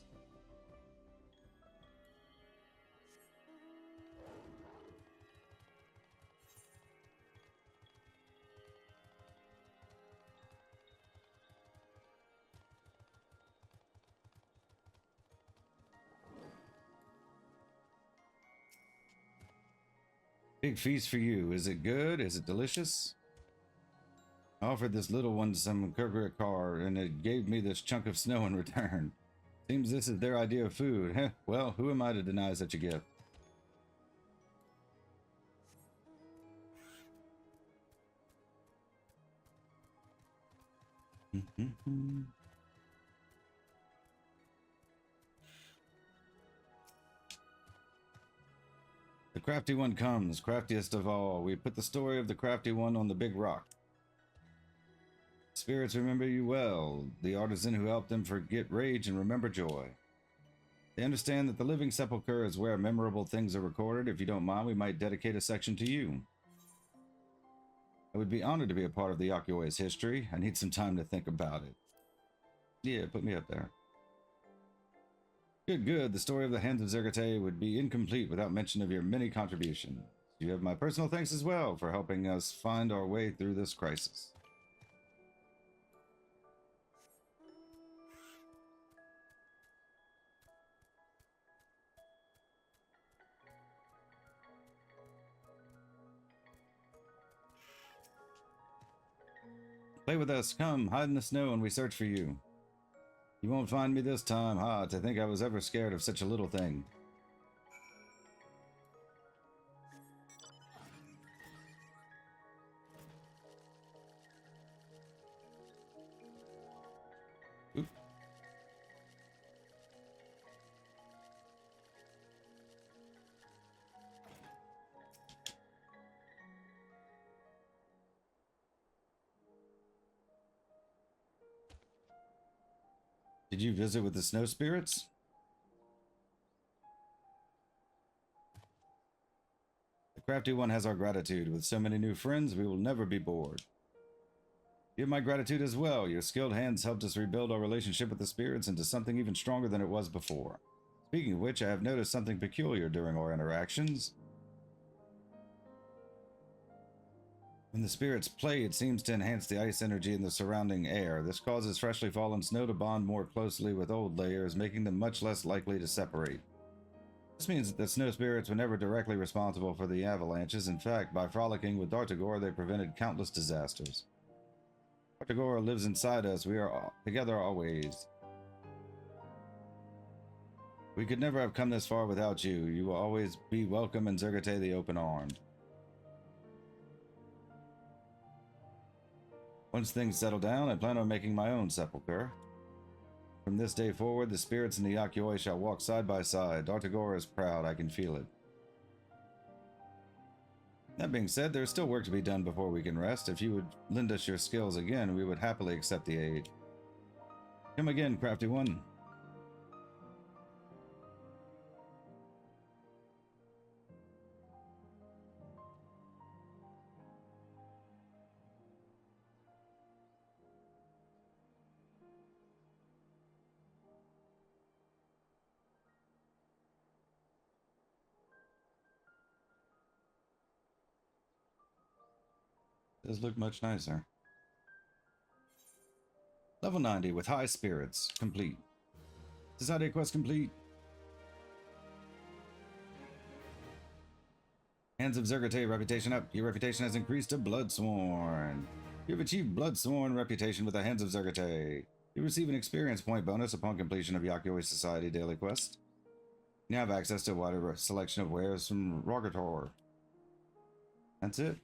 Big feast for you. Is it good? Is it delicious? I offered this little one some Kurgrakar, and it gave me this chunk of snow in return. Seems this is their idea of food. Heh, well, who am I to deny such a gift? The crafty one comes, craftiest of all. We put the story of the crafty one on the big rock. Spirits remember you well, the artisan who helped them forget rage and remember joy. They understand that the living sepulchre is where memorable things are recorded. If you don't mind, we might dedicate a section to you. I would be honored to be a part of the Yakuoi's history. I need some time to think about it. Yeah, put me up there. Good, good. The story of the Hands of Zergate would be incomplete without mention of your many contributions. You have my personal thanks as well for helping us find our way through this crisis. Play with us. Come, hide in the snow and we search for you. You won't find me this time. Ha, to think I was ever scared of such a little thing. Oop. Did you visit with the snow spirits? The crafty one has our gratitude. With so many new friends, we will never be bored. You have my gratitude as well. Your skilled hands helped us rebuild our relationship with the spirits into something even stronger than it was before. Speaking of which, I have noticed something peculiar during our interactions. When the spirits play, it seems to enhance the ice energy in the surrounding air. This causes freshly fallen snow to bond more closely with old layers, making them much less likely to separate. This means that the snow spirits were never directly responsible for the avalanches. In fact, by frolicking with Dartagor, they prevented countless disasters. Dartagor lives inside us. We are together always. We could never have come this far without you. You will always be welcome in Zergate the Open-Armed. Once things settle down, I plan on making my own sepulchre. From this day forward, the spirits and the Yakuoi shall walk side by side. Dartagor is proud, I can feel it. That being said, there is still work to be done before we can rest. If you would lend us your skills again, we would happily accept the aid. Come again, crafty one. Does look much nicer. Level 90 with high spirits. Complete. Society quest complete. Hands of Zergate reputation up. Your reputation has increased to Bloodsworn. You have achieved Bloodsworn reputation with the Hands of Zergate. You receive an experience point bonus upon completion of Yakoi Society daily quest. You now have access to a wider selection of wares from Rogator. That's it.